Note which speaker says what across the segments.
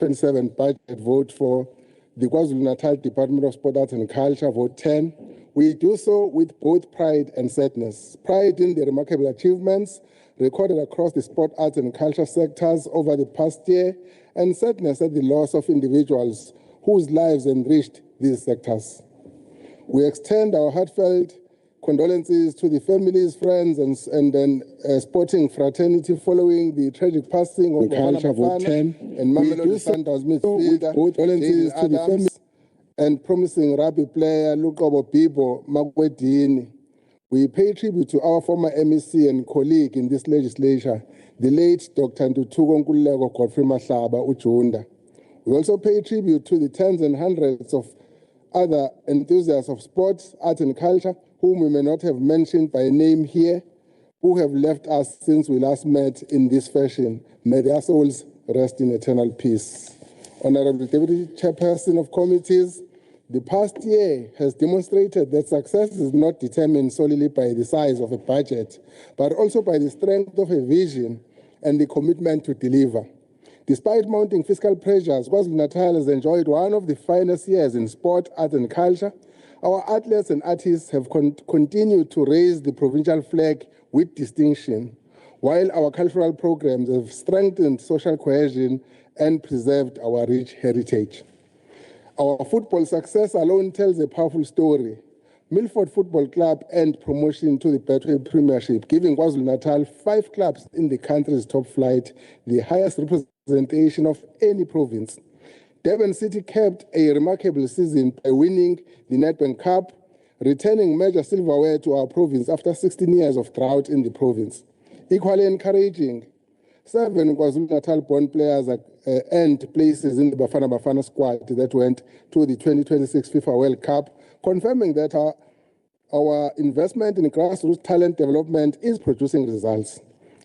Speaker 1: 27 budget vote for the KwaZulu-Natal Department of Sport, Arts and Culture, vote 10. We do so with both pride and sadness. Pride in the remarkable achievements recorded across the sport, arts and culture sectors over the past year, and sadness at the loss of individuals whose lives enriched these sectors. We extend our heartfelt condolences to the families, friends, and sporting fraternity following the tragic passing of Culture Vote 10 and Mamelodi Sundowns midfielder condolences to the families and promising rugby player Luqobo Bibo Makwedini. We pay tribute to our former MEC and colleague in this legislature, the late Dr. Ntutuko Nkululeko Godfrey Mahlaba Ujunda. We also pay tribute to the tens and hundreds of other enthusiasts of sports, art and culture, whom we may not have mentioned by name here, who have left us since we last met in this fashion. May their souls rest in eternal peace. Honorable Deputy Chairperson of Committees, the past year has demonstrated that success is not determined solely by the size of a budget, but also by the strength of a vision and the commitment to deliver. Despite mounting fiscal pressures, KwaZulu-Natal has enjoyed one of the finest years in sport, art and culture. Our athletes and artists have continued to raise the provincial flag with distinction, while our cultural programs have strengthened social cohesion and preserved our rich heritage. Our football success alone tells a powerful story. Milford Football Club earned promotion to the Betway Premiership, giving KwaZulu-Natal 5 clubs in the country's top flight, the highest representation of any province. Durban City kept a remarkable season by winning the Nedbank Cup, returning major silverware to our province after 16 years of drought in the province. Equally encouraging, 7 KwaZulu-Natal born players earned places in the Bafana squad that went to the 2026 FIFA World Cup, confirming that our investment in grassroots talent development is producing results.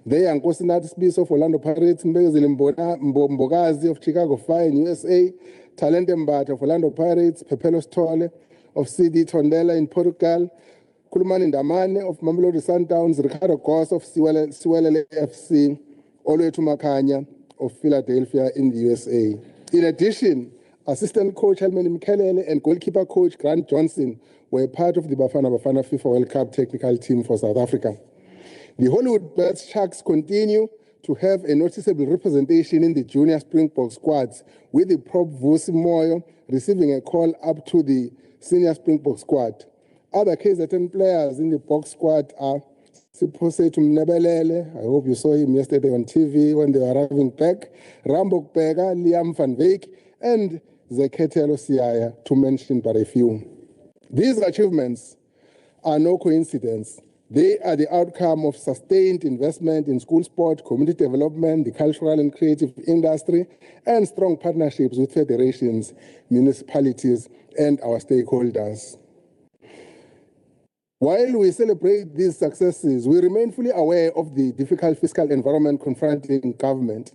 Speaker 1: They are Nkosinathi Sibiso of Orlando Pirates, Mbekezile Mbokazi of Chicago Fire in USA, Talente Mbatha of Orlando Pirates, Pepelo Stole of CD Tondela in Portugal, Kulumani Ndamane of Mamelodi Sundowns, Ricardo Goss of Siwelele FC, Oluwethu Makhanya of Philadelphia in the USA. In addition, assistant coach Helman Mkelele and goalkeeper coach Grant Johnson were part of the Bafana FIFA World Cup technical team for South Africa. The Hollywood Birds Sharks continue to have a noticeable representation in the junior Springbok squads, with the prop Vusi Moyo receiving a call up to the senior Springbok squad. Other KZN players in the box squad are Siposetu Mnebelele, I hope you saw him yesterday on TV when they were arriving back, Rambok Bega, Liam van Wyk, and Zeketelo Siaya, to mention but a few. These achievements are no coincidence. They are the outcome of sustained investment in school sport, community development, the cultural and creative industry, and strong partnerships with federations, municipalities, and our stakeholders. While we celebrate these successes, we remain fully aware of the difficult fiscal environment confronting government.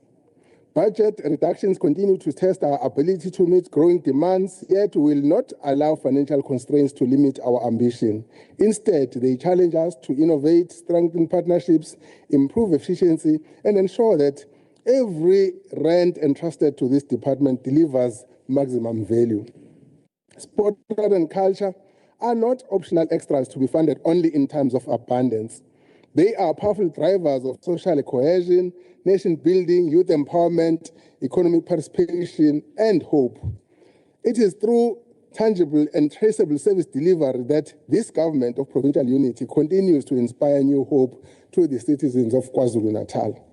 Speaker 1: Budget reductions continue to test our ability to meet growing demands, yet we will not allow financial constraints to limit our ambition. Instead, they challenge us to innovate, strengthen partnerships, improve efficiency, and ensure that every rand entrusted to this department delivers maximum value. Sport, art, and culture are not optional extras to be funded only in times of abundance. They are powerful drivers of social cohesion, nation building, youth empowerment, economic participation, and hope. It is through tangible and traceable service delivery that this government of provincial unity continues to inspire new hope to the citizens of KwaZulu-Natal.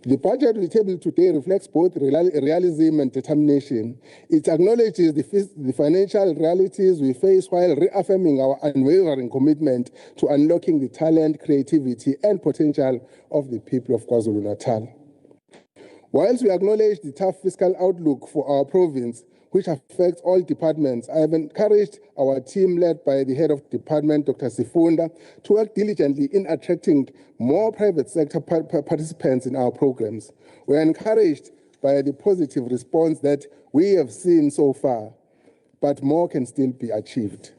Speaker 1: The budget we table today reflects both realism and determination. It acknowledges the financial realities we face while reaffirming our unwavering commitment to unlocking the talent, creativity, and potential of the people of KwaZulu-Natal. Whilst we acknowledge the tough fiscal outlook for our province, which affects all departments, I have encouraged our team led by the head of department, Dr. Sifunda, to work diligently in attracting more private sector participants in our programs. We are encouraged by the positive response that we have seen so far, but more can still be achieved.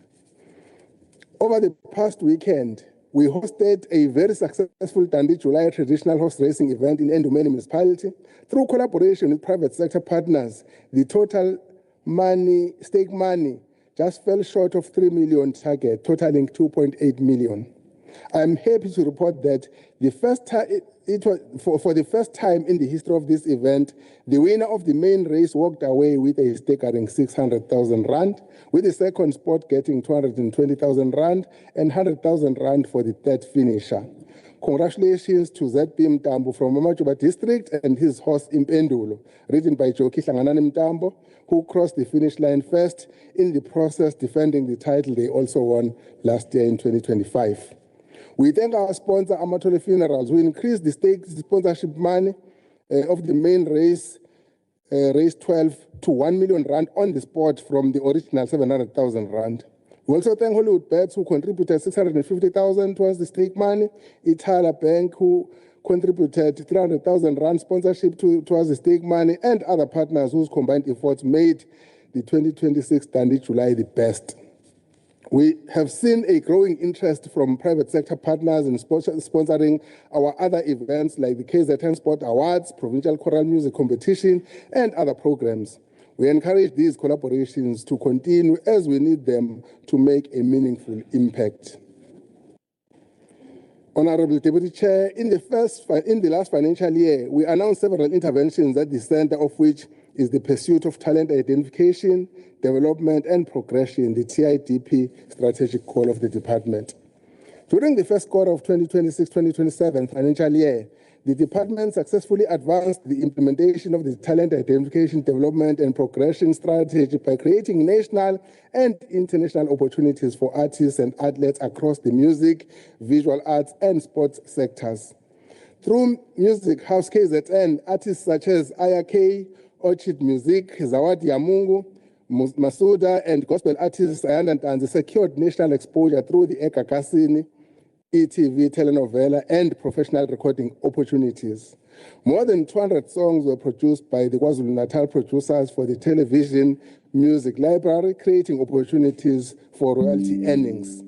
Speaker 1: Over the past weekend, We hosted a very successful Dundee July traditional horse racing event in Endumeni municipality. Through collaboration with private sector partners, the total stake money just fell short of 3 million target, totaling 2.8 million. I'm happy to report that the first time, for the first time in the history of this event, the winner of the main race walked away with a staggering 600,000 rand, with the second spot getting 220,000 rand and 100,000 rand for the third finisher. Congratulations to ZB Mtambo from Mamajuba district and his horse Impendulo, ridden by Joki Hlanganani Mtambo, who crossed the finish line first, in the process defending the title they also won last year in 2025. We thank our sponsor, Amatole Funerals, who increased the sponsorship money of the main race, race 12, to 1 million rand on the spot from the original 700,000 rand. We also thank Hollywood Bets, who contributed 650,000 towards the stake money, Itala Bank, who contributed 300,000 rand sponsorship towards the stake money, and other partners whose combined efforts made the 2026 Dundee July the best. We have seen a growing interest from private sector partners in sponsoring our other events like the KZN Sport Awards, Provincial Choral Music Competition, and other programs. We encourage these collaborations to continue as we need them to make a meaningful impact. Honorable Deputy Chair, in the last financial year, we announced several interventions at the center of which is the pursuit of talent identification, development and progression, the TIDP strategic call of the department. During the first quarter of 2026-2027 financial year, the department successfully advanced the implementation of the talent identification, development and progression strategy by creating national and international opportunities for artists and athletes across the music, visual arts and sports sectors. Through Music House KZN, artists such as Ayake, Orchid Music, Zawadi Yamungu, Masuda, and gospel artists Ayanda Ntanzi secured national exposure through the Ekakasini, ETV telenovela, and professional recording opportunities. More than 200 songs were produced by the KwaZulu-Natal producers for the television music library, creating opportunities for royalty earnings.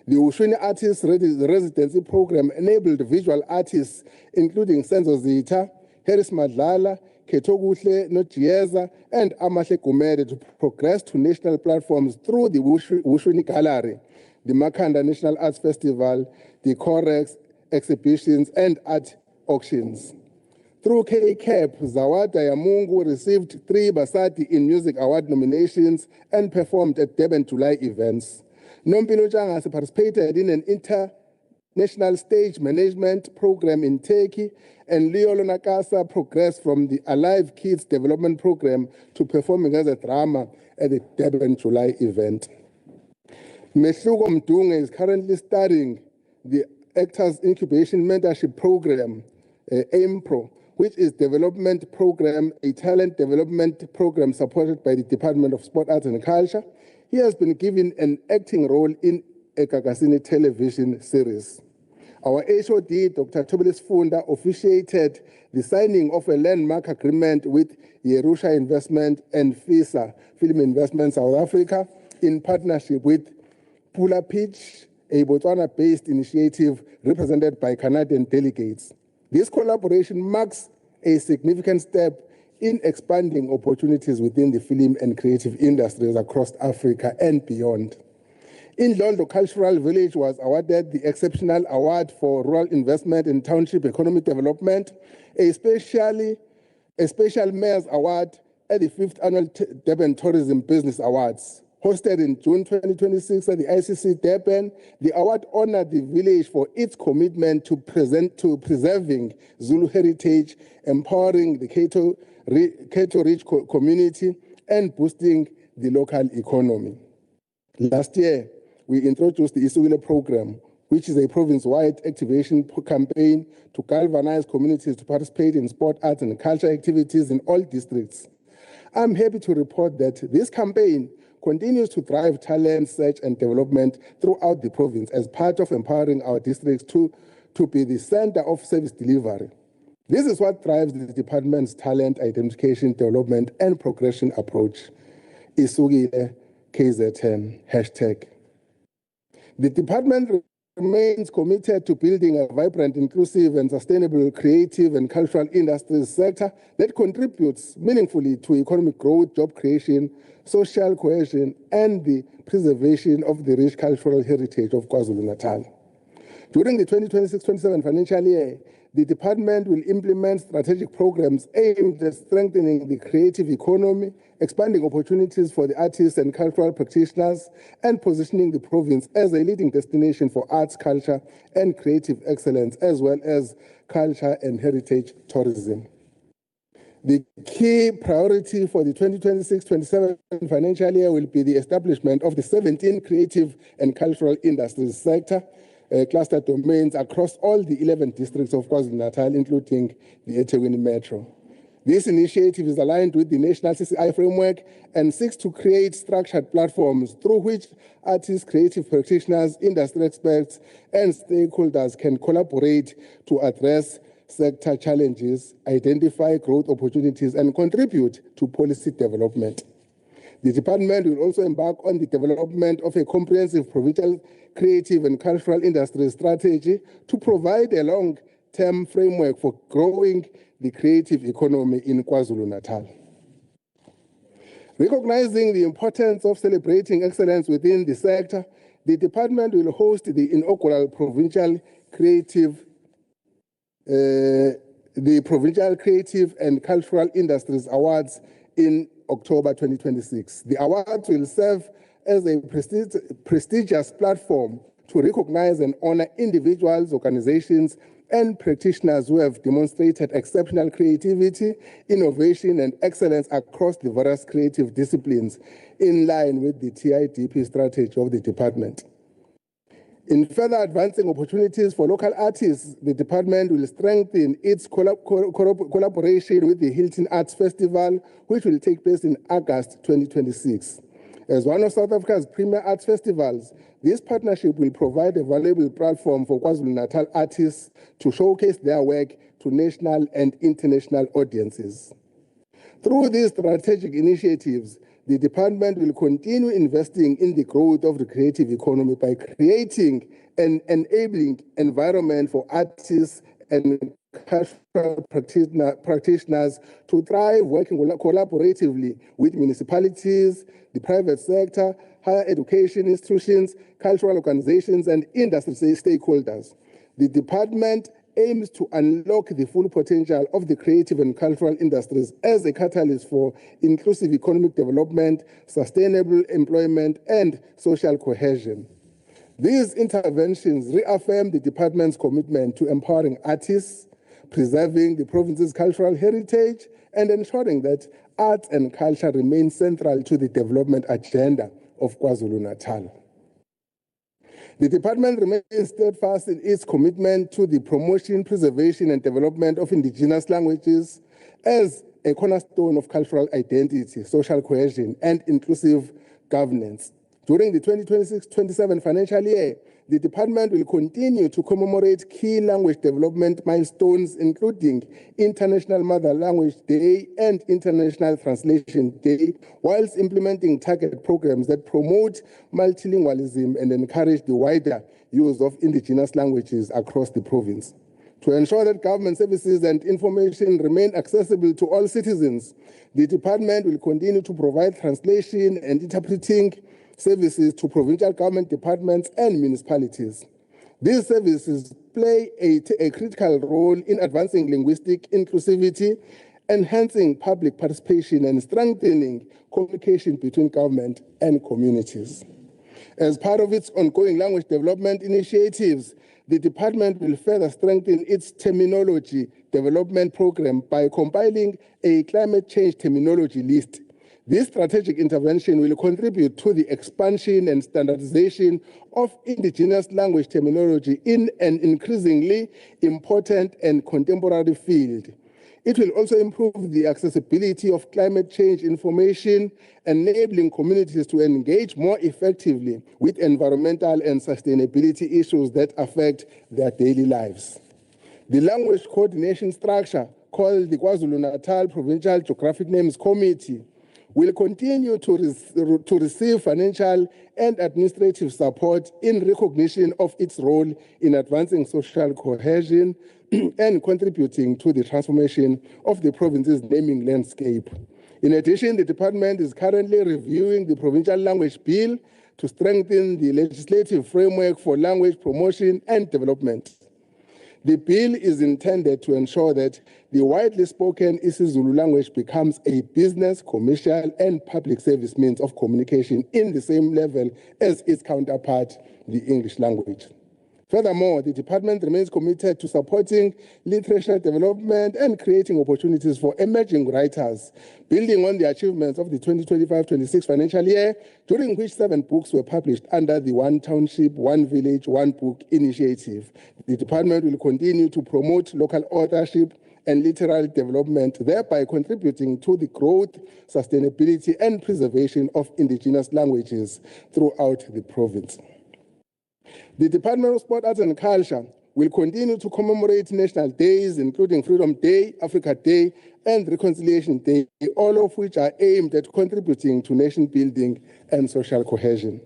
Speaker 1: The Ushuni Artists Residency Program enabled visual artists, including Senzo Zita, Harris Madlala, Ketoguhle Nojieza, and Amahle Gumede, to progress to national platforms through the Ushuni Gallery, the Makanda National Arts Festival, the Corex exhibitions, and art auctions. Through KCAP, Zawada Yamungu received 3 Basati in Music Award nominations and performed at Durban July events. Nompilo Jangase participated in an international stage management program in Turkey, and Leo Lonakasa progressed from the Alive Kids Development Program to performing as a drama at the Durban July event. Mehluko Mdunge is currently studying the Actors Incubation Mentorship Program, AIMPRO, which is development program, a talent development program supported by the Department of Sport, Arts and Culture. He has been given an acting role in a Gagasini television series. Our HOD, Dr. Tobias Funda, officiated the signing of a landmark agreement with Yerusha Investment and FISA, Film Investment South Africa, in partnership with Pula Pitch, a Botswana-based initiative represented by Canadian delegates. This collaboration marks a significant step in expanding opportunities within the film and creative industries across Africa and beyond. Indlondo Cultural Village was awarded the Exceptional Award for Rural Investment and Township Economic Development, a special Mayor's Award at the 5th Annual Durban Tourism Business Awards. Hosted in June 2026 at the ICC Durban, the award honored the village for its commitment to preserving Zulu heritage, empowering the Cato-rich community, and boosting the local economy. Last year, we introduced the Isugile program, which is a province-wide activation campaign to galvanize communities to participate in sport, arts, and culture activities in all districts. I'm happy to report that this campaign continues to drive talent search and development throughout the province as part of empowering our districts to be the center of service delivery. This is what drives the department's talent identification, development, and progression approach. Isugile KZN #. The department remains committed to building a vibrant, inclusive, and sustainable creative and cultural industries sector that contributes meaningfully to economic growth, job creation, social cohesion, and the preservation of the rich cultural heritage of KwaZulu-Natal. During the 2026-27 financial year, the department will implement strategic programs aimed at strengthening the creative economy, expanding opportunities for the artists and cultural practitioners, and positioning the province as a leading destination for arts, culture, and creative excellence, as well as culture and heritage tourism. The key priority for the 2026-27 financial year will be the establishment of the 17 creative and cultural industries sector, cluster domains across all the 11 districts of KwaZulu-Natal, including the eThekwini Metro. This initiative is aligned with the national CCI framework and seeks to create structured platforms through which artists, creative practitioners, industry experts, and stakeholders can collaborate to address sector challenges, identify growth opportunities, and contribute to policy development. The department will also embark on the development of a comprehensive provincial creative and cultural industry strategy to provide a long-term framework for growing the creative economy in KwaZulu-Natal. Recognizing the importance of celebrating excellence within the sector, the department will host the inaugural Provincial Creative and Cultural Industries Awards in October 2026. The awards will serve as a prestigious platform to recognize and honor individuals, organizations, and practitioners who have demonstrated exceptional creativity, innovation, and excellence across the various creative disciplines in line with the TIDP strategy of the department. In further advancing opportunities for local artists, the department will strengthen its collaboration with the Hilton Arts Festival, which will take place in August 2026. As one of South Africa's premier arts festivals, this partnership will provide a valuable platform for KwaZulu-Natal artists to showcase their work to national and international audiences. Through these strategic initiatives, the department will continue investing in the growth of the creative economy by creating an enabling environment for artists and cultural practitioners to thrive, working collaboratively with municipalities, the private sector, higher education institutions, cultural organizations, and industry stakeholders. The department aims to unlock the full potential of the creative and cultural industries as a catalyst for inclusive economic development, sustainable employment, and social cohesion. These interventions reaffirm the department's commitment to empowering artists, preserving the province's cultural heritage, and ensuring that art and culture remain central to the development agenda of KwaZulu-Natal. The department remains steadfast in its commitment to the promotion, preservation, and development of indigenous languages as a cornerstone of cultural identity, social cohesion, and inclusive governance. During the 2026-27 financial year, the department will continue to commemorate key language development milestones, including International Mother Language Day and International Translation Day, whilst implementing target programs that promote multilingualism and encourage the wider use of indigenous languages across the province. To ensure that government services and information remain accessible to all citizens, the department will continue to provide translation and interpreting services to provincial government departments and municipalities. These services play a critical role in advancing linguistic inclusivity, enhancing public participation, and strengthening communication between government and communities. As part of its ongoing language development initiatives, the department will further strengthen its terminology development program by compiling a climate change terminology list. This strategic intervention will contribute to the expansion and standardization of indigenous language terminology in an increasingly important and contemporary field. It will also improve the accessibility of climate change information, enabling communities to engage more effectively with environmental and sustainability issues that affect their daily lives. The language coordination structure, called the KwaZulu-Natal Provincial Geographic Names Committee, will continue to receive financial and administrative support in recognition of its role in advancing social cohesion and contributing to the transformation of the province's naming landscape. In addition, the department is currently reviewing the Provincial Language Bill to strengthen the legislative framework for language promotion and development. The bill is intended to ensure that the widely spoken isiZulu language becomes a business, commercial, and public service means of communication in the same level as its counterpart, the English language. Furthermore, the department remains committed to supporting literature development and creating opportunities for emerging writers, building on the achievements of the 2025-26 financial year, during which 7 books were published under the One Township, One Village, One Book initiative. The department will continue to promote local authorship and literary development, thereby contributing to the growth, sustainability, and preservation of indigenous languages throughout the province. The Department of Sport, Arts and Culture will continue to commemorate national days, including Freedom Day, Africa Day, and Reconciliation Day, all of which are aimed at contributing to nation building and social cohesion.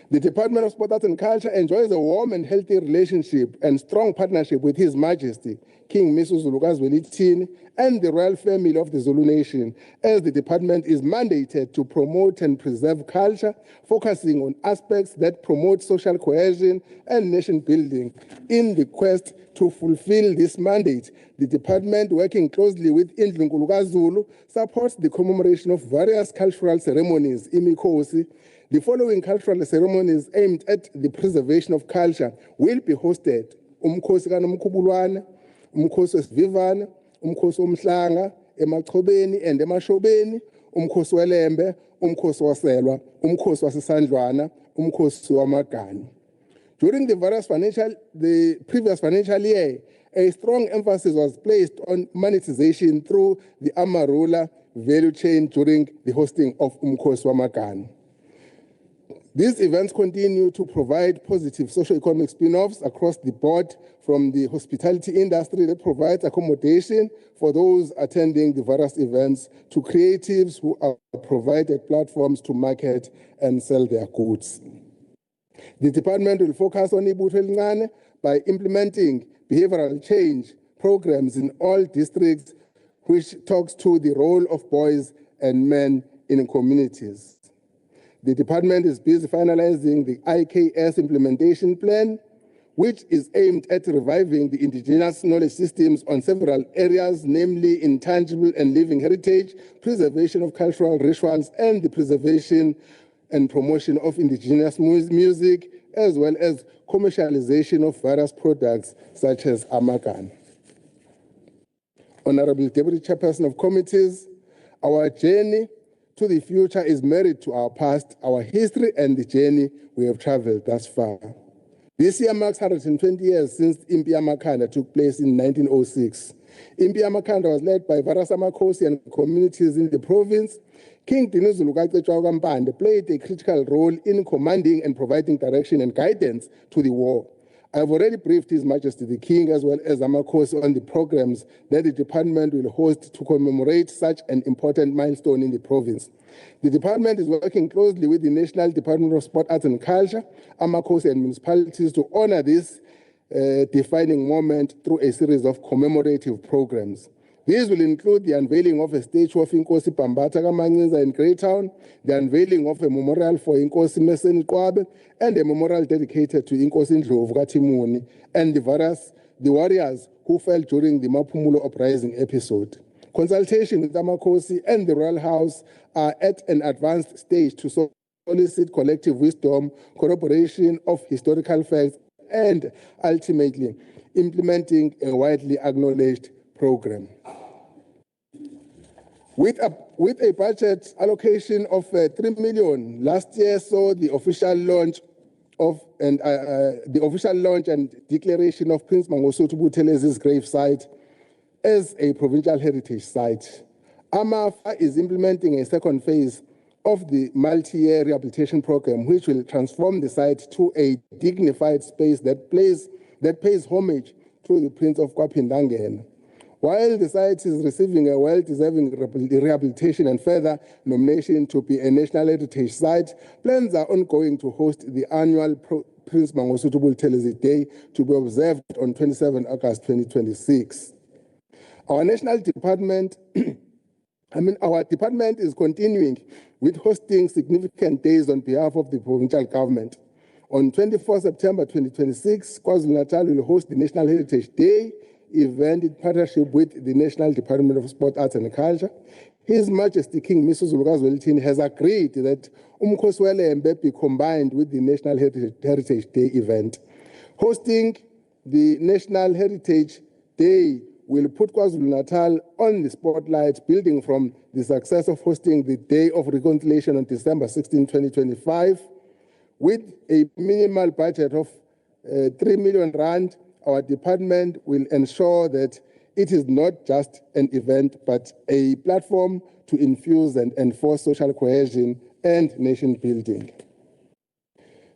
Speaker 1: The Department of Sport, Arts and Culture enjoys a warm and healthy relationship and strong partnership with His Majesty, King Misuzulu kaZwelithini, and the royal family of the Zulu Nation, as the department is mandated to promote and preserve culture, focusing on aspects that promote social cohesion and nation building. In the quest to fulfill this mandate, the department, working closely with Indlunkulu kaZulu, supports the commemoration of various cultural ceremonies, imikhosi. The following cultural ceremonies aimed at the preservation of culture will be hosted: Umkhosi kaNomkhubulwane, Umkhosi weSivivana, Umkhosi womhlanga, emachobeni and emashobeni, Umkhosi weLembe, Umkhosi waSelwa, Umkhosi waseSandlwana, Umkhosi wamaGani. During the previous financial year, a strong emphasis was placed on monetization through the Amarula value chain during the hosting of Umkhosi wamaGani. These events continue to provide positive socio-economic spin-offs across the board, from the hospitality industry that provides accommodation for those attending the various events to creatives who are provided platforms to market and sell their goods. The department will focus on Ibutho Elincane by implementing behavioral change programs in all districts, which talks to the role of boys and men in communities. The department is busy finalizing the IKS implementation plan, which is aimed at reviving the indigenous knowledge systems on several areas, namely intangible and living heritage, preservation of cultural rituals, and the preservation and promotion of indigenous music, as well as commercialization of various products such as amakan. Honorable Deputy Chairperson of Committees, our journey to the future is married to our past, our history, and the journey we have traveled thus far. This year marks 120 years since Impi Yamakanda took place in 1906. Impi Yamakanda was led by various amakhosi and communities in the province. King Dinuzulu kaCetshwayo kaMpande played a critical role in commanding and providing direction and guidance to the war. I have already briefed His Majesty the King as well as amakhosi on the programs that the department will host to commemorate such an important milestone in the province. The department is working closely with the National Department of Sport, Arts and Culture, amakhosi and municipalities to honor this defining moment through a series of commemorative programs. These will include the unveiling of a statue of Inkosi Bambata kaMancinza in Greytown, the unveiling of a memorial for Inkosi Meseni Qwabe, and a memorial dedicated to Inkosi Ndlovu kaThimuni and the warriors who fell during the Maphumulo uprising episode. Consultation with amakhosi and the Royal House are at an advanced stage to solicit collective wisdom, corroboration of historical facts, and ultimately implementing a widely acknowledged program. With a budget allocation of 3 million, last year saw the official launch and declaration of Prince Mangosuthu Buthelez's grave site as a provincial heritage site. AMAFA is implementing a second phase of the multi-year rehabilitation program, which will transform the site to a dignified space that pays homage to the Prince of KwaPhindangene. While the site is receiving a well-deserving rehabilitation and further nomination to be a National Heritage Site, plans are ongoing to host the annual Prince Mangosuthu Buthelezi Day to be observed on 27 August 2026. Our national department, our department is continuing with hosting significant days on behalf of the provincial government. On 24 September 2026, KwaZulu-Natal will host the National Heritage Day event in partnership with the National Department of Sport, Arts and Culture. His Majesty King Mrs. KwaZulu-Natal has agreed that Umkhosi weLembe be combined with the National Heritage Day event. Hosting the National Heritage Day will put KwaZulu-Natal on the spotlight, building from the success of hosting the Day of Reconciliation on December 16, 2025. With a minimal budget of 3 million rand, our department will ensure that it is not just an event, but a platform to infuse and enforce social cohesion and nation building.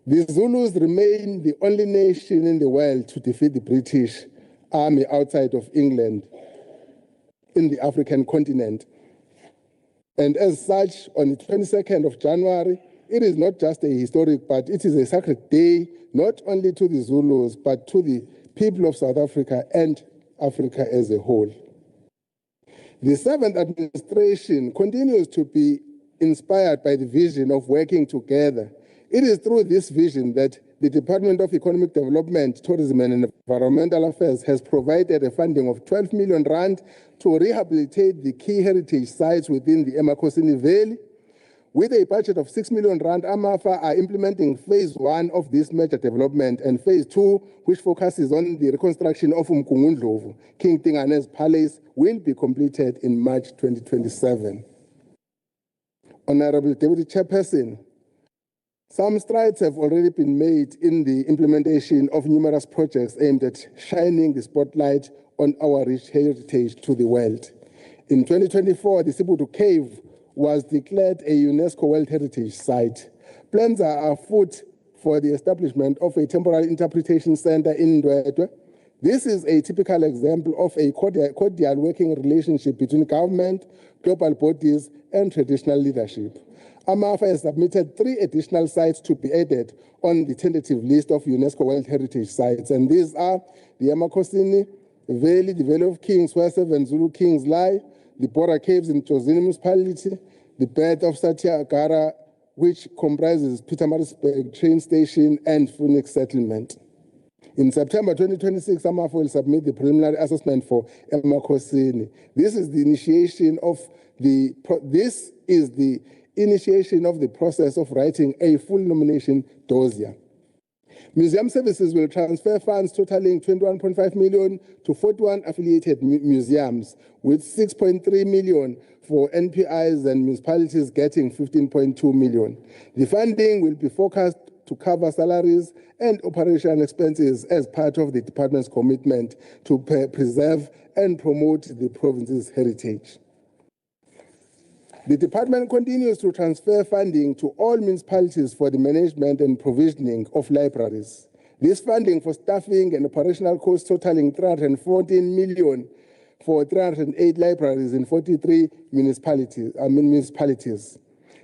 Speaker 1: The Zulus remain the only nation in the world to defeat the British Army outside of England in the African continent. And as such, on the 22nd of January, it is not just a historic, but it is a sacred day, not only to the Zulus, but to the people of South Africa and Africa as a whole. The 7th administration continues to be inspired by the vision of working together. It is through this vision that the Department of Economic Development, Tourism and Environmental Affairs has provided a funding of 12 million rand to rehabilitate the key heritage sites within the eMakhosini Valley. With a budget of 6 million rand, AMAFA are implementing phase 1 of this major development, and phase 2, which focuses on the reconstruction of Umkungundlovu, King Tingane's Palace, will be completed in March 2027. Honorable Deputy Chairperson, some strides have already been made in the implementation of numerous projects aimed at shining the spotlight on our rich heritage to the world. In 2024, the Sibutu Cave was declared a UNESCO World Heritage Site. Plans are afoot for the establishment of a temporary interpretation center in Ndwedwe. This is a typical example of a cordial working relationship between government, global bodies, and traditional leadership. AMAFA has submitted 3 additional sites to be added on the tentative list of UNESCO World Heritage Sites, and these are the eMakhosini Valley, the Valley of Kings, where 7 Zulu kings lie, the Bora Caves in Jozini Municipality, the bed of Satyagara, which comprises Pietermaritzburg train station and Phoenix settlement. In September 2026, AMAFA will submit the preliminary assessment for eMakhosini. This is the initiation of the process of writing a full nomination dossier. Museum services will transfer funds totaling 21.5 million to 41 affiliated museums, with 6.3 million for NPIs and municipalities getting 15.2 million. The funding will be forecast to cover salaries and operational expenses as part of the department's commitment to preserve and promote the province's heritage. The department continues to transfer funding to all municipalities for the management and provisioning of libraries. This funding for staffing and operational costs totaling 314 million for 308 libraries in 43 municipalities.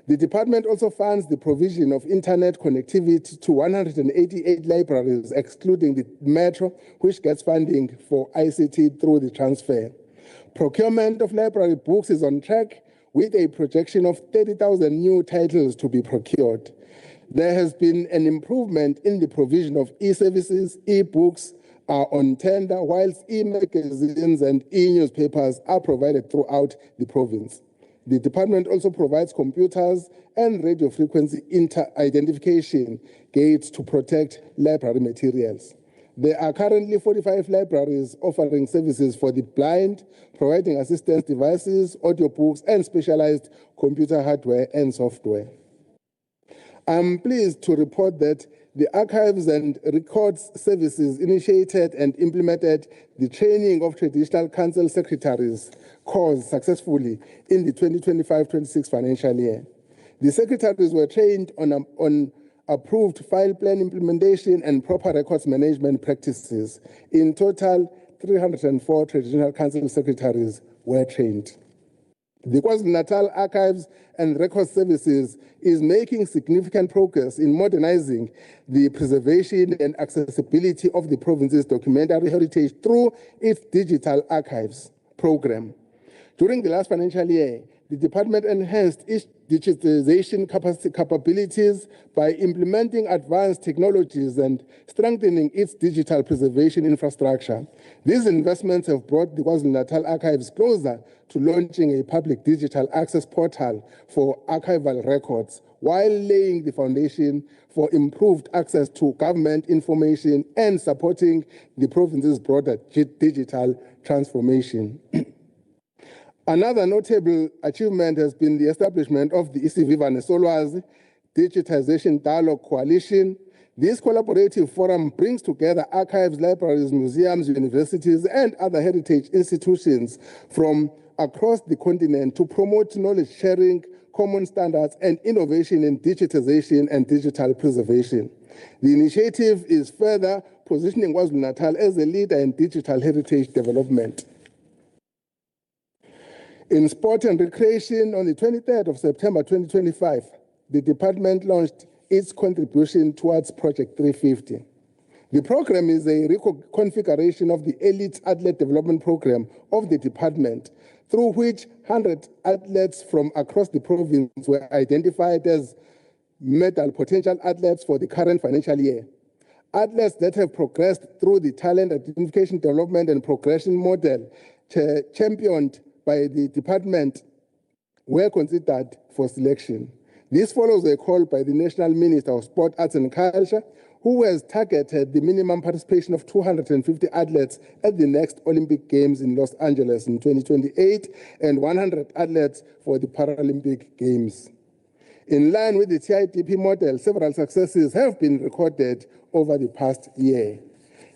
Speaker 1: The department also funds the provision of internet connectivity to 188 libraries, excluding the Metro, which gets funding for ICT through the transfer. Procurement of library books is on track, with a projection of 30,000 new titles to be procured. There has been an improvement in the provision of e-services. E-books are on tender, whilst e-magazines and e-newspapers are provided throughout the province. The department also provides computers and radio frequency identification gates to protect library materials. There are currently 45 libraries offering services for the blind, providing assistance devices, audiobooks, and specialized computer hardware and software. I'm pleased to report that the Archives and Records Services initiated and implemented the training of Traditional Council Secretaries course successfully in the 2025-26 financial year. The secretaries were trained on approved file plan implementation and proper records management practices. In total, 304 traditional council secretaries were trained. The KwaZulu-Natal Archives and Record Services is making significant progress in modernizing the preservation and accessibility of the province's documentary heritage through its digital archives program. During the last financial year, the department enhanced its digitization capabilities by implementing advanced technologies and strengthening its digital preservation infrastructure. These investments have brought the KwaZulu-Natal Archives closer to launching a public digital access portal for archival records, while laying the foundation for improved access to government information and supporting the province's broader digital transformation. Another notable achievement has been the establishment of the Isiviva Nesolwazi Digitization Dialogue Coalition. This collaborative forum brings together archives, libraries, museums, universities, and other heritage institutions from across the continent to promote knowledge sharing, common standards, and innovation in digitization and digital preservation. The initiative is further positioning KwaZulu-Natal as a leader in digital heritage development. In sport and recreation, on the 23rd of September 2025, the department launched its contribution towards Project 350. The program is a reconfiguration of the Elite Athlete Development Program of the department, through which 100 athletes from across the province were identified as medal potential athletes for the current financial year. Athletes that have progressed through the talent identification, development, and progression model championed by the department were considered for selection. This follows a call by the National Minister of Sport, Arts and Culture, who has targeted the minimum participation of 250 athletes at the next Olympic Games in Los Angeles in 2028 and 100 athletes for the Paralympic Games. In line with the TIDP model, several successes have been recorded over the past year.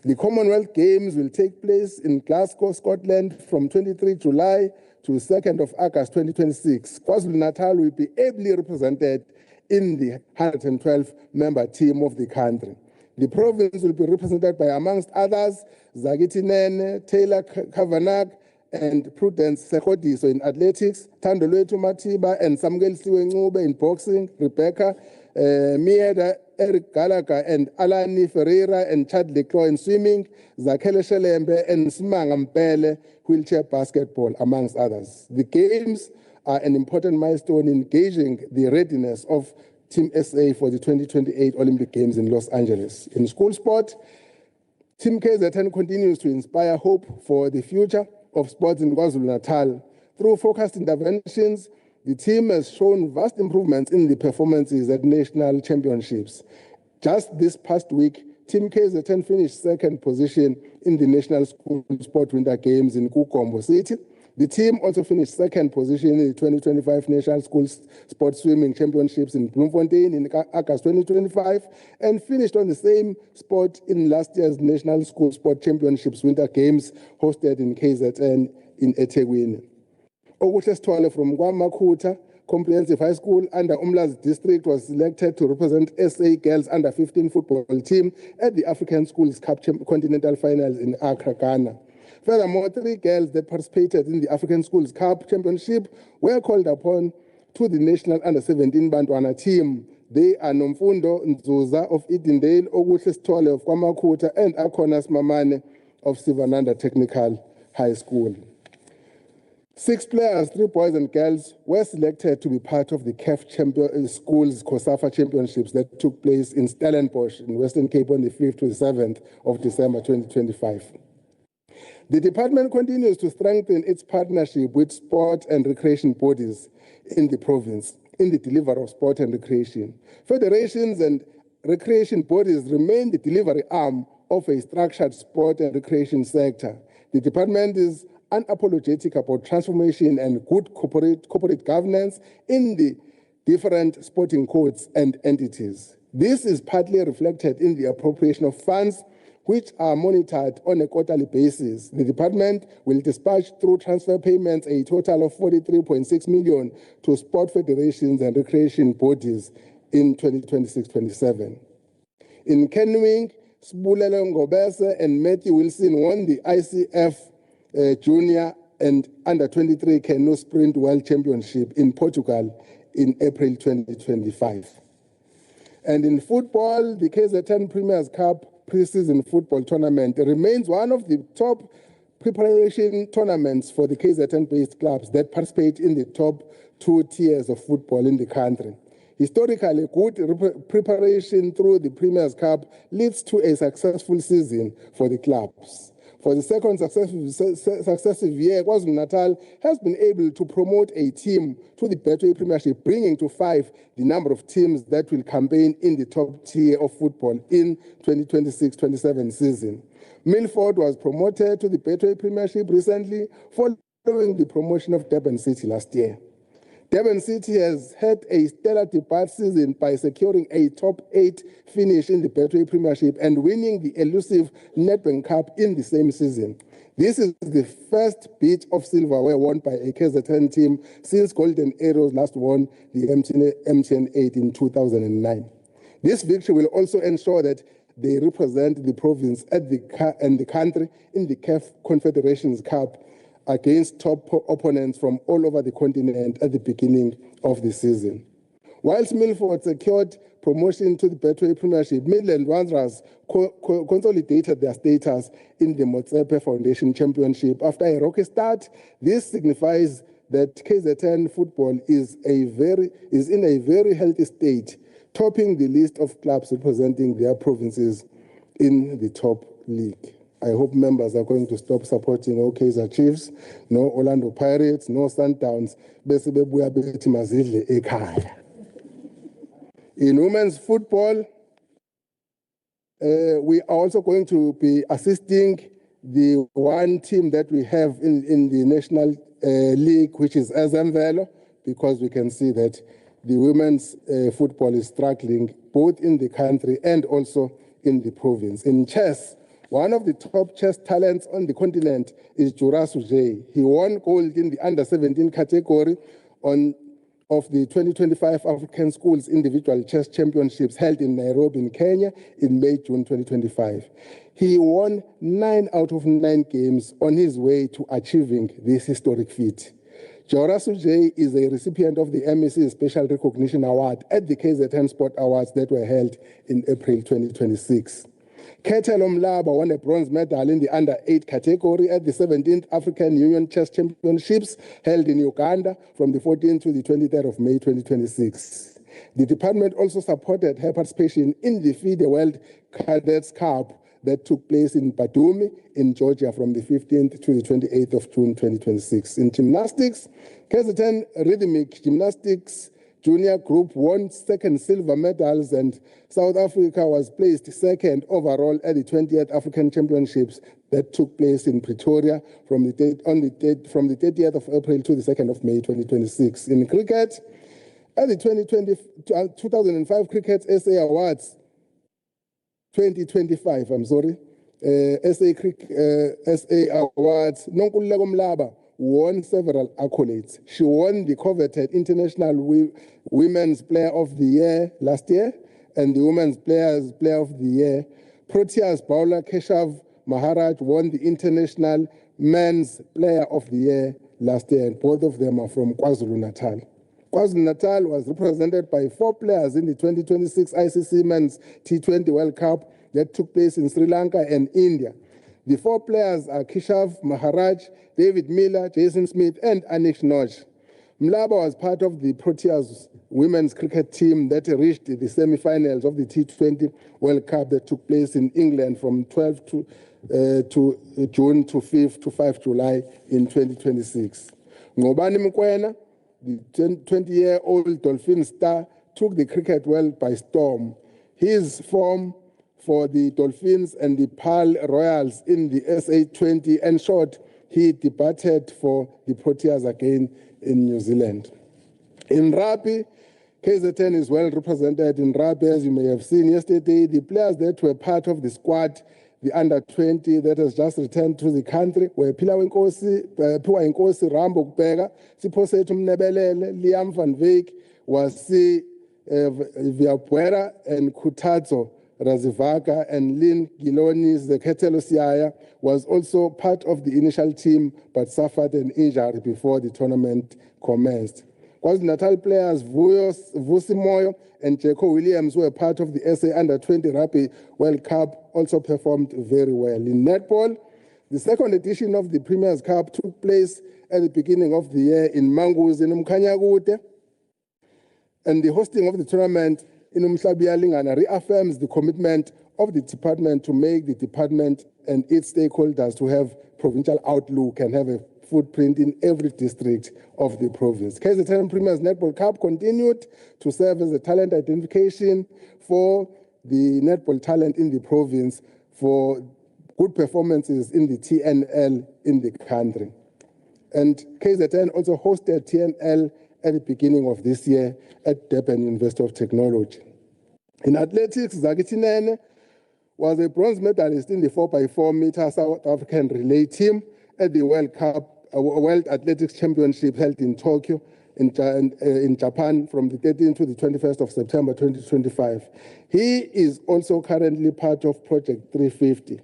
Speaker 1: The Commonwealth Games will take place in Glasgow, Scotland from 23 July to 2nd of August 2026. KwaZulu-Natal will be ably represented in the 112-member team of the country. The province will be represented by, amongst others, Zakiti Nene, Taylor Kavanagh, and Prudence Sekodiso in athletics, Thandolwethu Matiba and Samuel Siwencube in boxing, Rebecca Mieda, Eric Gallagher and Alani Ferreira and Chad Lecroix in swimming, Zakele Shelembe and Simanga Mpele, wheelchair basketball, amongst others. The Games are an important milestone in gauging the readiness of Team SA for the 2028 Olympic Games in Los Angeles. In school sport, Team KZN continues to inspire hope for the future of sports in KwaZulu-Natal. Through focused interventions, the team has shown vast improvements in the performances at national championships. Just this past week, Team KZN finished second position in the National School Sport Winter Games in Kukombo City. The team also finished second position in the 2025 National School Sport Swimming Championships in Bloemfontein in August 2025 and finished on the same spot in last year's National School Sport Championships Winter Games hosted in KZN in eThekwini. Okuhle Sithole from KwaMakhuta Comprehensive High School under Umlazi District was selected to represent SA Girls Under-15 football team at the African Schools Cup Continental Finals in Accra, Ghana. Furthermore, 3 girls that participated in the African Schools Cup Championship were called upon to the national Under-17 Bantwana team. They are Nomfundo Nzuza of Edendale, Okuhle Sithole of KwaMakhuta, and Akonas Mamane of Sivananda Technical High School. 6 players, 3 boys and girls, were selected to be part of the CAF Schools COSAFA Championships that took place in Stellenbosch in Western Cape on the 5th to the 7th of December 2025. The department continues to strengthen its partnership with sport and recreation bodies in the province in the delivery of sport and recreation. Federations and recreation bodies remain the delivery arm of a structured sport and recreation sector. The department is unapologetic about transformation and good corporate governance in the different sporting codes and entities. This is partly reflected in the appropriation of funds, which are monitored on a quarterly basis. The department will dispatch through transfer payments a total of 43.6 million to sport federations and recreation bodies in 2026-27. In canoeing, Sibulele Ngobese and Matthew Wilson won the ICF Junior and Under-23 Canoe Sprint World Championship in Portugal in April 2025. And in football, the KZN Premiers Cup preseason football tournament remains one of the top preparation tournaments for the KZN-based clubs that participate in the top 2 tiers of football in the country. Historically, good preparation through the Premiers Cup leads to a successful season for the clubs. For the second successive year, KwaZulu-Natal has been able to promote a team to the Betway Premiership, bringing to 5 the number of teams that will campaign in the top tier of football in 2026-27 season. Milford was promoted to the Betway Premiership recently following the promotion of Durban City last year. Durban City has had a stellar debut season by securing a top 8 finish in the Betway Premiership and winning the elusive Nedbank Cup in the same season. This is the first bit of silverware won by a KZN team since Golden Arrows last won the MTN 8 in 2009. This victory will also ensure that they represent the province and the country in the CAF Confederations Cup against top opponents from all over the continent at the beginning of the season. Whilst Milford secured promotion to the Betway Premiership, Midland Wanderers consolidated their status in the Motsepe Foundation Championship. After a rocky start, this signifies that KZN football is in a very healthy state, topping the list of clubs representing their provinces in the top league. I hope members are going to stop supporting Kaizer Chiefs, no Orlando Pirates, no Sundowns. In women's football, we are also going to be assisting the one team that we have in the National League, which is Azamvelo, because we can see that the women's football is struggling both in the country and also in the province. In chess, one of the top chess talents on the continent is Jurasu J. He won gold in the Under-17 category of the 2025 African Schools Individual Chess Championships held in Nairobi in Kenya in May-June 2025. He won 9 out of 9 games on his way to achieving this historic feat. Jurasu J is a recipient of the MEC Special Recognition Award at the KZN Sport Awards that were held in April 2026. Ketelo Mlaba won a bronze medal in the Under-8 category at the 17th African Union Chess Championships held in Uganda from the 14th to the 23rd of May 2026. The department also supported her participation in the FIDE World Cadets Cup that took place in Batumi in Georgia from the 15th to the 28th of June 2026. In gymnastics, KZN Rhythmic Gymnastics Junior Group won 2nd silver medals, and South Africa was placed 2nd overall at the 20th African Championships that took place in Pretoria from the 30th of April to the 2nd of May 2026. In cricket, at the 2005 Cricket SA Awards, 2025, SA Awards, Nonkululeko Mlaba won several accolades. She won the coveted International Women's Player of the Year last year and the Women's Player of the Year. Proteas bowler Keshav Maharaj won the International Men's Player of the Year last year, and both of them are from KwaZulu-Natal. KwaZulu-Natal was represented by 4 players in the 2026 ICC Men's T20 World Cup that took place in Sri Lanka and India. The 4 players are Keshav Maharaj, David Miller, Jason Smith, and Anish Nosh. Mlaba was part of the Proteas women's cricket team that reached the semi-finals of the T20 World Cup that took place in England from 12th to June to 5th to 5 July in 2026. Ngobani Mkwena, the 20-year-old Dolphin star, took the cricket world by storm. His form for the Dolphins and the Pearl Royals in the SA20 ensured he debuted for the Proteas again in New Zealand. In rugby, KZN is well represented in rugby, as you may have seen yesterday. The players that were part of the squad, the Under-20 that has just returned to the country, were Phiwa Inkosi, Rambo Kubeka, Siposethu Mnebelele, Liam van Wyk, Wasi Viapuera, and Kutazo Razivaka and Lynn Giloni Zeketelo Siaya was also part of the initial team but suffered an injury before the tournament commenced. KwaZulu-Natal players Vusi Moyo and Jeko Williams were part of the SA Under-20 Rugby World Cup, also performed very well. In netball, the second edition of the Premier's Cup took place at the beginning of the year in Manguzi in Umkhanyakude, and the hosting of the tournament in Umhlabiyalingana reaffirms the commitment of the department to make the department and its stakeholders to have provincial outlook and have a footprint in every district of the province. KZN Premier's Netball Cup continued to serve as a talent identification for the netball talent in the province for good performances in the TNL in the country. And KZN also hosted TNL at the beginning of this year at Durban University of Technology. In athletics, Zakitinene was a bronze medalist in the 4x4 meter South African relay team at the World Athletics Championship held in Tokyo in Japan from the 13th to the 21st of September 2025. He is also currently part of Project 350.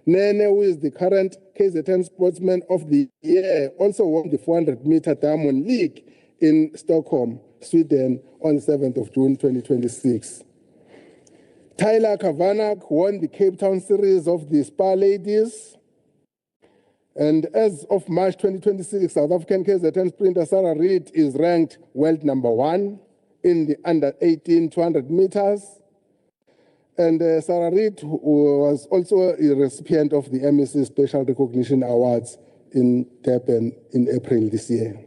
Speaker 1: Nene, who is the current KZN Sportsman of the Year, also won the 400-meter Diamond League in Stockholm, Sweden on 7th of June 2026. Tyler Kavanak won the Cape Town series of the Spa Ladies. And as of March 2026, South African KZN sprinter Sarah Reid is ranked world #1 in the under-18 200 meters. And Sarah Reid was also a recipient of the MEC Special Recognition Awards in Durban in April this year.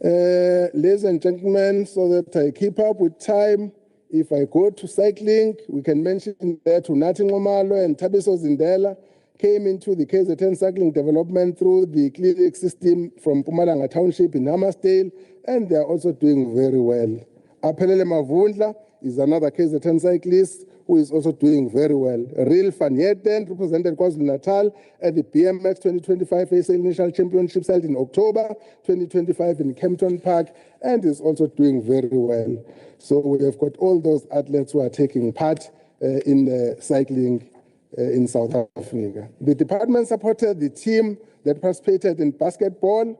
Speaker 1: Ladies and gentlemen, so that I keep up with time, if I go to cycling, we can mention there Tunati Ngomalo and Tabiso Zindela came into the KZN cycling development through the clinic system from Mpumalanga Township in Hammersdale, and they are also doing very well. Aphelele Mavundla is another KZN cyclist who is also doing very well. Real Van Heerden represented KwaZulu-Natal at the BMX 2025 SA National Championships held in October 2025 in Kempton Park and is also doing very well. So we have got all those athletes who are taking part in cycling in South Africa. The department supported the team that participated in basketball.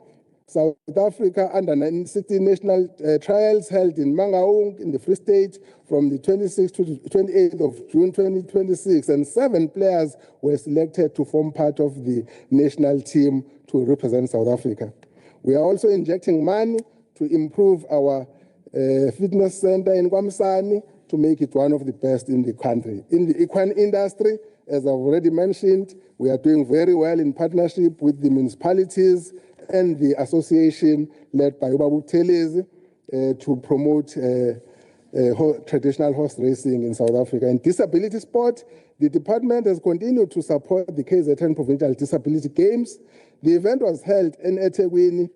Speaker 1: South Africa under-16 national trials held in Mangaung in the Free State from the 26th to the 28th of June 2026, and 7 players were selected to form part of the national team to represent South Africa. We are also injecting money to improve our fitness center in Kwamsani to make it one of the best in the country. In the equine industry, as I've already mentioned, we are doing very well in partnership with the municipalities and the association led by Ubabu Telezi to promote traditional horse racing in South Africa. In disability sport, the department has continued to support the KZN Provincial Disability Games. The event was held in eThekwini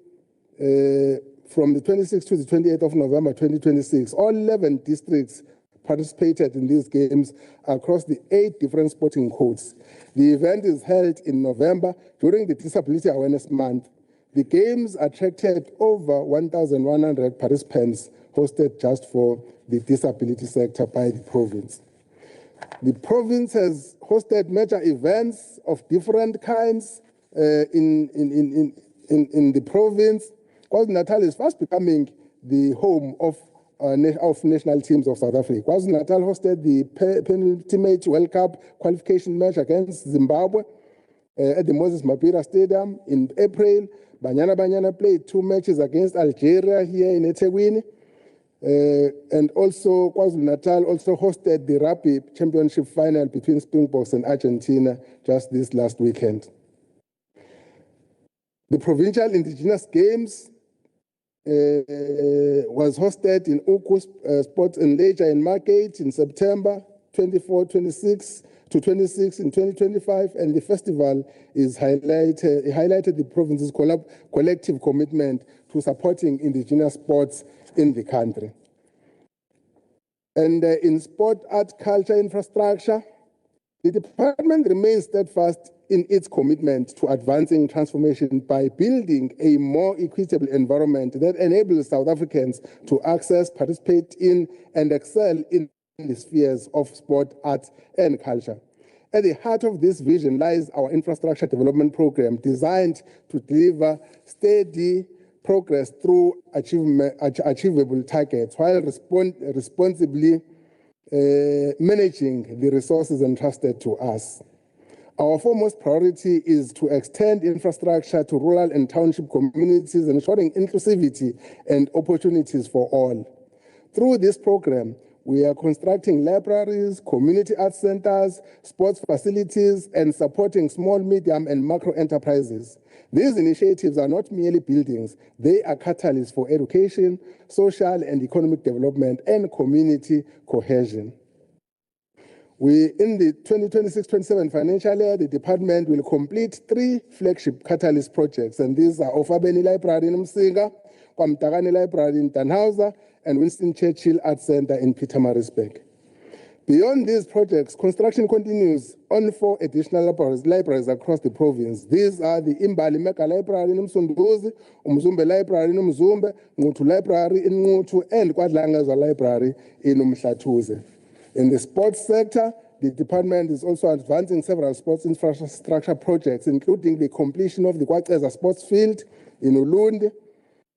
Speaker 1: from the 26th to the 28th of November 2026. All 11 districts participated in these games across the 8 different sporting codes. The event is held in November during the Disability Awareness Month. The games attracted over 1,100 participants hosted just for the disability sector by the province. The province has hosted major events of different kinds in the province. KwaZulu-Natal is fast becoming the home of national teams of South Africa. KwaZulu-Natal hosted the penultimate World Cup qualification match against Zimbabwe at the Moses Mabhida Stadium in April. Banyana played 2 matches against Algeria here in eThekwini. And also KwaZulu-Natal also hosted the Rugby Championship final between Springboks and Argentina just this last weekend. The Provincial Indigenous Games was hosted in Uku Sports and Leisure in Margate in September 24-26 to 26 in 2025, and the festival is highlighted the province's collective commitment to supporting indigenous sports in the country. And in sport, art, culture, infrastructure, the department remains steadfast in its commitment to advancing transformation by building a more equitable environment that enables South Africans to access, participate in, and excel in the spheres of sport, arts, and culture. At the heart of this vision lies our infrastructure development program designed to deliver steady progress through achievable targets while responsibly managing the resources entrusted to us. Our foremost priority is to extend infrastructure to rural and township communities, ensuring inclusivity and opportunities for all. Through this program, we are constructing libraries, community art centers, sports facilities, and supporting small, medium, and macro enterprises. These initiatives are not merely buildings, they are catalysts for education, social and economic development, and community cohesion. In the 2026-27 financial year, the department will complete 3 flagship catalyst projects, and these are Ofabeni Library in Msinga, Kwamtakane Library in Tannhauser, and Winston Churchill Art Center in Pietermaritzburg. Beyond these projects, construction continues on 4 additional libraries across the province. These are the Imbali Meka Library in Msunduzi, Umzumbe Library in Umzumbe, Ngutu Library in Ngutu, and Kwadlangaza Library in Umhlatuze. In the sports sector, the department is also advancing several sports infrastructure projects, including the completion of the Kwaqeza Sports Field in Ulundi.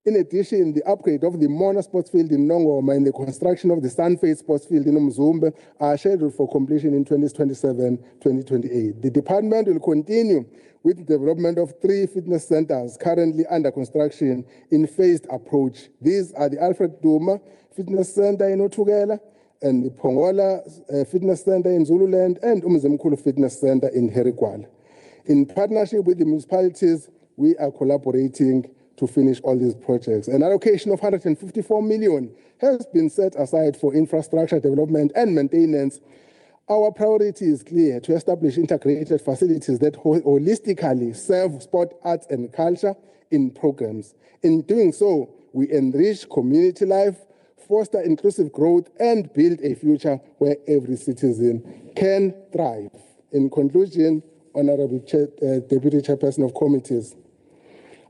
Speaker 1: In addition, the upgrade of the Mona Sports Field in Nongoma and the construction of the Sunfade Sports Field in Umzumbe are scheduled for completion in 2027-2028. The department will continue with the development of 3 fitness centers currently under construction in phased approach. These are the Alfred Duma Fitness Center in Othugela, and the Pongola Fitness Center in Zululand, and Umzimkhulu Fitness Center in Herikwala. In partnership with the municipalities, we are collaborating to finish all these projects. An allocation of 154 million has been set aside for infrastructure development and maintenance. Our priority is clear: to establish integrated facilities that holistically serve sport, arts, and culture in programs. In doing so, we enrich community life, foster inclusive growth, and build a future where every citizen can thrive. In conclusion, Honorable Deputy Chairperson of Committees,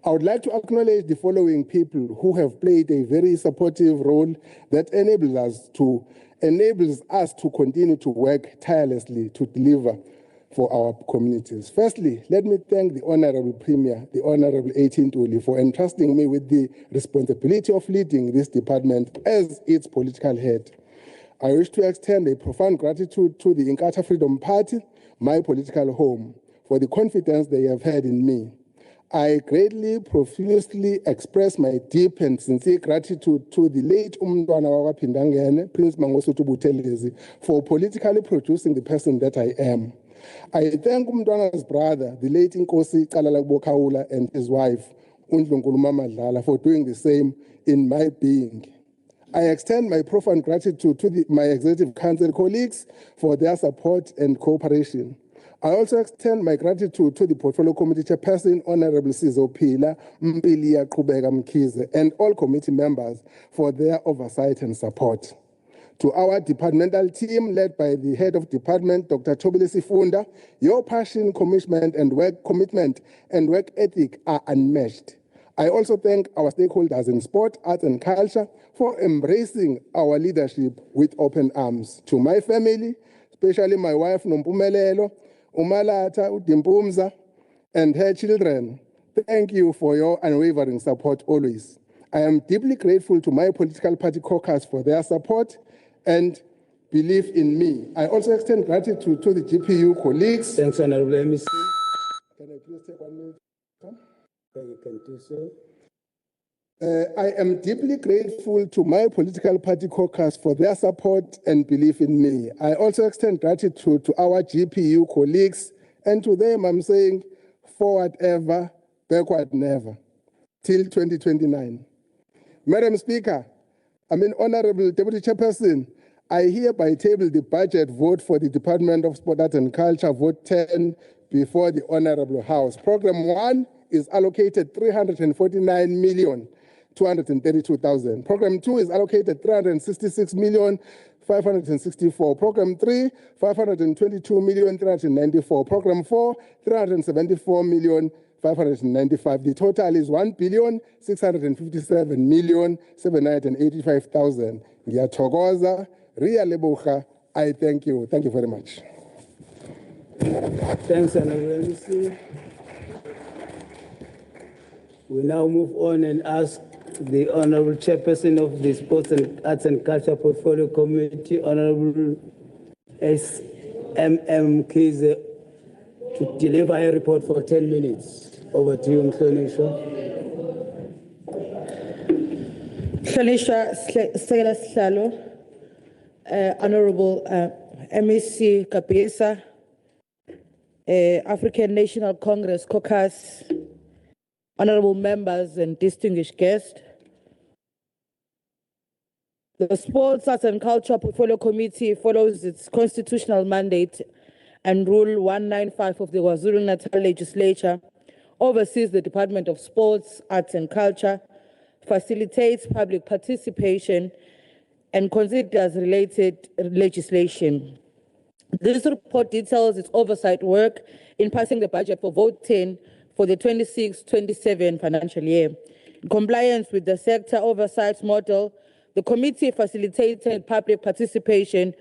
Speaker 1: I would like to acknowledge the following people who have played a very supportive role that enables us to continue to work tirelessly to deliver for our communities. Firstly, let me thank the Honorable Premier, the Honorable Etienne Ntuli, for entrusting me with the responsibility of leading this department as its political head. I wish to extend a profound gratitude to the Inkatha Freedom Party, my political home, for the confidence they have had in me. I greatly, profusely express my deep and sincere gratitude to the late Umntwana wakwaPhindangene, Prince Mangosuthu Buthelezi, for politically producing the person that I am. I thank Umntwana's brother, the late Nkosi Kalala Bokaula, and his wife, Undlunkulu Madlala, for doing the same in my being. I extend my profound gratitude to my Executive Council colleagues for their support and cooperation. I also extend my gratitude to the Portfolio Committee Chairperson, Honorable Sizo Phila, Mpilia Qhubeka Mkhize, and all committee members for their oversight and support. To our departmental team, led by the head of department, Dr. Thobile Sifunda, your passion, commitment, and work ethic are unmatched. I also thank our stakeholders in sport, arts, and culture for embracing our leadership with open arms. To my family, especially my wife, Nompumelelo, Umalata, Udimpumza, and her children, thank you for your unwavering support always. I am deeply grateful to my political party caucus for their support and belief in me. I also extend gratitude to the GPU colleagues.
Speaker 2: Thanks, Honorable MEC.
Speaker 1: Can I please take 1 minute?
Speaker 2: You can do so.
Speaker 1: I am deeply grateful to my political party caucus for their support and belief in me. I also extend gratitude to our GPU colleagues, and to them I'm saying, forward ever, backward never, till 2029. Madam Speaker, Honorable Deputy Chairperson, I hereby table the budget vote for the Department of Sport, Arts and Culture, vote 10, before the Honorable House. Program 1 is allocated 349,232,000. Program 2 is allocated 366,564,000. Program 3, 522,394,000. Program 4, 374,595,000. The total is 1,657,785,000. Ngiyathokoza, Ria Leboga, I thank you. Thank you very much.
Speaker 2: Thanks, Honorable MC. We now move on and ask the Honorable Chairperson of the Sports and Arts and Culture Portfolio Committee, Honorable KZN, to deliver a report for 10 minutes. Over to you, Mhlonishwa.
Speaker 3: Sekela Sihlalo, Honorable MEC Kapisa, African National Congress Caucus, honorable members and distinguished guests. The Sports, Arts and Culture Portfolio Committee follows its constitutional mandate and Rule 195 of the KwaZulu-Natal Legislature, oversees the Department of Sports, Arts and Culture, facilitates public participation, and considers related legislation. This report details its oversight work in passing the budget for Vote 10 for the 26-27 financial year. In compliance with the sector oversight model, the committee facilitated public participation,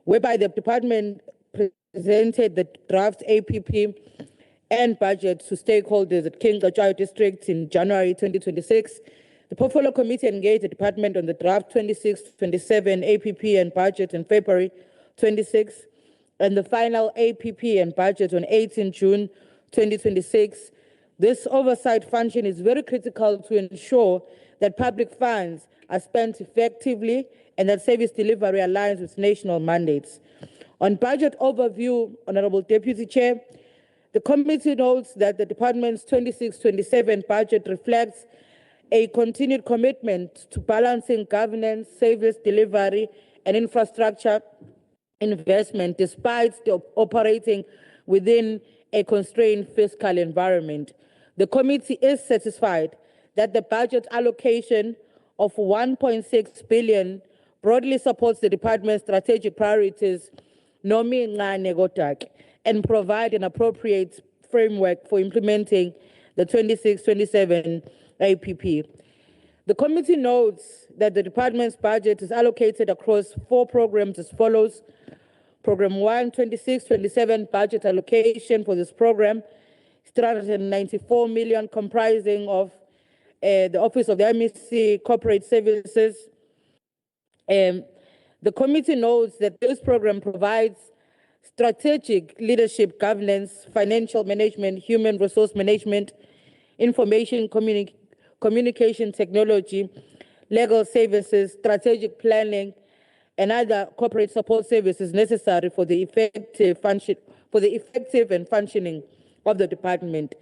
Speaker 3: whereby the department presented the draft APP and budget to stakeholders at King Gachao District in January 2026. The Portfolio Committee engaged the department on the draft 26-27 APP and budget in February 26, and the final APP and budget on 18 June 2026. This oversight function is very critical to ensure that public funds are spent effectively and that service delivery aligns with national mandates. On budget overview, Honorable Deputy Chair, the committee notes that the department's 26-27 budget reflects a continued commitment to balancing governance, service delivery, and infrastructure investment despite operating within a constrained fiscal environment. The committee is satisfied that the budget allocation of 1.6 billion broadly supports the department's strategic priorities, and provide an appropriate framework for implementing the 26-27 APP. The committee notes that the department's budget is allocated across 4 programs as follows. Program 1, 26-27 budget allocation for this program is 394 million, comprising of the Office of the MEC Corporate Services. The committee notes that this program provides strategic leadership, governance, financial management, human resource management, information communication technology, legal services, strategic planning, and other corporate support services necessary for the effective and functioning of the department.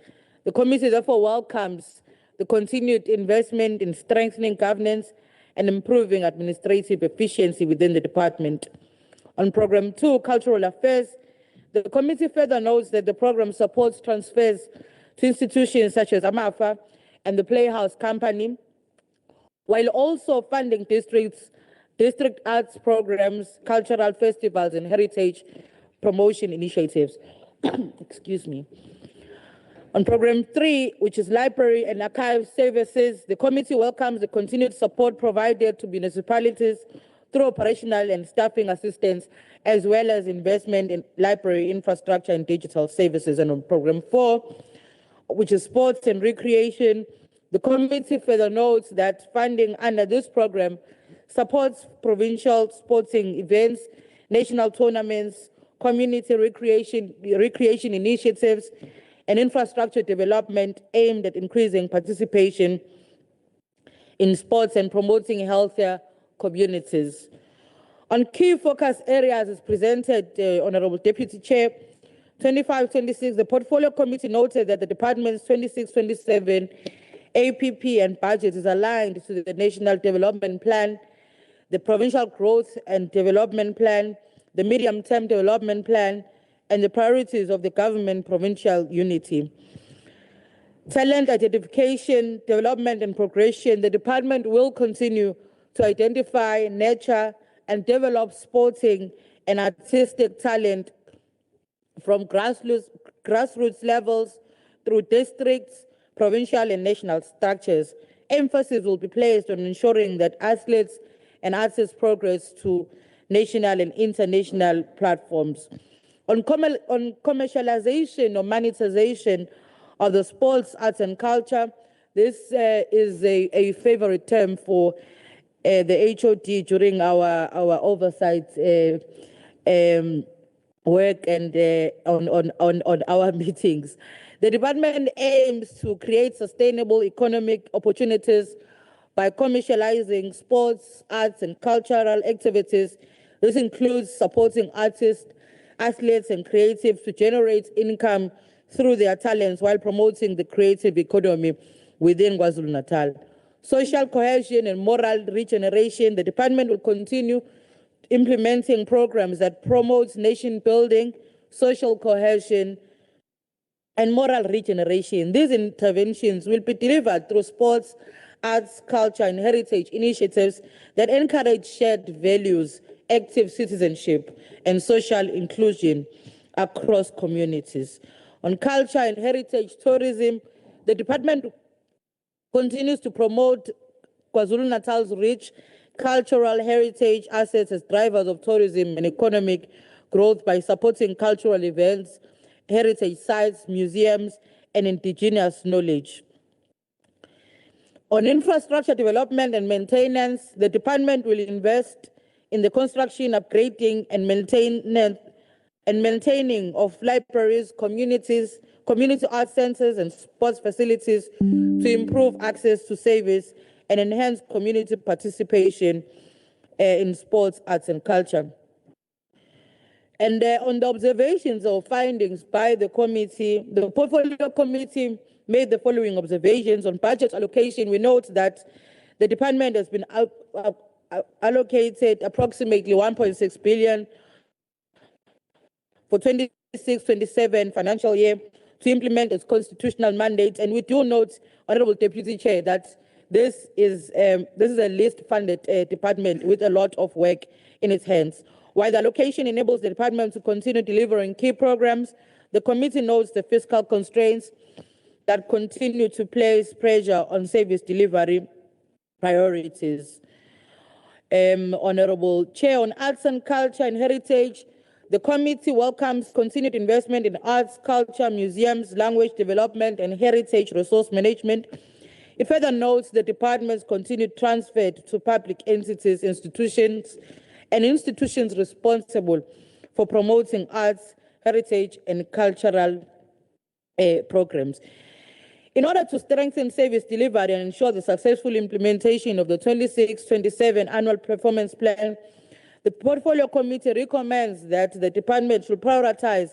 Speaker 3: The committee therefore welcomes the continued investment in strengthening governance and improving administrative efficiency within the department. On Program 2, Cultural Affairs, the committee further notes that the program supports transfers to institutions such as AMAFA and the Playhouse Company, while also funding district arts programs, cultural festivals, and heritage promotion initiatives. Excuse me. On Program 3, which is Library and Archive Services, the committee welcomes the continued support provided to municipalities through operational and staffing assistance, as well as investment in library infrastructure and digital services. And on Program 4, which is Sports and Recreation, the committee further notes that funding under this program supports provincial sporting events, national tournaments, community recreation initiatives, and infrastructure development aimed at increasing participation in sports and promoting healthier communities. On key focus areas as presented, Honorable Deputy Chair, 25-26, the Portfolio Committee noted that the department's 26-27 APP and budget is aligned to the National Development Plan, the Provincial Growth and Development Plan, the Medium-Term Development Plan, and the priorities of the government provincial unity. Talent identification, development, and progression, the department will continue to identify, nurture, and develop sporting and artistic talent from grassroots levels through districts, provincial, and national structures. Emphasis will be placed on ensuring that athletes and artists progress to national and international platforms. On commercialization or monetization of the sports, arts and culture, this is a favorite term for the HOD during our oversight work and on our meetings. The department aims to create sustainable economic opportunities by commercializing sports, arts, and cultural activities. This includes supporting artists, athletes, and creatives to generate income through their talents while promoting the creative economy within KwaZulu-Natal. Social cohesion and moral regeneration. The department will continue implementing programs that promote nation building, social cohesion, and moral regeneration. These interventions will be delivered through sports, arts, culture, and heritage initiatives that encourage shared values, active citizenship, and social inclusion across communities. On culture and heritage tourism, the department continues to promote KwaZulu-Natal's rich cultural heritage assets as drivers of tourism and economic growth by supporting cultural events, heritage sites, museums, and indigenous knowledge. On infrastructure development and maintenance, the department will invest in the construction, upgrading, and maintaining of libraries, community art centers, and sports facilities to improve access to service and enhance community participation in sports, arts, and culture. And on the observations or findings by the committee, the portfolio committee made the following observations. On budget allocation, we note that the department has been allocated approximately 1.6 billion for 26-27 financial year to implement its constitutional mandate. And we do note, Honorable Deputy Chair, that this is a least-funded department with a lot of work in its hands. While the allocation enables the department to continue delivering key programs, the committee notes the fiscal constraints that continue to place pressure on service delivery priorities. Honorable Chair, on arts and culture and heritage, the committee welcomes continued investment in arts, culture, museums, language development, and heritage resource management. It further notes the department's continued transfer to public entities, institutions responsible for promoting arts, heritage, and cultural programs. In order to strengthen service delivery and ensure the successful implementation of the 26-27 annual performance plan, the portfolio committee recommends that the department should prioritize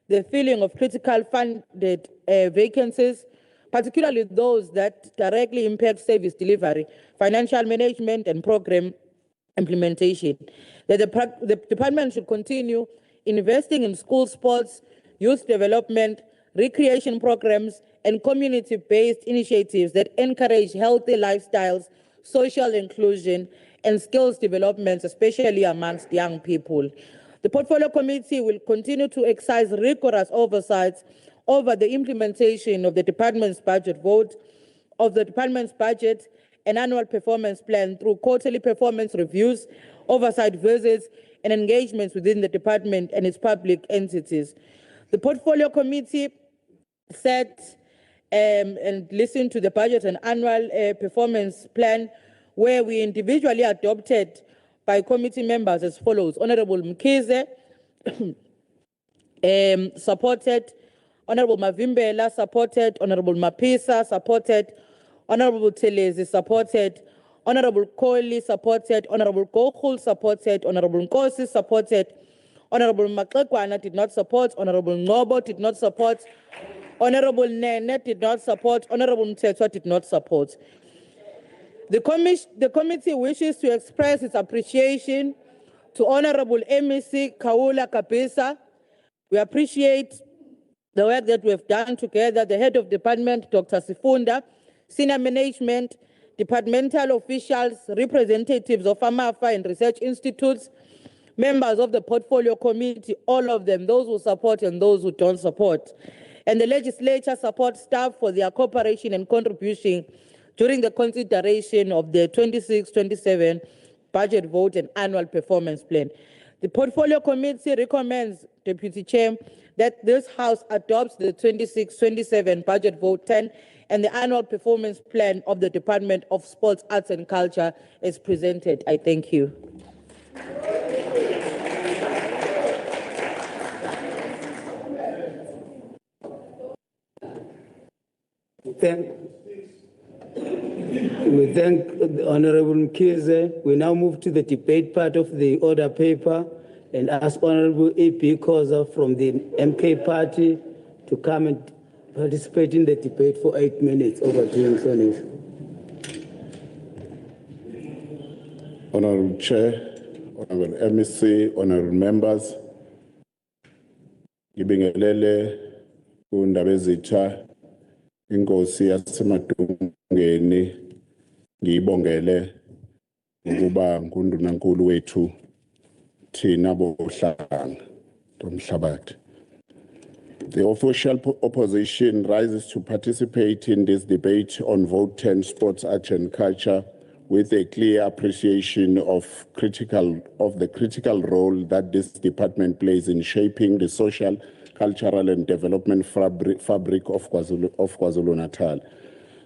Speaker 3: the filling of critical funded vacancies, particularly those that directly impact service delivery, financial management, and program implementation. That the department should continue investing in school sports, youth development, recreation programs, and community-based initiatives that encourage healthy lifestyles, social inclusion, and skills development, especially amongst young people. The portfolio committee will continue to exercise rigorous oversight over the implementation of the department's budget vote, of the department's budget and annual performance plan through quarterly performance reviews, oversight visits, and engagements within the department and its public entities. The portfolio committee set and listened to the budget and annual performance plan, where we individually adopted by committee members as follows. Honorable Mkhize supported, Honorable Mavimbela supported, Honorable Mapisa supported, Honorable Telezi supported, Honorable Kohli supported, Honorable Gokhul supported, Honorable Nkosi supported, Honorable Maklekwana did not support, Honorable Ngobo did not support, Honorable Nene did not support, Honorable Mtetwa did not support. The committee wishes to express its appreciation to Honorable MEC Kaula Kapisa. We appreciate the work that we have done together, the head of department, Dr. Sifunda, senior management, departmental officials, representatives of AMAFA and research institutes, members of the portfolio committee, all of them, those who support and those who don't support. And the legislature support staff for their cooperation and contribution during the consideration of the 26-27 budget vote and annual performance plan. The Portfolio Committee recommends, Deputy Chair, that this House adopts the 26-27 budget vote 10 and the annual performance plan of the Department of Sports, Arts and Culture as presented. I thank you.
Speaker 2: We thank the Honorable Mkhize. We now move to the debate part of the order paper and ask Honorable E.P. Khoza from the MK Party to come and participate in the debate for 8 minutes. Over to you, Sonis.
Speaker 4: Honorable Chair, Honorable MEC, Honorable Members, ngibingelele kundaba ezitsha inkosi yasemadungeni ngiyibongele ukuba nguNdunankulu wethu thina bohlanga tomhlabathi. The official opposition rises to participate in this debate on Vote 10 Sports, Arts and Culture with a clear appreciation of the critical role that this department plays in shaping the social, cultural and development fabric of KwaZulu-Natal.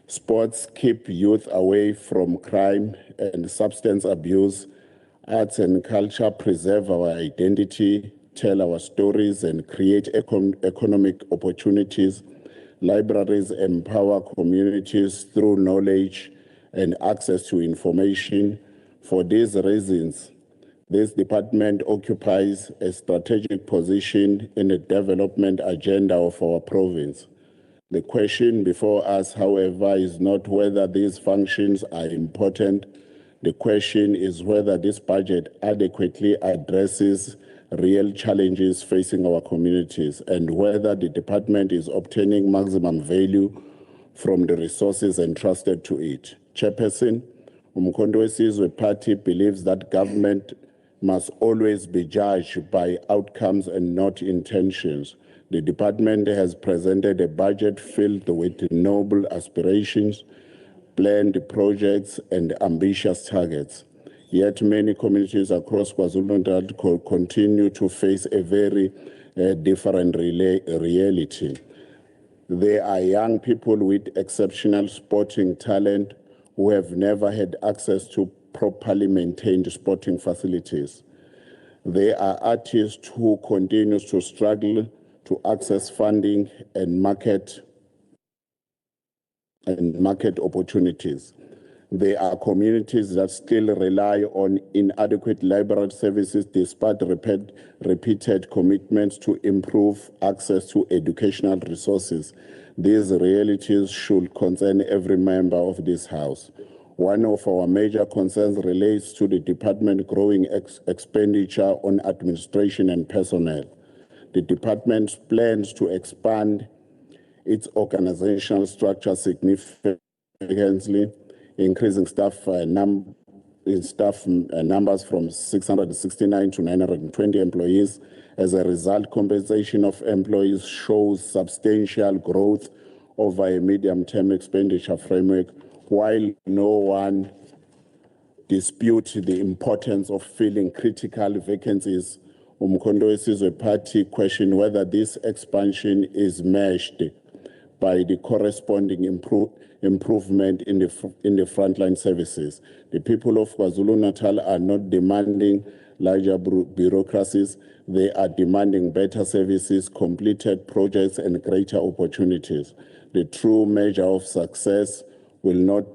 Speaker 4: Sports keep youth away from crime and substance abuse. Arts and culture preserve our identity, tell our stories and create economic opportunities. Libraries empower communities through knowledge and access to information. For these reasons, this department occupies a strategic position in the development agenda of our province. The question before us, however, is not whether these functions are important. The question is whether this budget adequately addresses real challenges facing our communities and whether the department is obtaining maximum value from the resources entrusted to it. Chairperson, Umkhonto weSizwe Party believes that government must always be judged by outcomes and not intentions. The department has presented a budget filled with noble aspirations, planned projects, and ambitious targets. Yet many communities across KwaZulu-Natal continue to face a very different reality. There are young people with exceptional sporting talent who have never had access to properly maintained sporting facilities. There are artists who continue to struggle to access funding and market opportunities. There are communities that still rely on inadequate library services despite repeated commitments to improve access to educational resources. These realities should concern every member of this House. One of our major concerns relates to the department's growing expenditure on administration and personnel. The department plans to expand its organizational structure significantly, increasing staff numbers from 669 to 920 employees. As a result, compensation of employees shows substantial growth over a medium-term expenditure framework. While no one disputes the importance of filling critical vacancies, Umkhonto weSizwe Party question whether this expansion is matched by the corresponding improvement in the frontline services. The people of KwaZulu-Natal are not demanding larger bureaucracies. They are demanding better services, completed projects, and greater opportunities. The true measure of success will not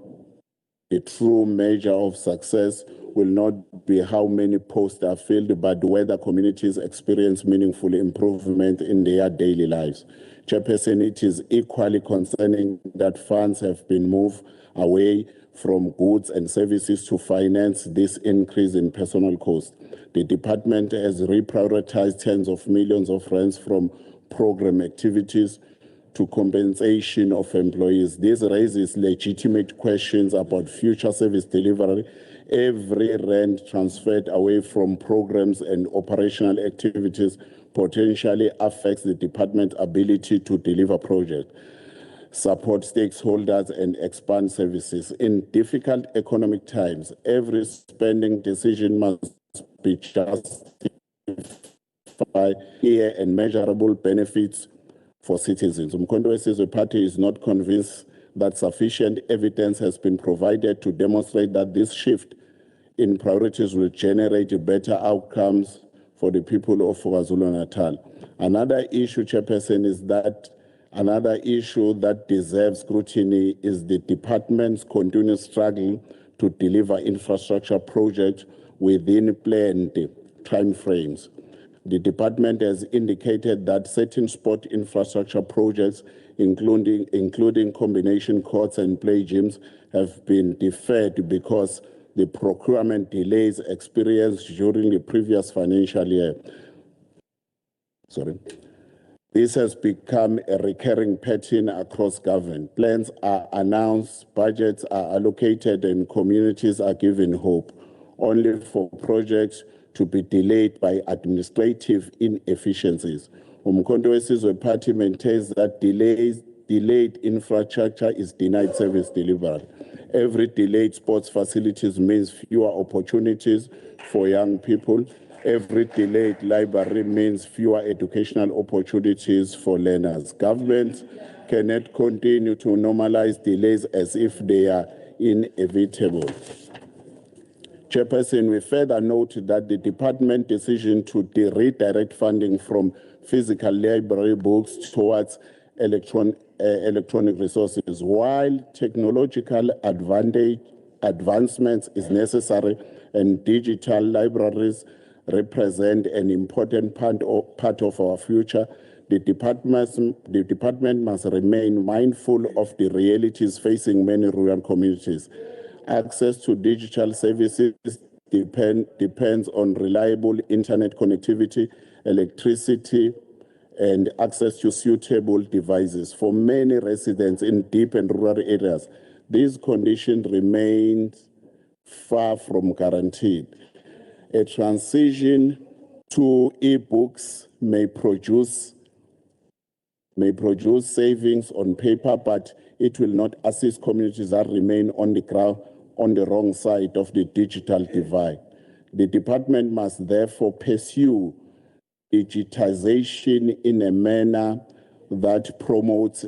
Speaker 4: be how many posts are filled, but whether communities experience meaningful improvement in their daily lives. Chairperson, it is equally concerning that funds have been moved away from goods and services to finance this increase in personal costs. The department has reprioritized tens of millions of rands from program activities to compensation of employees. This raises legitimate questions about future service delivery. Every rand transferred away from programs and operational activities potentially affects the department's ability to deliver projects. support stakeholders and expand services. In difficult economic times, every spending decision must be justified clear and measurable benefits for citizens. Umkhonto weSizwe Party is not convinced that sufficient evidence has been provided to demonstrate that this shift in priorities will generate better outcomes for the people of KwaZulu-Natal. Another issue, Chairperson, another issue that deserves scrutiny is the department's continuous struggle to deliver infrastructure projects within planned timeframes. The department has indicated that certain sport infrastructure projects, including combination courts and play gyms, have been deferred because the procurement delays experienced during the previous financial year. This has become a recurring pattern across government. Plans are announced, budgets are allocated, and communities are given hope, only for projects to be delayed by administrative inefficiencies. Umkhonto weSizwe Party maintains that delayed infrastructure is denied service delivery. Every delayed sports facilities means fewer opportunities for young people. Every delayed library means fewer educational opportunities for learners. Governments cannot continue to normalize delays as if they are inevitable. Chairperson, we further note that the department's decision to redirect funding from physical library books towards electronic resources, while technological advancements is necessary and digital libraries represent an important part of our future, the department must remain mindful of the realities facing many rural communities. Access to digital services depends on reliable internet connectivity, electricity, and access to suitable devices. For many residents in deep and rural areas, these conditions remain far from guaranteed. A transition to e-books may produce savings on paper, but it will not assist communities that remain on the ground on the wrong side of the digital divide. The department must therefore pursue digitization in a manner that promotes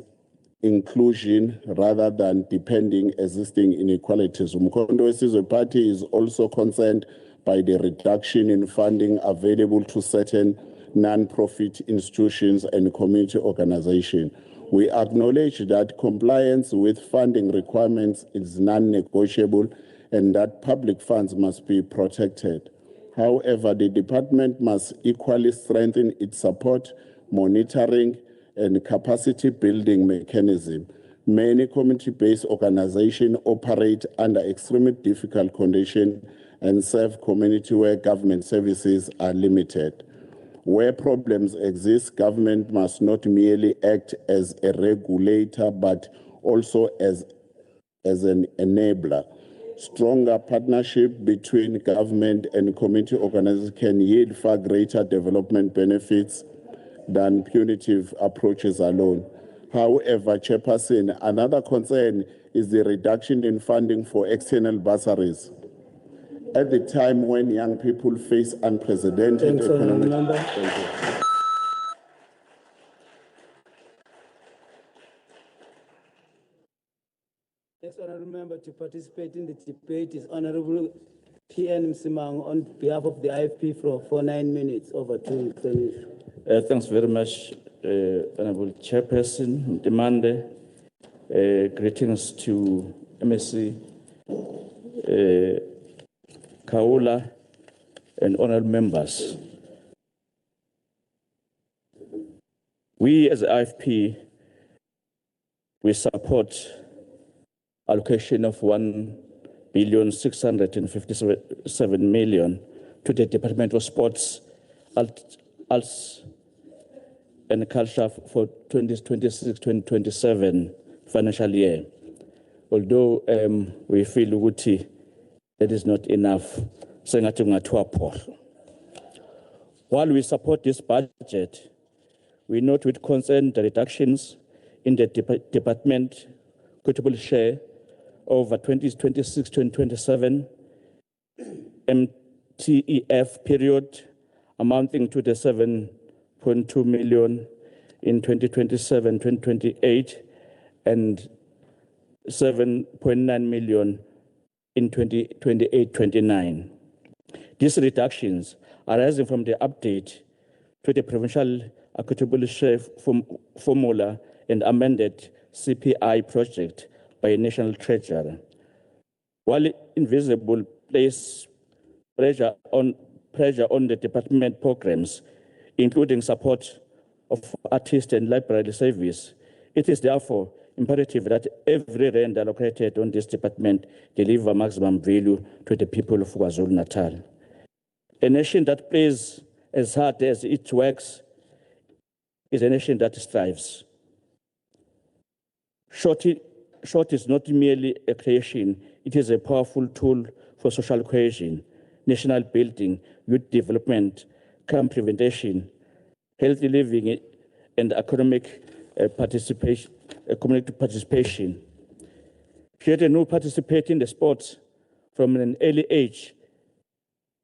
Speaker 4: inclusion rather than deepening existing inequalities. Umkhonto weSizwe Party is also concerned by the reduction in funding available to certain non-profit institutions and community organizations. We acknowledge that compliance with funding requirements is non-negotiable and that public funds must be protected. However, the department must equally strengthen its support, monitoring, and capacity building mechanism. Many community-based organizations operate under extremely difficult conditions and serve community where government services are limited. Where problems exist, government must not merely act as a regulator, but also as an enabler. Stronger partnership between government and community organizations can yield far greater development benefits than punitive approaches alone. However, Chairperson, another concern is the reduction in funding for external bursaries. At the time when young people face unprecedented economic...
Speaker 2: Next honourable member to participate in the debate is Honourable P.N. Msimang on behalf of the IFP for 9 minutes. Over to you, please.
Speaker 5: Thanks very much, Honourable Chairperson Demande. Greetings to MSc Kaula and honourable members. We as IFP, we support allocation of 1,657,000,000 to the Department of Sports, Arts and Culture for 2026-2027 financial year. Although we feel that is not enough. While we support this budget, we note with concern the reductions in the department equitable share over 2026-2027 MTEF period amounting to the 7.2 million in 2027-2028 and 7.9 million in 2028-29. These reductions arising from the update to the provincial equitable share formula and amended CPI project by National Treasurer. While invisible place pressure on the department programs, including support of artist and library service, it is therefore imperative that every rand allocated on this department deliver maximum value to the people of KwaZulu-Natal. A nation that plays as hard as it works is a nation that strives. Short is not merely a creation, it is a powerful tool for social cohesion, national building, youth development, crime prevention, healthy living, and economic participation, community participation. Children who participate in the sports from an early age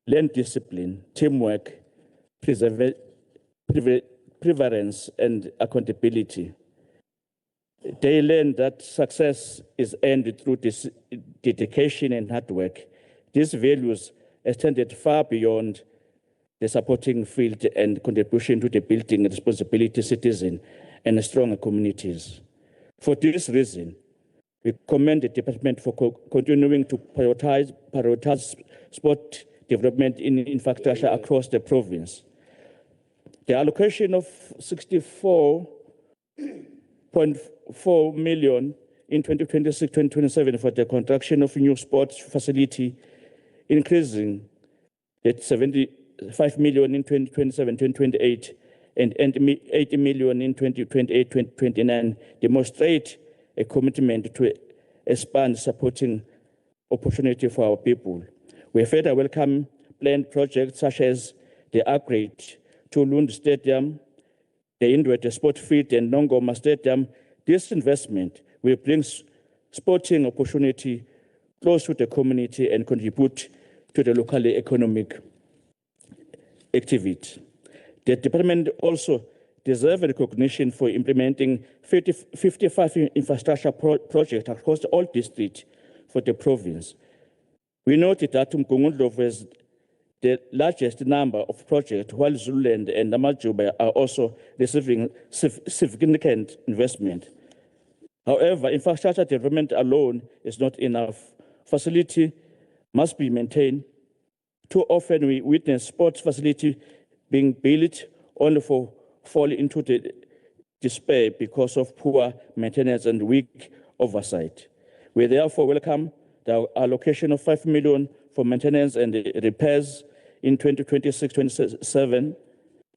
Speaker 5: learn discipline, teamwork, perseverance, and accountability. They learn that success is earned through this dedication and hard work. These values extended far beyond the supporting field and contribution to the building responsibility citizen and stronger communities. For this reason, we commend the department for continuing to prioritize sport development in infrastructure across the province. The allocation of 64.4 million in 2026-2027 for the construction of a new sports facility, increasing at 75 million in 2027-2028 and 80 million in 2028-2029 demonstrate a commitment to expand supporting opportunity for our people. We further welcome planned projects such as the upgrade to Lund Stadium, the indoor sport field, and Nongoma Stadium. This investment will bring sporting opportunity close to the community and contribute to the local economic activity. The department also deserves recognition for implementing 55 infrastructure projects across all districts for the province. We noted that Mgungundlovu has the largest number of projects, while Zululand and Namajuba are also receiving significant investment. However, infrastructure development alone is not enough. Facility must be maintained. Too often we witness sports facility being built only for fall into the despair because of poor maintenance and weak oversight. We therefore welcome the allocation of 5 million for maintenance and repairs in 2026-27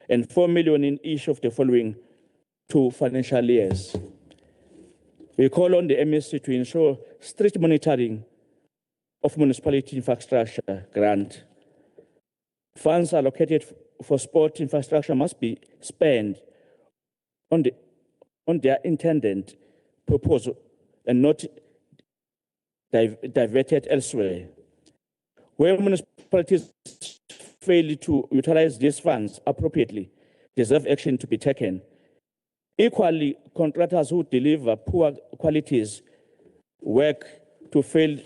Speaker 5: and 4 million in each of the following 2 financial years. We call on the MSC to ensure strict monitoring of municipality infrastructure grant. Funds allocated for sport infrastructure must be spent on their intended purpose and not diverted elsewhere. Where municipalities fail to utilize these funds appropriately, deserve action to be taken. Equally, contractors who deliver poor qualities work to fail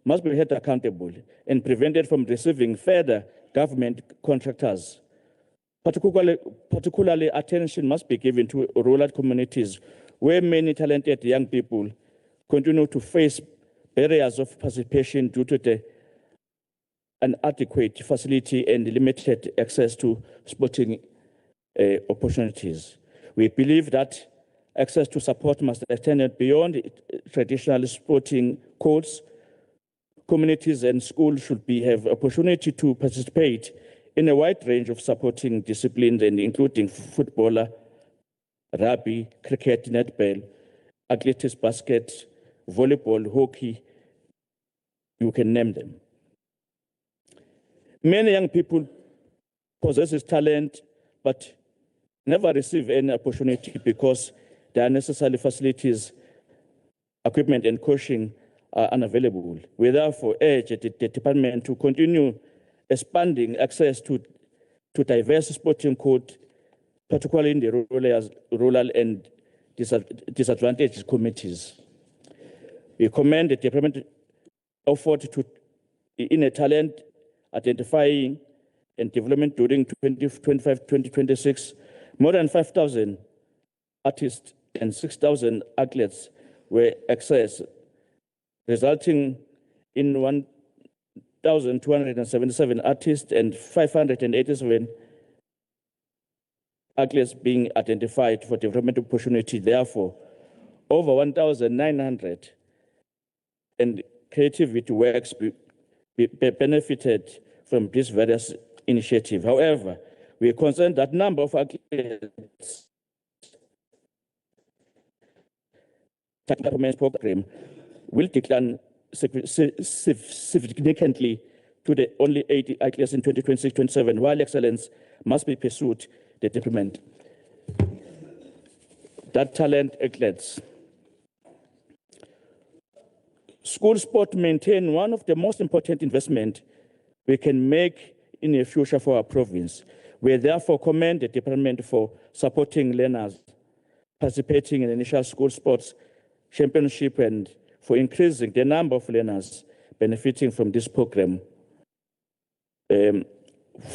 Speaker 5: must be held accountable and prevented from receiving further government contractors. Particularly attention must be given to rural communities where many talented young people continue to face barriers of participation due to the inadequate facility and limited access to sporting opportunities. We believe that access to support must extend beyond traditional sporting courts. Communities and schools should have opportunity to participate in a wide range of supporting disciplines, and including football, rugby, cricket, netball, athletics, basket, volleyball, hockey, you can name them. Many young people possess this talent, but never receive any opportunity because the necessary facilities, equipment, and coaching are unavailable. We therefore urge the department to continue expanding access to diverse sporting code, particularly in the rural and disadvantaged communities. We commend the department effort in a talent identifying and development during 2025-2026. More than 5,000 artists and 6,000 athletes were accessed, resulting in 1,277 artists and 587 athletes being identified for development opportunity. Therefore, over 1,900 and creativity works benefited from this various initiative. However, we are concerned that number of athletes program will decline significantly to the only 80 athletes in 2026-27, while excellence must be pursued. The department that talent athletes. School sport maintain one of the most important investment we can make in the future for our province. We therefore commend the department for supporting learners participating in initial school sports championship and for increasing the number of learners benefiting from this program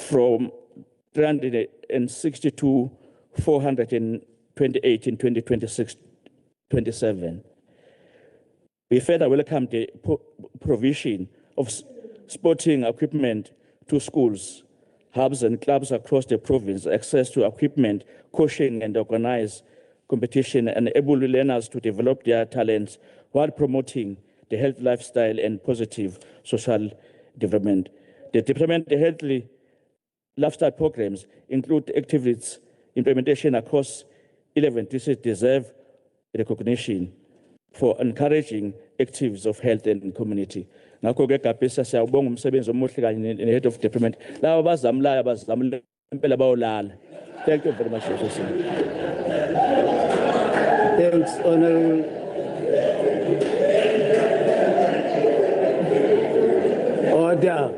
Speaker 5: from 360 to 428 in 2026-27. We further welcome the provision of sporting equipment to schools, hubs, and clubs across the province, access to equipment, coaching, and organize competition, and enable learners to develop their talents while promoting the healthy lifestyle and positive social development. The development of healthy lifestyle programs include activities implementation across 11 districts deserve recognition for encouraging activities of health and community. Ngakho-ke Gapisa siyawubonga umsebenzi omuhle kanye ne-head of department. Laba bazamulayo abazamula impela bayolala. Thank you very much.
Speaker 2: Thanks, Honorable. Order.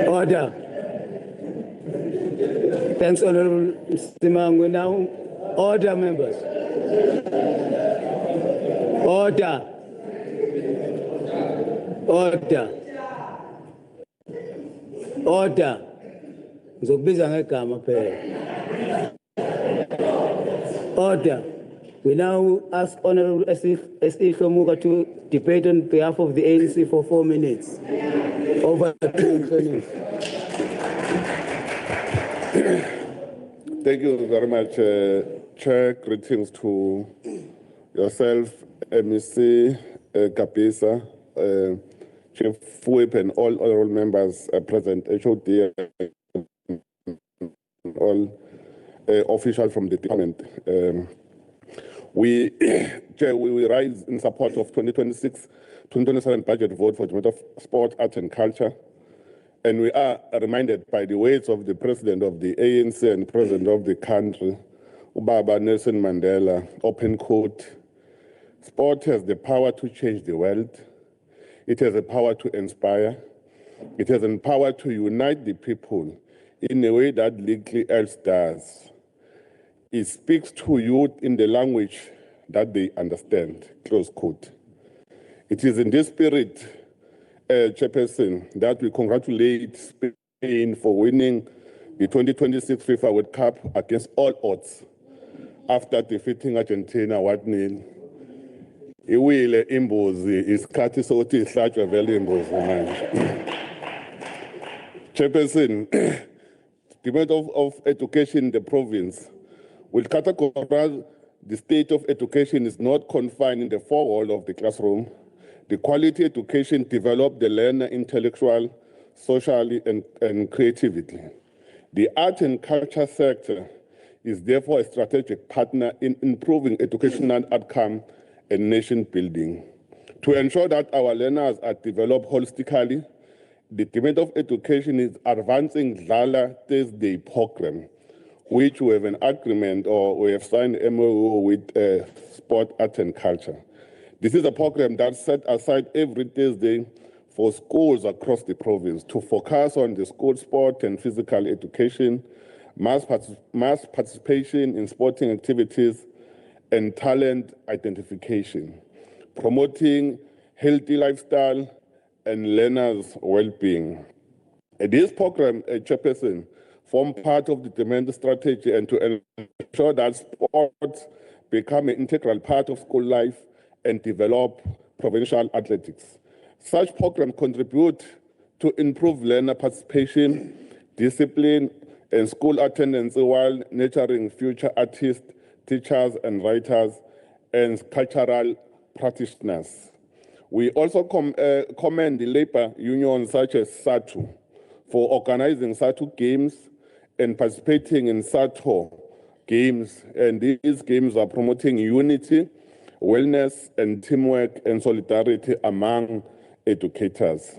Speaker 2: Order. Thanks, Honorable Simangu. Now, order, members. Order. Order. Order. Ngizokubiza ngegama phela. Order. We now ask Honorable S.E. Shomuka to debate on behalf of the ANC for 4 minutes. Over to you.
Speaker 4: Thank you very much, Chair. Greetings to yourself, MEC Kapisa, Chief Whip, and all honorable members present, HOD, all officials from the department. We rise in support of 2026-2027 budget vote for the Department of Sport, Art and Culture. And we are reminded by the words of the President of the ANC and President of the country, Ubaba Nelson Mandela, open quote, "Sport has the power to change the world. It has the power to inspire. It has the power to unite the people in a way that little else does. It speaks to youth in the language that they understand," close quote. It is in this spirit, Chairperson, that we congratulate Spain for winning the 2026 FIFA World Cup against all odds after defeating Argentina 1-0. Iwile imbuzi isikhathi sokuthi ihlatshwe vele imbuzi manje. Chairperson, Department of Education in the province will categorize the state of education is not confined in the four walls of the classroom. The quality education develops the learner intellectually, socially, and creatively. The art and culture sector is therefore a strategic partner in improving educational outcome and nation building. To ensure that our learners are developed holistically, the Department of Education is advancing Dlala Thursday program, which we have an agreement or we have signed an MOU with Sport, Art and Culture. This is a program that's set aside every Thursday for schools across the province to focus on the school sport and physical education, mass participation in sporting activities, and talent identification, promoting healthy lifestyle and learners' well-being. This program, Chairperson, form part of the demand strategy and to ensure that sports become an integral part of school life and develop provincial athletics. Such programs contribute to improve learner participation, discipline, and school attendance while nurturing future artists, teachers and writers, and cultural practitioners. We also commend the labor unions such as SATU for organizing SATU games and participating in SATO games. And these games are promoting unity, wellness, and teamwork and solidarity among educators.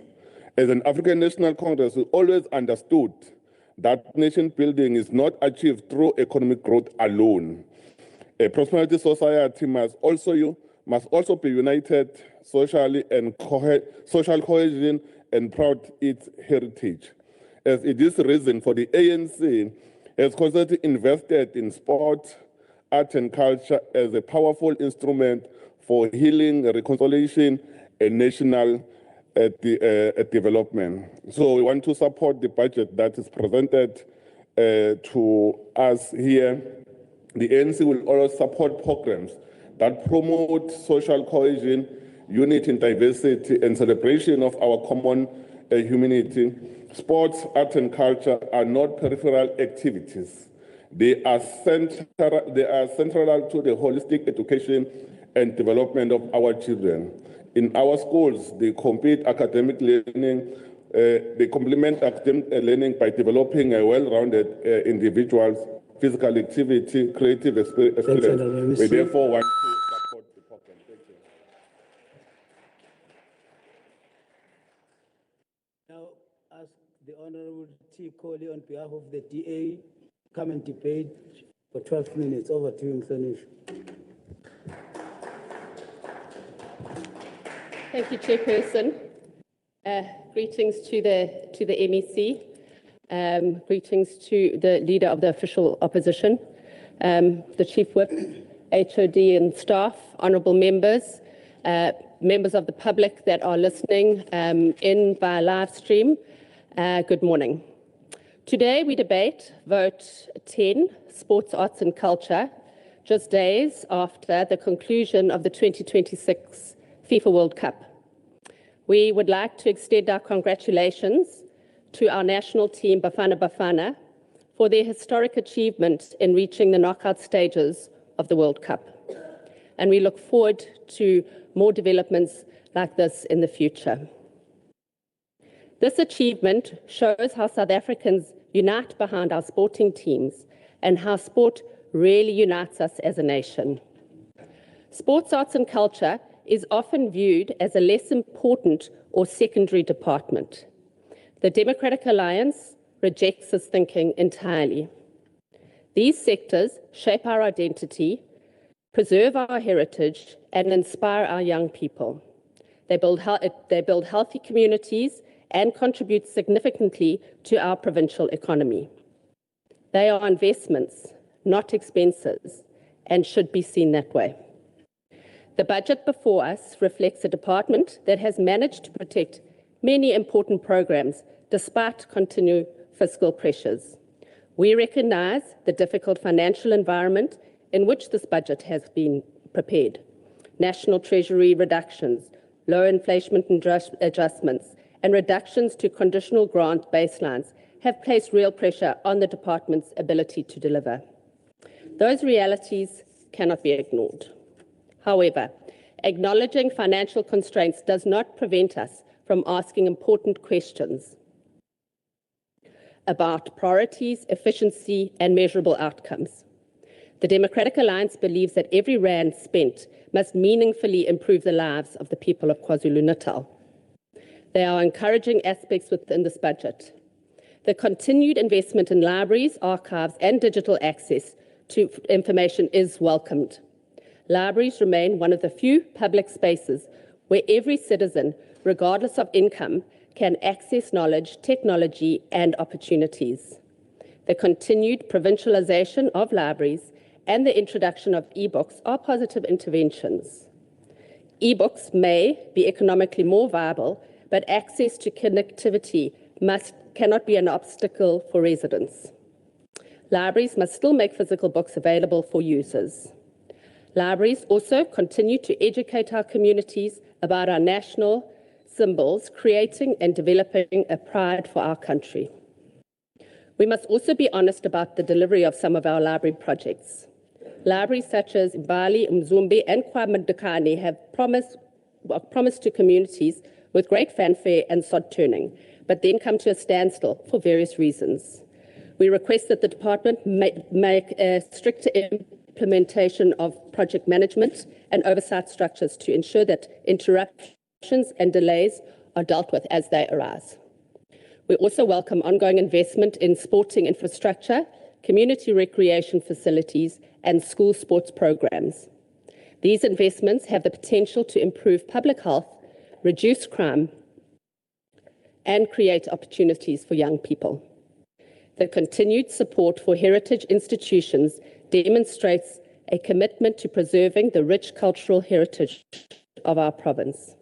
Speaker 4: As an African National Congress, we always understood that nation building is not achieved through economic growth alone. A prosperity society must also be united socially and social cohesion and proud its heritage. As it is reason for the ANC has constantly invested in sport, art and culture as a powerful instrument for healing, reconciliation, and national development. So we want to support the budget that is presented to us here. The ANC will also support programs that promote social cohesion, unity and diversity, and celebration of our common humanity. Sports, art and culture are not peripheral activities. They are central to the holistic education and development of our children. In our schools, they complement academic learning learning by developing a well-rounded individuals, physical activity, creative experience. We therefore want to support the program. Thank you.
Speaker 2: Now ask the Honorable T. Kohli on behalf of the DA come and debate for 12 minutes. Over to you, Mr.
Speaker 6: Thank you, Chairperson. Greetings to the MEC. Greetings to the Leader of the Official Opposition, the Chief Whip, HOD and staff, honourable members, members of the public that are listening in via live stream. Good morning. Today we debate Vote 10, Sports, Arts and Culture, just days after the conclusion of the 2026 FIFA World Cup. We would like to extend our congratulations to our national team, Bafana Bafana, for their historic achievement in reaching the knockout stages of the World Cup. And we look forward to more developments like this in the future. This achievement shows how South Africans unite behind our sporting teams and how sport really unites us as a nation. Sports, arts and culture is often viewed as a less important or secondary department. The Democratic Alliance rejects this thinking entirely. These sectors shape our identity, preserve our heritage, and inspire our young people. They build healthy communities and contribute significantly to our provincial economy. They are investments, not expenses, and should be seen that way. The budget before us reflects a department that has managed to protect many important programs despite continued fiscal pressures. We recognise the difficult financial environment in which this budget has been prepared. National Treasury reductions, low inflation adjustments, and reductions to conditional grant baselines have placed real pressure on the department's ability to deliver. Those realities cannot be ignored. However, acknowledging financial constraints does not prevent us from asking important questions about priorities, efficiency, and measurable outcomes. The Democratic Alliance believes that every rand spent must meaningfully improve the lives of the people of KwaZulu-Natal. There are encouraging aspects within this budget. The continued investment in libraries, archives, and digital access to information is welcomed. Libraries remain one of the few public spaces where every citizen, regardless of income, can access knowledge, technology, and opportunities. The continued provincialization of libraries and the introduction of e-books are positive interventions. E-books may be economically more viable, but access to connectivity cannot be an obstacle for residents. Libraries must still make physical books available for users. Libraries also continue to educate our communities about our national symbols, creating and developing a pride for our country. We must also be honest about the delivery of some of our library projects. Libraries such as Bali, Mzumbe, and KwaMadukane have promised to communities with great fanfare and sod turning, but then come to a standstill for various reasons. We request that the department make a stricter implementation of project management and oversight structures to ensure that interruptions and delays are dealt with as they arise. We also welcome ongoing investment in sporting infrastructure, community recreation facilities, and school sports programs. These investments have the potential to improve public health, reduce crime, and create opportunities for young people. The continued support for heritage institutions demonstrates a commitment to preserving the rich cultural heritage of our province.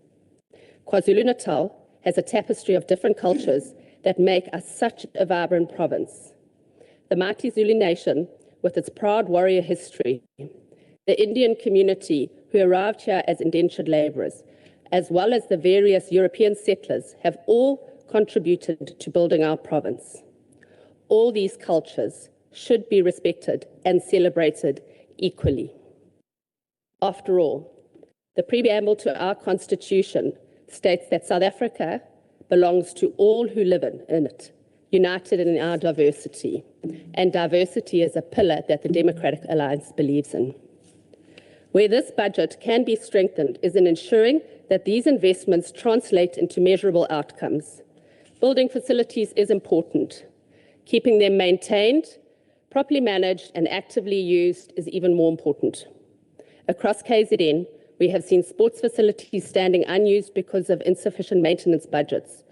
Speaker 6: KwaZulu-Natal has a tapestry of different cultures that make us such a vibrant province. The mighty Zulu nation, with its proud warrior history, the Indian community who arrived here as indentured laborers, as well as the various European settlers, have all contributed to building our province. All these cultures should be respected and celebrated equally. After all, the preamble to our Constitution states that South Africa belongs to all who live in it, united in our diversity, and diversity is a pillar that the Democratic Alliance believes in. Where this budget can be strengthened is in ensuring that these investments translate into measurable outcomes. Building facilities is important. Keeping them maintained, properly managed, and actively used is even more important. Across KZN, we have seen sports facilities standing unused because of insufficient maintenance budgets.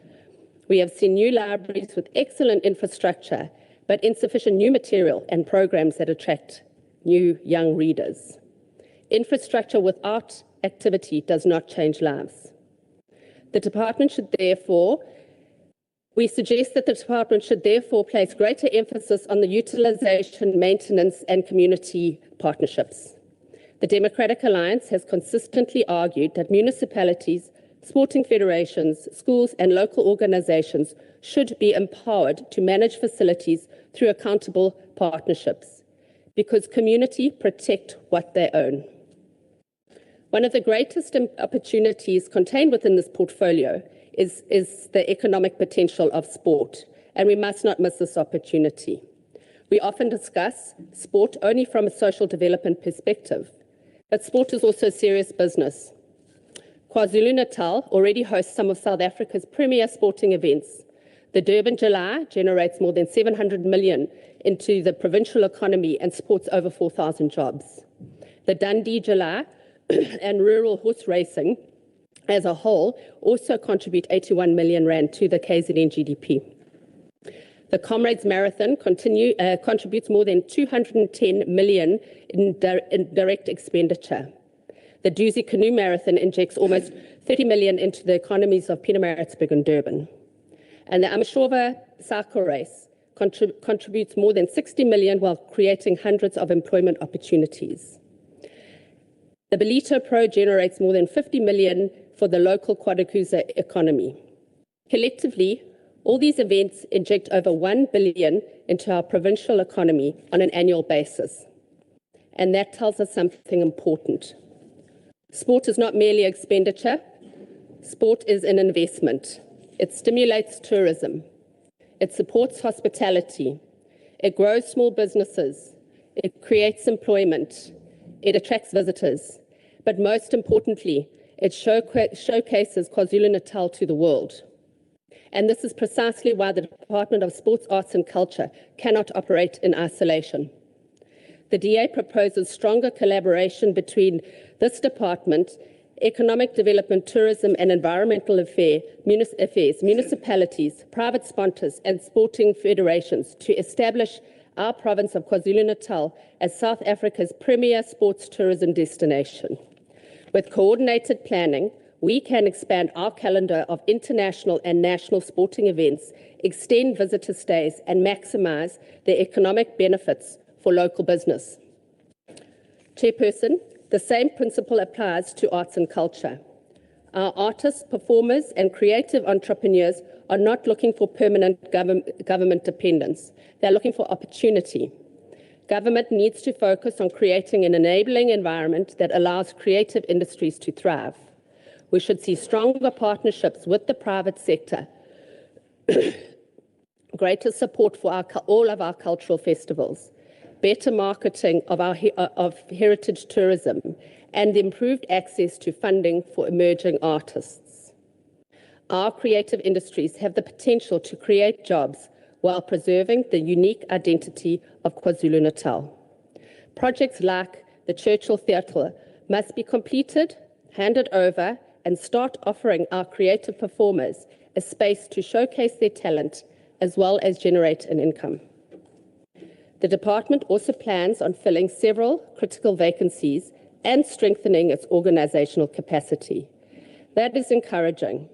Speaker 6: We have seen new libraries with excellent infrastructure, but insufficient new material and programs that attract new young readers. Infrastructure without activity does not change lives. We suggest that the department should therefore place greater emphasis on the utilization, maintenance, and community partnerships. The Democratic Alliance has consistently argued that municipalities, sporting federations, schools, and local organizations should be empowered to manage facilities through accountable partnerships, because community protect what they own. One of the greatest opportunities contained within this portfolio is the economic potential of sport, and we must not miss this opportunity. We often discuss sport only from a social development perspective, but sport is also serious business. KwaZulu-Natal already hosts some of South Africa's premier sporting events. The Durban July generates more than 700 million into the provincial economy and supports over 4,000 jobs. The Dundee July and rural horse racing as a whole also contribute 81 million rand to the KZN GDP. The Comrades Marathon contributes more than 210 million in direct expenditure. The Duzi Canoe Marathon injects almost 30 million into the economies of Pietermaritzburg and Durban. And the Amashova Cycle Race contributes more than 60 million while creating hundreds of employment opportunities. The Belito Pro generates more than 50 million for the local KwaZulu economy. Collectively, all these events inject over 1 billion into our provincial economy on an annual basis. And that tells us something important. Sport is not merely expenditure. Sport is an investment. It stimulates tourism. It supports hospitality. It grows small businesses. it creates employment, it attracts visitors, but most importantly, it showcases KwaZulu-Natal to the world. And this is precisely why the Department of Sports, Arts and Culture cannot operate in isolation. The DA proposes stronger collaboration between this department, economic development, tourism and environmental affairs, municipalities, private sponsors and sporting federations to establish our province of KwaZulu-Natal as South Africa's premier sports tourism destination. With coordinated planning, we can expand our calendar of international and national sporting events, extend visitor stays and maximize the economic benefits for local business. Chairperson, the same principle applies to arts and culture. Our artists, performers, and creative entrepreneurs are not looking for permanent government dependence. They're looking for opportunity. Government needs to focus on creating an enabling environment that allows creative industries to thrive. We should see stronger partnerships with the private sector, greater support for all of our cultural festivals, better marketing of heritage tourism, and improved access to funding for emerging artists. Our creative industries have the potential to create jobs while preserving the unique identity of KwaZulu-Natal. Projects like the Churchill Theatre must be completed, handed over, and start offering our creative performers a space to showcase their talent as well as generate an income. The department also plans on filling several critical vacancies and strengthening its organizational capacity. That is encouraging.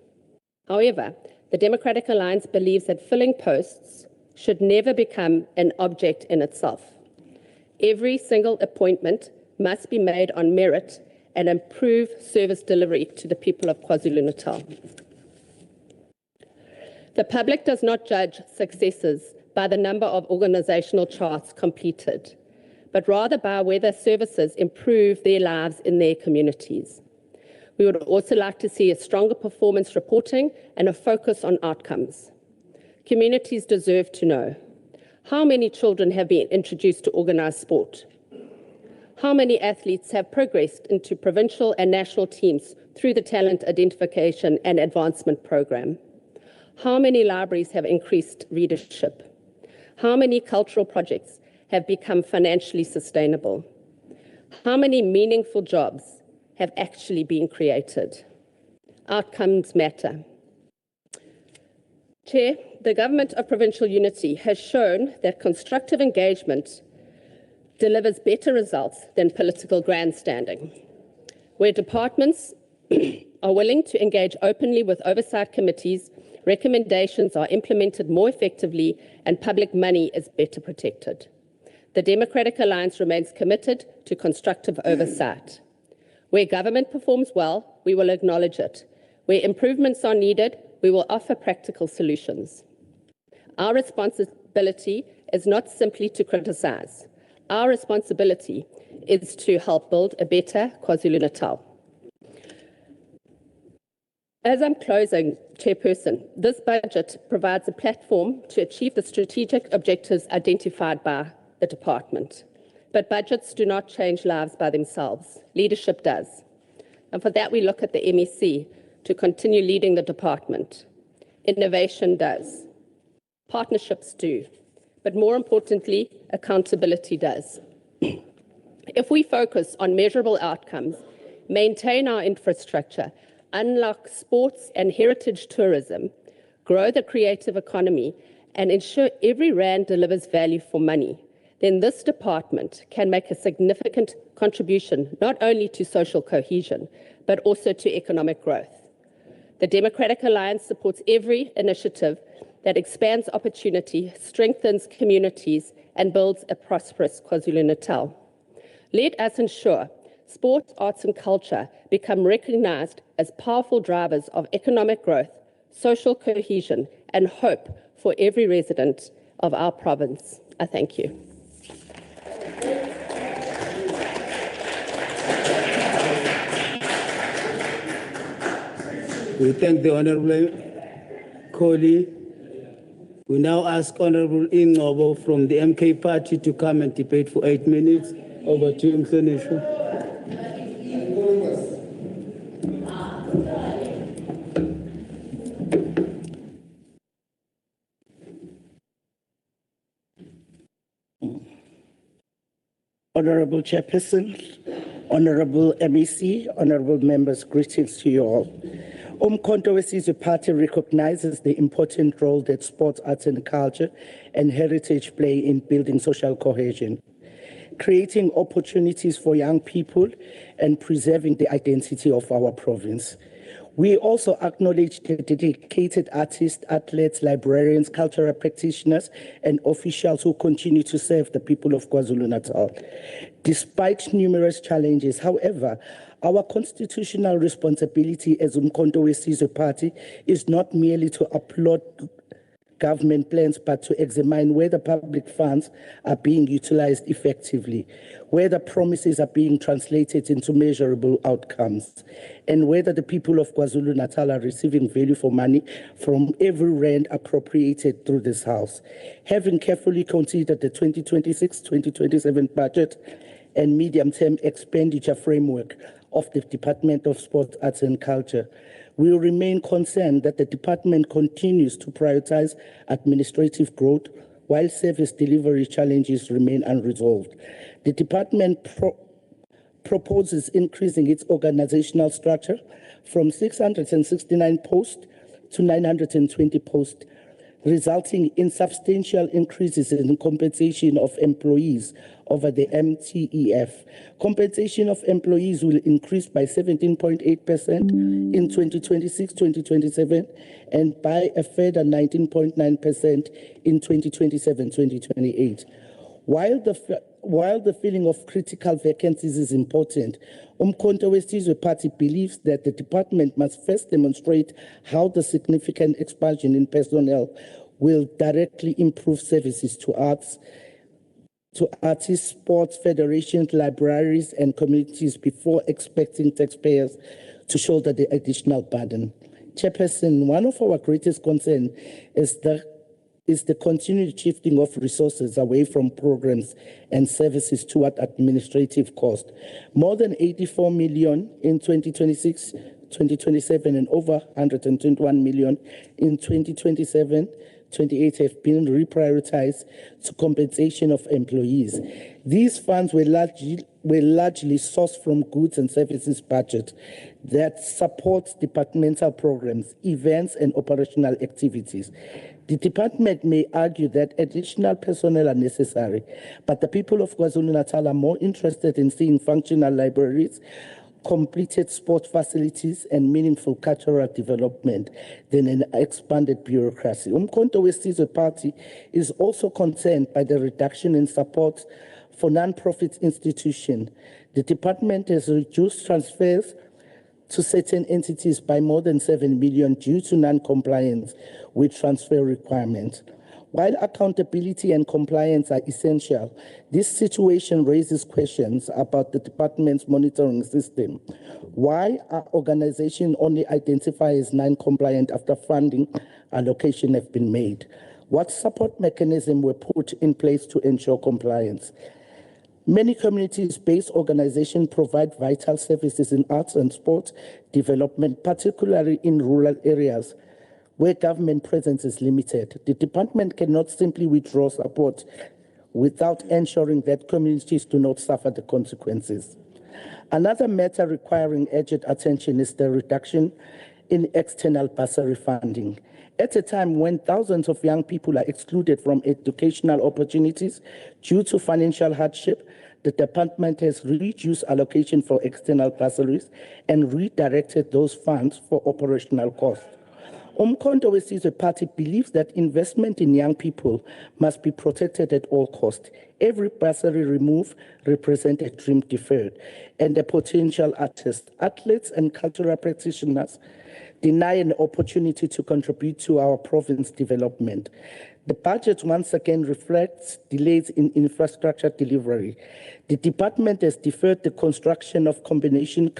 Speaker 6: However, the Democratic Alliance believes that filling posts should never become an object in itself. Every single appointment must be made on merit and improve service delivery to the people of KwaZulu-Natal. The public does not judge successes by the number of organizational charts completed, but rather by whether services improve their lives in their communities. We would also like to see a stronger performance reporting and a focus on outcomes. Communities deserve to know how many children have been introduced to organized sport, how many athletes have progressed into provincial and national teams through the Talent Identification and Advancement Program, how many libraries have increased readership, how many cultural projects have become financially sustainable, how many meaningful jobs have actually been created. Outcomes matter. Chair, the Government of Provincial Unity has shown that constructive engagement delivers better results than political grandstanding. Where departments are willing to engage openly with oversight committees, recommendations are implemented more effectively and public money is better protected. The Democratic Alliance remains committed to constructive oversight. Where government performs well, we will acknowledge it. Where improvements are needed, we will offer practical solutions. Our responsibility is not simply to criticize. Our responsibility is to help build a better KwaZulu-Natal. As I'm closing, Chairperson, this budget provides a platform to achieve the strategic objectives identified by the department. But budgets do not change lives by themselves. Leadership does. And for that, we look at the MEC to continue leading the department. Innovation does. Partnerships do. But more importantly, accountability does. If we focus on measurable outcomes, maintain our infrastructure, unlock sports and heritage tourism, grow the creative economy, and ensure every rand delivers value for money, then this department can make a significant contribution not only to social cohesion, but also to economic growth. The Democratic Alliance supports every initiative that expands opportunity, strengthens communities, and builds a prosperous KwaZulu-Natal. Let us ensure sports, arts, and culture become recognized as powerful drivers of economic growth, social cohesion, and hope for every resident of our province. I thank you.
Speaker 2: We thank the Honourable Coley We now ask Honorable Ingobo from the MK Party to come and debate for 8 minutes. Over to you, Mhlonishwa.
Speaker 7: Honorable Chairperson, Honorable MEC, Honorable members, greetings to you all. Umkhonto weSizwe Party recognizes the important role that sports, arts and culture and heritage play in building social cohesion, creating opportunities for young people and preserving the identity of our province. We also acknowledge the dedicated artists, athletes, librarians, cultural practitioners, and officials who continue to serve the people of KwaZulu-Natal. Despite numerous challenges, however, our constitutional responsibility as Umkhonto weSizwe Party is not merely to applaud government plans, but to examine whether public funds are being utilized effectively, whether promises are being translated into measurable outcomes, and whether the people of KwaZulu-Natal are receiving value for money from every rand appropriated through this House. Having carefully considered the 2026-2027 budget and medium-term expenditure framework of the Department of Sports, Arts and Culture, we will remain concerned that the department continues to prioritize administrative growth while service delivery challenges remain unresolved. The department proposes increasing its organizational structure from 669 posts to 920 posts, resulting in substantial increases in compensation of employees over the MTEF. Compensation of employees will increase by 17.8% in 2026-2027 and by a further 19.9% in 2027-2028. While the filling of critical vacancies is important, Umkhonto weSizwe Party believes that the department must first demonstrate how the significant expansion in personnel will directly improve services to artists, sports federations, libraries, and communities before expecting taxpayers to shoulder the additional burden. Chairperson, one of our greatest concerns is the continued shifting of resources away from programs and services toward administrative cost. More than 84 million in 2026-2027 and over 121 million in 2027-28 have been reprioritized to compensation of employees. These funds were largely sourced from goods and services budget that supports departmental programs, events, and operational activities. The department may argue that additional personnel are necessary, but the people of KwaZulu-Natal are more interested in seeing functional libraries, completed sport facilities, and meaningful cultural development than an expanded bureaucracy. Umkhonto weSizwe Party is also concerned by the reduction in support for non-profit institutions. The department has reduced transfers to certain entities by more than 7 million due to non-compliance with transfer requirements. While accountability and compliance are essential, this situation raises questions about the department's monitoring system. Why are organizations only identified as non-compliant after funding allocation have been made? What support mechanisms were put in place to ensure compliance? Many communities-based organizations provide vital services in arts and sport development, particularly in rural areas where government presence is limited. The department cannot simply withdraw support without ensuring that communities do not suffer the consequences. Another matter requiring urgent attention is the reduction in external bursary funding. At a time when thousands of young people are excluded from educational opportunities due to financial hardship, the department has reduced allocation for external bursaries and redirected those funds for operational costs. Umkhonto weSizwe Party believes that investment in young people must be protected at all costs. Every bursary removed represents a dream deferred, and the potential artists, athletes, and cultural practitioners deny an opportunity to contribute to our province development. The budget once again reflects delays in infrastructure delivery. The department has deferred the construction of combination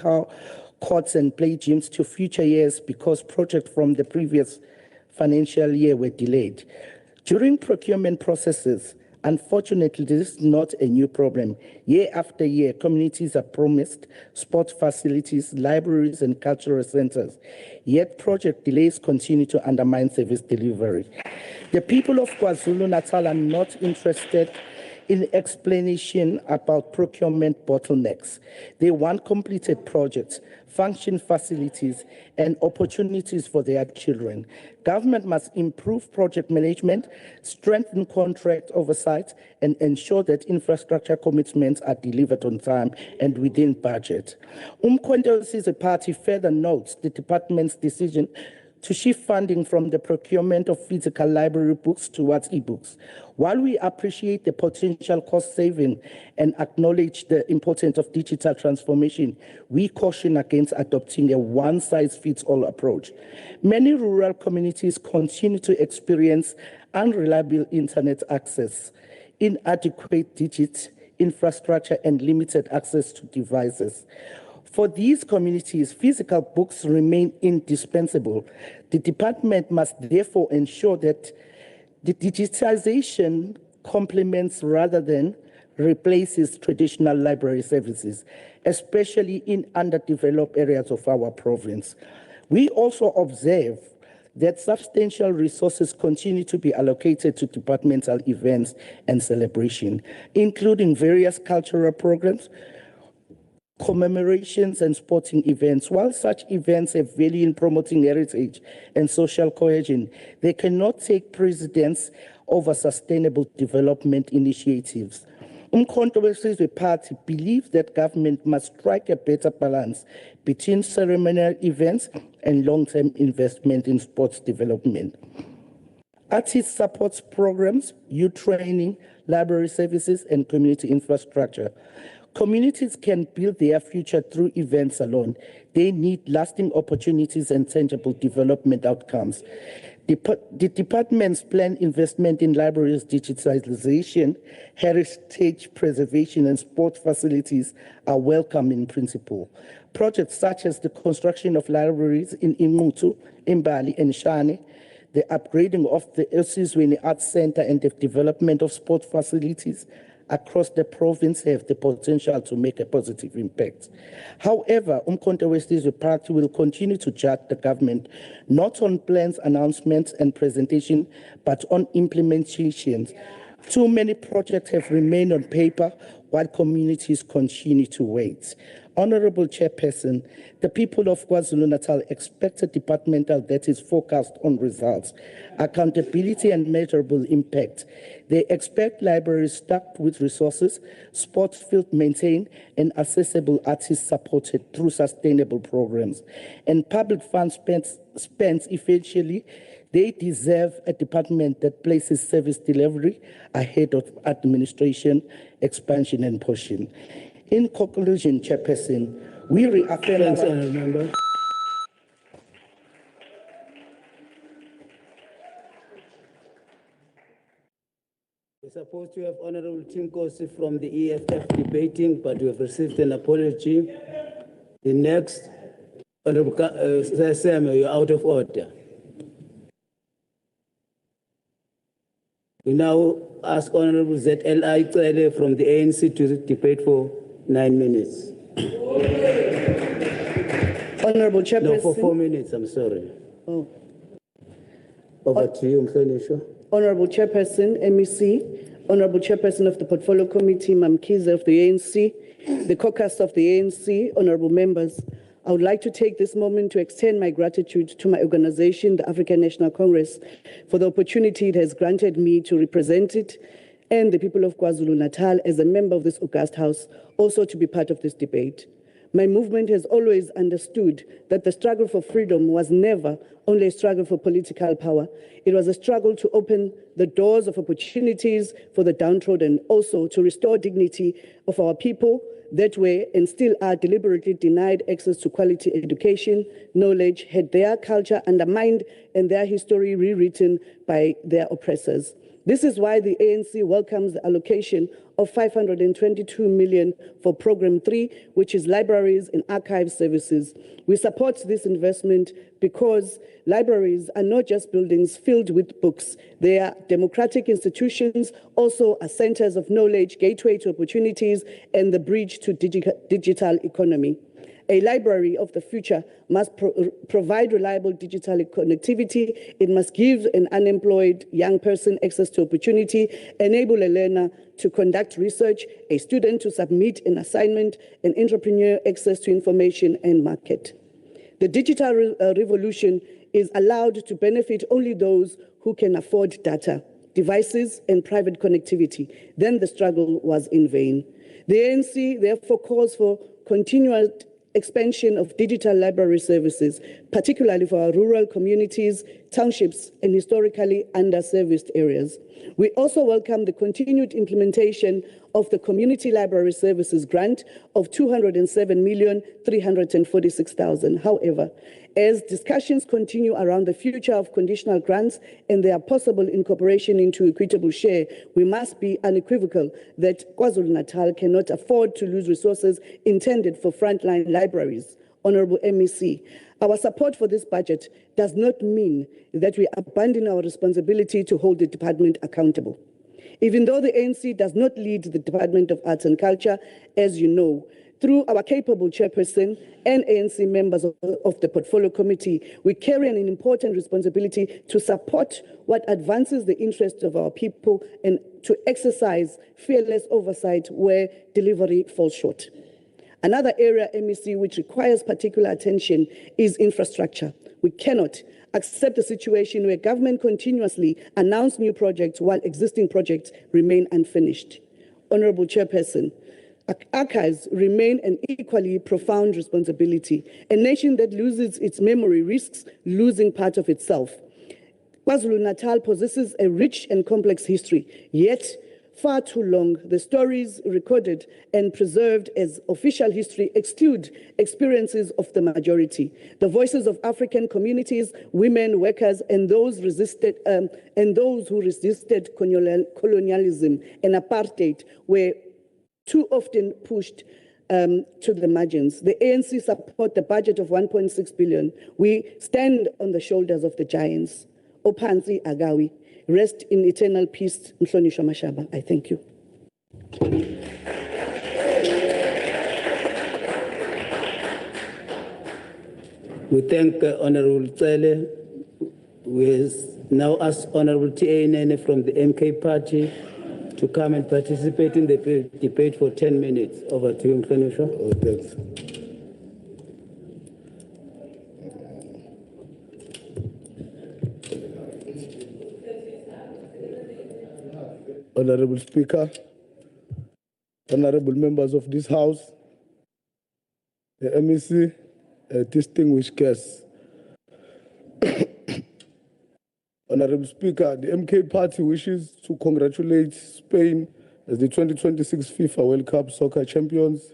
Speaker 7: courts and play gyms to future years because projects from the previous financial year were delayed. During procurement processes, unfortunately, this is not a new problem. Year after year, communities are promised sports facilities, libraries, and cultural centers. Yet project delays continue to undermine service delivery. The people of KwaZulu-Natal are not interested in explanation about procurement bottlenecks. They want completed projects, function facilities, and opportunities for their children. Government must improve project management, strengthen contract oversight, and ensure that infrastructure commitments are delivered on time and within budget. Umkhonto Party further notes the department's decision to shift funding from the procurement of physical library books towards e-books. While we appreciate the potential cost saving and acknowledge the importance of digital transformation, we caution against adopting a one-size-fits-all approach. Many rural communities continue to experience unreliable internet access, inadequate digital infrastructure, and limited access to devices. For these communities, physical books remain indispensable. The department must therefore ensure that the digitization complements rather than replaces traditional library services, especially in underdeveloped areas of our province. We also observe that substantial resources continue to be allocated to departmental events and celebration, including various cultural programs, commemorations, and sporting events. While such events have value in promoting heritage and social cohesion, they cannot take precedence over sustainable development initiatives. Umkhonto Party believes that government must strike a better balance between ceremonial events and long-term investment in sports development. Artist supports programs, youth training, library services, and community infrastructure. Communities can build their future through events alone. They need lasting opportunities and tangible development outcomes. The department's planned investment in libraries, digitalization, heritage preservation, and sport facilities are welcome in principle. Projects such as the construction of libraries in Imutu, Mbali, and Shane, the upgrading of the Esizweni Arts Center, and the development of sport facilities across the province have the potential to make a positive impact. However, Umkhonto Party will continue to judge the government not on plans, announcements, and presentation, but on implementations. Too many projects have remained on paper while communities continue to wait. Honorable Chairperson, the people of KwaZulu-Natal expect a departmental that is focused on results, accountability, and measurable impact. They expect libraries staffed with resources, sports field maintained, and accessible artists supported through sustainable programs, and public funds spent efficiently. They deserve a department that places service delivery ahead of administration, expansion, and portion. In conclusion, Chairperson, we reaffirm
Speaker 2: Thanks, Honourable Member. We're supposed to have Honourable Tinkosi from the EFF debating, but we have received an apology. The next, Honourable Samuel, you're out of order. We now ask Honourable ZLI Cele from the ANC to debate for 9 minutes.
Speaker 8: Honourable Chairperson.
Speaker 2: No, for 4 minutes, I'm sorry.
Speaker 8: Oh.
Speaker 2: Over to you, Mhlonishwa.
Speaker 8: Honourable Chairperson, MEC, Honourable Chairperson of the Portfolio Committee, Mamkiza of the ANC, the caucus of the ANC, Honourable Members, I would like to take this moment to extend my gratitude to my organization, the African National Congress, for the opportunity it has granted me to represent it and the people of KwaZulu-Natal as a member of this august house, also to be part of this debate. My movement has always understood that the struggle for freedom was never only a struggle for political power. It was a struggle to open the doors of opportunities for the downtrodden, also to restore dignity of our people that were and still are deliberately denied access to quality education, knowledge, had their culture undermined and their history rewritten by their oppressors. This is why the ANC welcomes the allocation of 522 million for Program 3, which is Libraries and Archive Services. We support this investment because libraries are not just buildings filled with books. They are democratic institutions, also are centers of knowledge, gateway to opportunities, and the bridge to digital economy. A library of the future must provide reliable digital connectivity. It must give an unemployed young person access to opportunity, enable a learner to conduct research, a student to submit an assignment, an entrepreneur access to information and market. The digital revolution is allowed to benefit only those who can afford data, devices, and private connectivity. Then the struggle was in vain. The ANC therefore calls for continual expansion of digital library services, particularly for our rural communities, townships, and historically underserviced areas. We also welcome the continued implementation of the Community Library Services Grant of 207,346,000. However, as discussions continue around the future of conditional grants and their possible incorporation into equitable share, we must be unequivocal that KwaZulu-Natal cannot afford to lose resources intended for frontline libraries. Honorable MEC, our support for this budget does not mean that we abandon our responsibility to hold the department accountable. Even though the ANC does not lead the Department of Arts and Culture, as you know, through our capable chairperson and ANC members of the Portfolio Committee, we carry an important responsibility to support what advances the interests of our people and to exercise fearless oversight where delivery falls short. Another area, MEC, which requires particular attention is infrastructure. We cannot accept a situation where government continuously announce new projects while existing projects remain unfinished. Honorable Chairperson, archives remain an equally profound responsibility. A nation that loses its memory risks losing part of itself. KwaZulu-Natal possesses a rich and complex history, yet far too long, the stories recorded and preserved as official history exclude experiences of the majority. The voices of African communities, women, workers, and those who resisted colonialism and apartheid were too often pushed to the margins. The ANC support the budget of 1.6 billion. We stand on the shoulders of the giants. Ophansi Agawi. Rest in eternal peace, Mhlonishwa Mashaba. I thank you.
Speaker 2: We thank Honorable Tsele. We now ask Honorable T.A. Nene from the MK Party to come and participate in the debate for 10 minutes. Over to you, Mhlonishwa.
Speaker 1: Oh, thanks. Honorable Speaker, honorable members of this House, the MEC, distinguished guests. Honorable Speaker, the MK Party wishes to congratulate Spain as the 2026 FIFA World Cup soccer champions.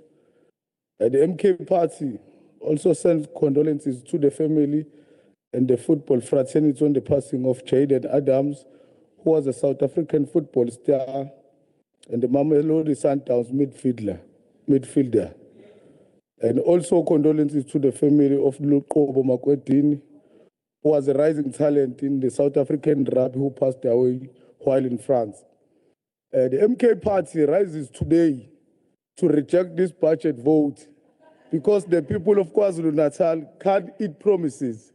Speaker 1: The MK Party also sends condolences to the family and the football fraternity on the passing of Jaden Adams, who was a South African football star and the Mamelodi Sundowns midfielder. And also condolences to the family of Luqobo Makwedini, who was a rising talent in the South African rugby who passed away while in France. The MK Party rises today to reject this budget vote because the people of KwaZulu-Natal can't eat promises.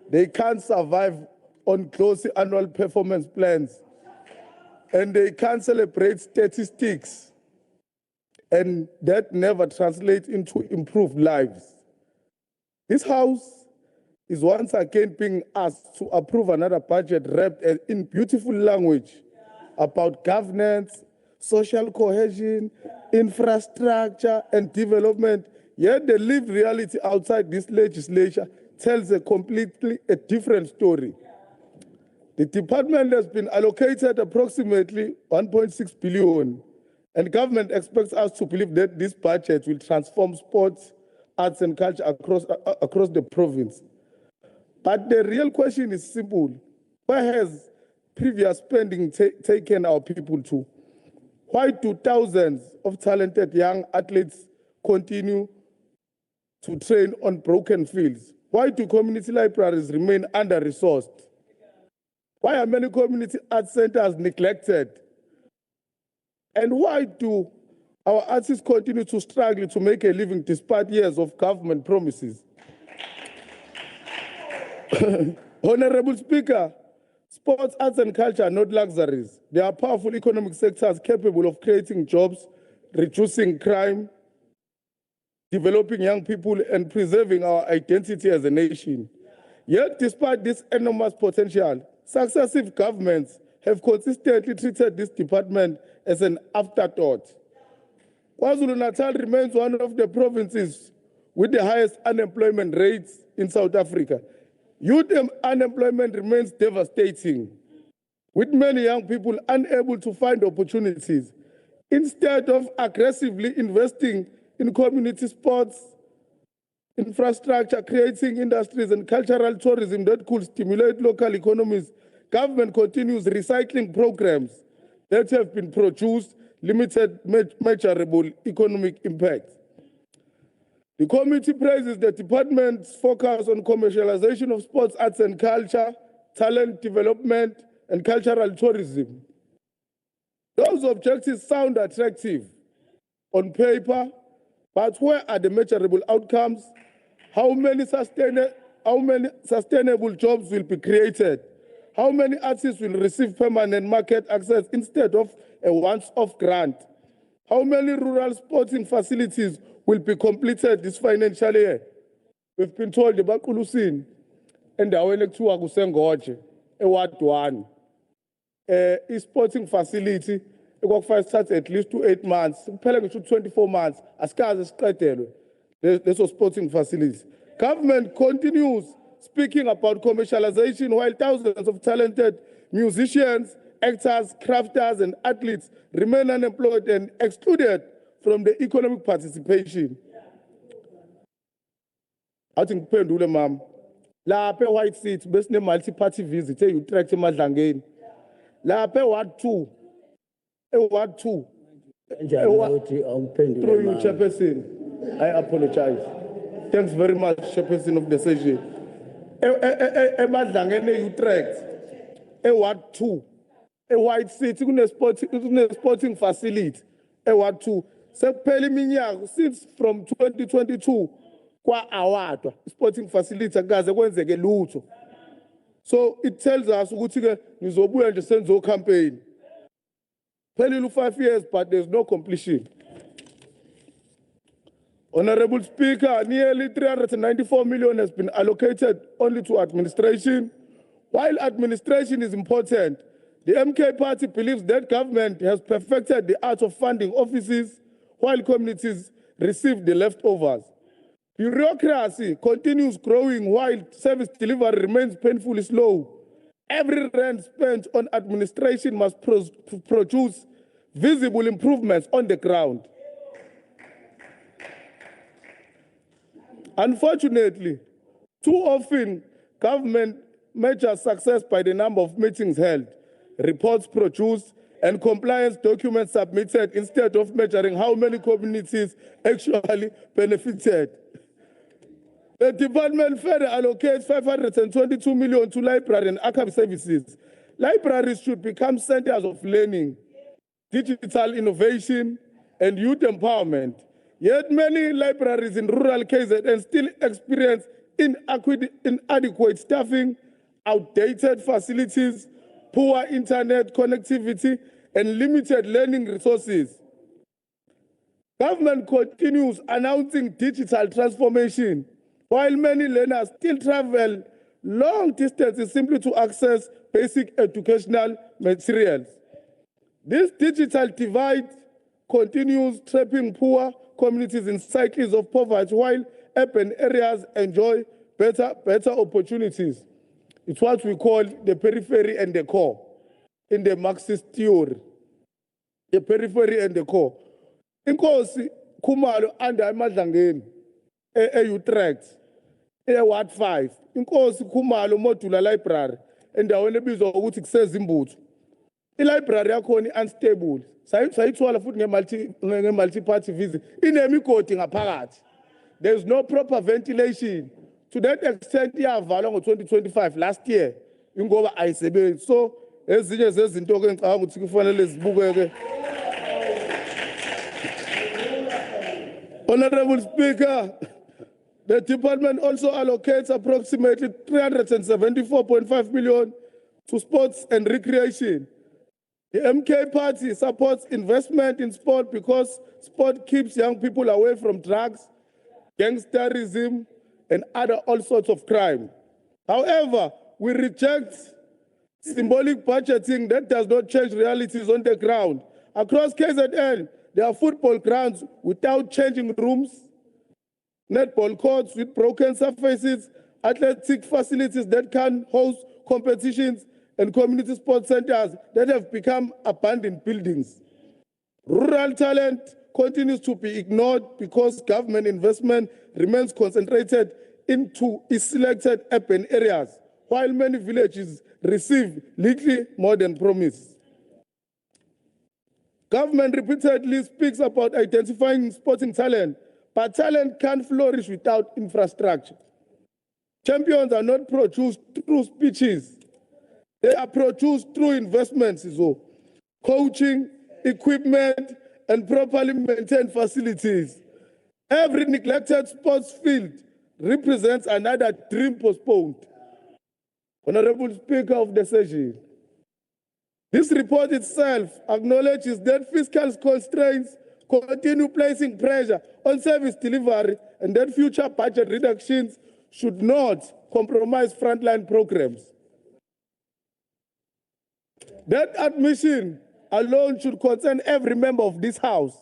Speaker 1: They can't survive on close annual performance plans, and they can't celebrate statistics, and that never translates into improved lives. This House is once again being asked to approve another budget wrapped in beautiful language about governance, social cohesion, infrastructure, and development, yet the lived reality outside this legislature tells a completely different story. The department has been allocated approximately 1.6 billion, and government expects us to believe that this budget will transform sports, arts, and culture across the province. But the real question is simple. Where has
Speaker 9: previous spending taken our people to? Why do thousands of talented young athletes continue to train on broken fields? Why do community libraries remain under-resourced? Why are many community art centers neglected? And why do our artists continue to struggle to make a living despite years of government promises? Honorable Speaker, sports, arts and culture are not luxuries. They are powerful economic sectors capable of creating jobs, reducing crime, developing young people and preserving our identity as a nation. Yet, despite this enormous potential, successive governments have consistently treated this department as an afterthought. KwaZulu-Natal remains one of the provinces with the highest unemployment rates in South Africa. Youth unemployment remains devastating, with many young people unable to find opportunities. Instead of aggressively investing in community sports, infrastructure, creating industries and cultural tourism that could stimulate local economies, government continues recycling programs that have been produced, limited measurable economic impact. The committee praises the department's focus on commercialization of sports, arts and culture, talent development, and cultural tourism. Those objectives sound attractive on paper, but where are the measurable outcomes? How many sustainable jobs will be created? How many artists will receive permanent market access instead of a once-off grant? How many rural sporting facilities will be completed this financial year? We've been told about Kulusin and the Awelektua Kusengoje, a Ward 1. A sporting facility, it starts at least 2 8 months, 24 months, as far as there's a sporting facilities. Government continues speaking about commercialization while thousands of talented musicians, actors, crafters, and athletes remain unemployed and excluded from the economic participation. I think pendule ma'am. La pe white seat, best name multi-party visit, you track to Madlangain. La pe Ward 2. Ward 2. Through you, Chairperson. I apologize. Thanks very much, Chairperson of the session. Madlangain, you tracked. Ward 2. A white seat, a sporting facility. Ward 2. Since from 2022, award sporting facility so it tells us ukuthi send campaign 5 years, but there's no completion. Honorable Speaker, nearly 394 million has been allocated only to administration. While administration is important, the MK party believes that government has perfected the art of funding offices while communities receive the leftovers. Bureaucracy continues growing while service delivery remains painfully slow. Every rand spent on administration must produce visible improvements on the ground. Unfortunately, too often, government measures success by the number of meetings held, reports produced, and compliance documents submitted instead of measuring how many communities actually benefited. The department further allocates 522 million to library and archive services. Libraries should become centers of learning, digital innovation, and youth empowerment. Yet many libraries in rural KZN still experience inadequate staffing, outdated facilities, poor internet connectivity, and limited learning resources. Government continues announcing digital transformation, while many learners still travel long distances simply to access basic educational materials. This digital divide continues trapping poor communities in cycles of poverty, while urban areas enjoy better opportunities. It's what we call the periphery and the core in the Marxist theory. The periphery and the core. Inkosi Khumalo under Madlangain, Utrecht, Ward 5. Inkosi Khumalo Modular Library, endaweni ebizwa ukuthi kusezimbutho. I-library yakhona unstable. Sayithola futhi nge-multi party visa. Inemigodi ngaphakathi. There's no proper ventilation. To that extent, iyavalwa ngo-2025 last year. Ingoba ayisebenzi. So ezinye zezinto ke ngicabanga ukuthi kufanele zibukeke. Honorable Speaker, the department also allocates approximately 374.5 million to sports and recreation. The MK party supports investment in sport because sport keeps young people away from drugs, gangsterism, and other all sorts of crime. However, we reject symbolic budgeting that does not change realities on the ground. Across KZN, there are football grounds without changing rooms, netball courts with broken surfaces, athletic facilities that can host competitions, and community sports centers that have become abandoned buildings. Rural talent continues to be ignored because government investment remains concentrated into selected urban areas, while many villages receive little more than promise. Government repeatedly speaks about identifying sporting talent, but talent can't flourish without infrastructure. Champions are not produced through speeches. They are produced through investments, so coaching, equipment, and properly maintained facilities. Every neglected sports field represents another dream postponed. Honorable Speaker of the session, this report itself acknowledges that fiscal constraints continue placing pressure on service delivery and that future budget reductions should not compromise frontline programs. That admission alone should concern every member of this House.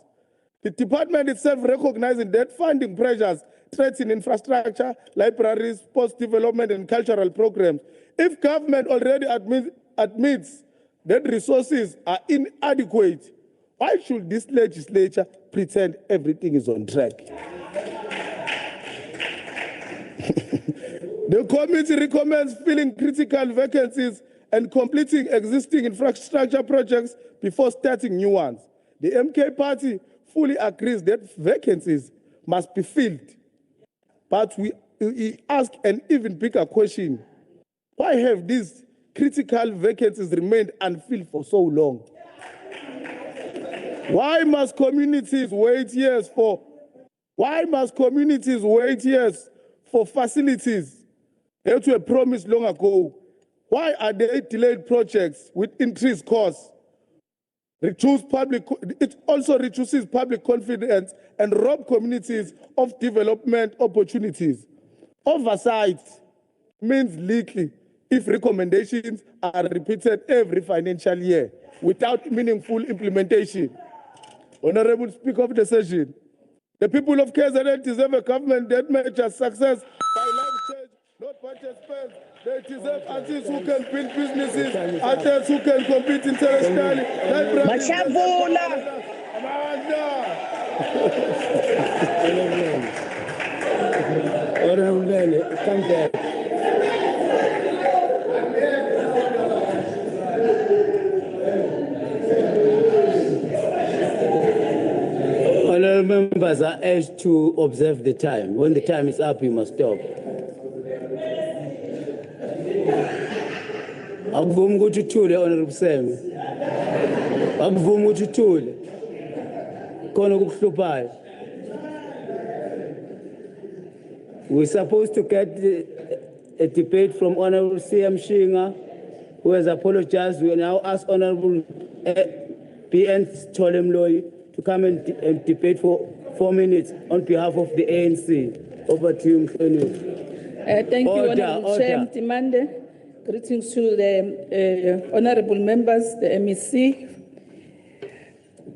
Speaker 9: The department itself recognizing that funding pressures threaten infrastructure, libraries, sports development, and cultural programs. If government already admits that resources are inadequate, why should this legislature pretend everything is on track? The committee recommends filling critical vacancies and completing existing infrastructure projects before starting new ones. The MK party fully agrees that vacancies must be filled. But we ask an even bigger question. Why have these critical vacancies remained unfilled for so long? Why must communities wait years for facilities that were promised long ago? Why are there delayed projects with increased costs? It also reduces public confidence and robs communities of development opportunities. Oversight means little if recommendations are repeated every financial year without meaningful implementation. Honorable Speaker of the session, the people of KZN deserve a government that measures success by life change, not budget spend. They deserve artists who can build businesses, athletes who can compete internationally.
Speaker 2: Honourable members are urged to observe the time. When the time is up, you must stop. Akuvumi ukuthi uthule, Honourable Sam. Akuvumi ukuthi uthule. Khona ukukuhluphayo. We're supposed to get a debate from Honourable CM Shinga, who has apologized. We now ask Honourable BN Tolemloy to come and debate for 4 minutes on behalf of the ANC. Over to you, Mhlonishwa.
Speaker 10: Thank you, Honourable Chair Mtimande. Greetings to the honourable members, the MEC.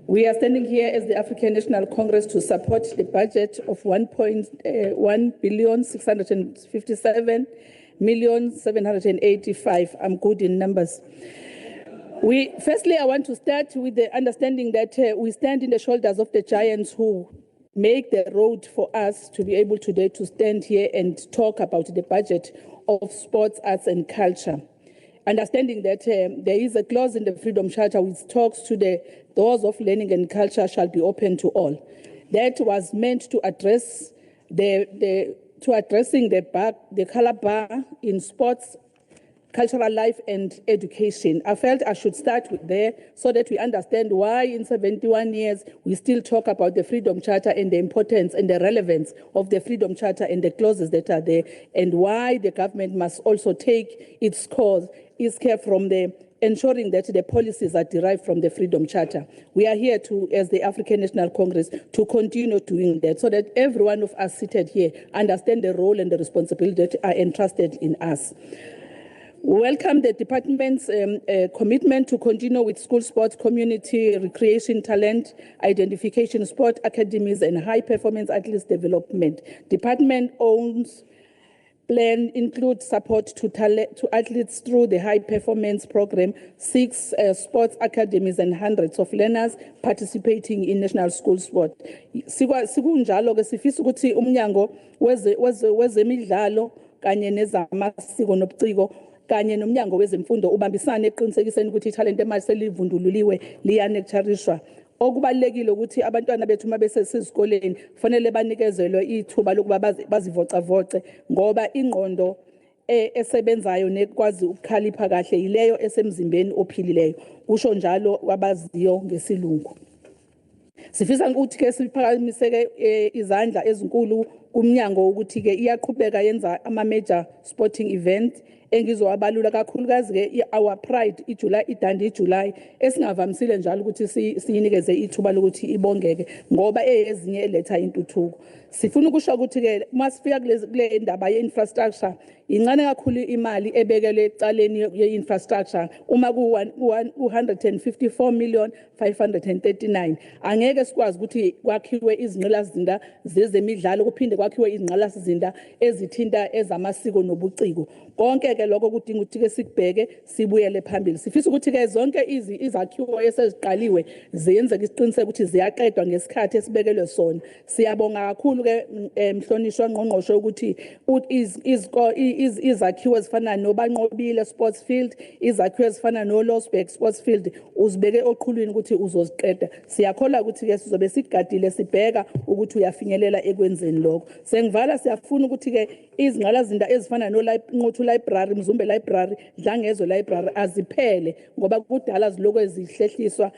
Speaker 10: We are standing here as the African National Congress to support the budget of 1,657,785. I'm good in numbers. Firstly, I want to start with the understanding that we stand in the shoulders of the giants who make the road for us to be able today to stand here and talk about the budget of sports, arts and culture. understanding that there is a clause in the Freedom Charter which talks to the doors of learning and culture shall be open to all. That was meant to address addressing the color bar in sports, cultural life and education. I felt I should start with there so that we understand why in 71 years we still talk about the Freedom Charter and the importance and the relevance of the Freedom Charter and the clauses that are there, and why the government must also take its care from the ensuring that the policies are derived from the Freedom Charter. We are here as the African National Congress, to continue doing that so that every one of us seated here understand the role and the responsibility that are entrusted in us. Welcome the department's commitment to continue with school sports, community recreation, talent identification, sport academies, and high performance athletes development. Department owns plan includes support to athletes through the high performance program, 6 sports academies, and hundreds of learners participating in national school sport. Sikunjalo ke sifisa ukuthi umnyango wezemidlalo kanye nezamasiko nobuciko kanye nomnyango wezemfundo ubambisane eqinisekiseni ukuthi italent emali selivundululiwe liyanektarishwa. Okubalekile ukuthi abantwana bethu mabesesizikoleni fanele banikezelwe ithuba lokuba bazivocavoce ngoba ingqondo esebenzayo nekwazi ukukhalipha kahle yileyo esemzimbeni ophilileyo. Usho njalo wabaziyo ngesilungu. Sifisa ukuthi ke siphakamiseke izandla ezinkulu kumnyango ukuthi ke iyaqhubeka yenza ama major sporting event engizowabalula kakhulukazi ke our pride iJuly idandi iJuly esingavamisile njalo ukuthi siyinikeze ithuba lokuthi ibongeke ngoba ezinye eletha intuthuko. Sifuna ukusho ukuthi ke masifika kule ndaba ye-infrastructure incane kakhulu imali ebekele ecaleni ye-infrastructure uma ku 154,539 angeke sikwazi ukuthi kwakhiwe izinqalasizinda zezemidlalo kuphinde kwakhiwe izinqalasizinda ezithinta ezamasiko nobuciko. Konke ke lokho kudinga ukuthi ke sikubheke sibuyele phambili. Sifisa ukuthi ke zonke izakhiwo eseziqaliwe ziyenzeke isiqiniseko ukuthi ziyaqedwa ngesikhathi esibekelwe sona. Siyabonga kakhulu ke mhlonishwa ngqongqoshe ukuthi izakhiwo ezifana noBanqobile Sports Field, izakhiwo ezifana noLosberg Sports Field uzibeke oqhulwini ukuthi uzoziqeda. Siyakholwa ukuthi ke sizobe sigadile sibheka ukuthi uyafinyelela ekwenzeni lokho. Sengivala siyafuna ukuthi ke izinqalazinda ezifana noNquthu Library, Mzumbe Library, Dlangezo Library aziphele ngoba kudala ziloko ezihlehliswa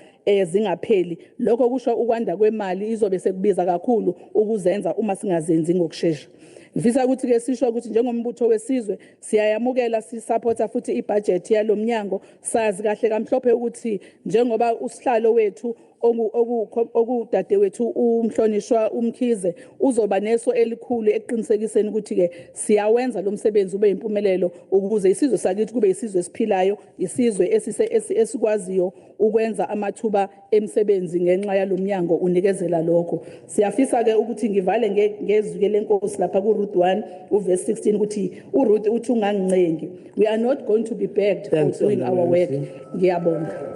Speaker 10: zingapheli. Lokho kusho ukwanda kwemali izobe sekubiza kakhulu ukuzenza uma singazenzi ngokusheshsha. Ngifisa ukuthi ke sisho ukuthi njengombutho wesizwe siyayamukela sisupporta futhi ibudget yalomnyango. Sazi kahle kamhlophe ukuthi njengoba usihlalo wethu okudade wethu umhlonishwa uMkhize uzoba neso elikhulu eqinisekiseni ukuthi ke siyawenza lo msebenzi ube impumelelo ukuze isizwe sakithi kube isizwe esiphilayo, isizwe esikwaziyo ukwenza amathuba emsebenzi ngenxa yalomnyango unikezela lokho. Siyafisa ke ukuthi ngivale ngezwi lenkosi lapha ku Ruth 1 uverse 16 ukuthi uRuth uthi ungangincengi. We are not going to be begged for doing our work. Ngiyabonga.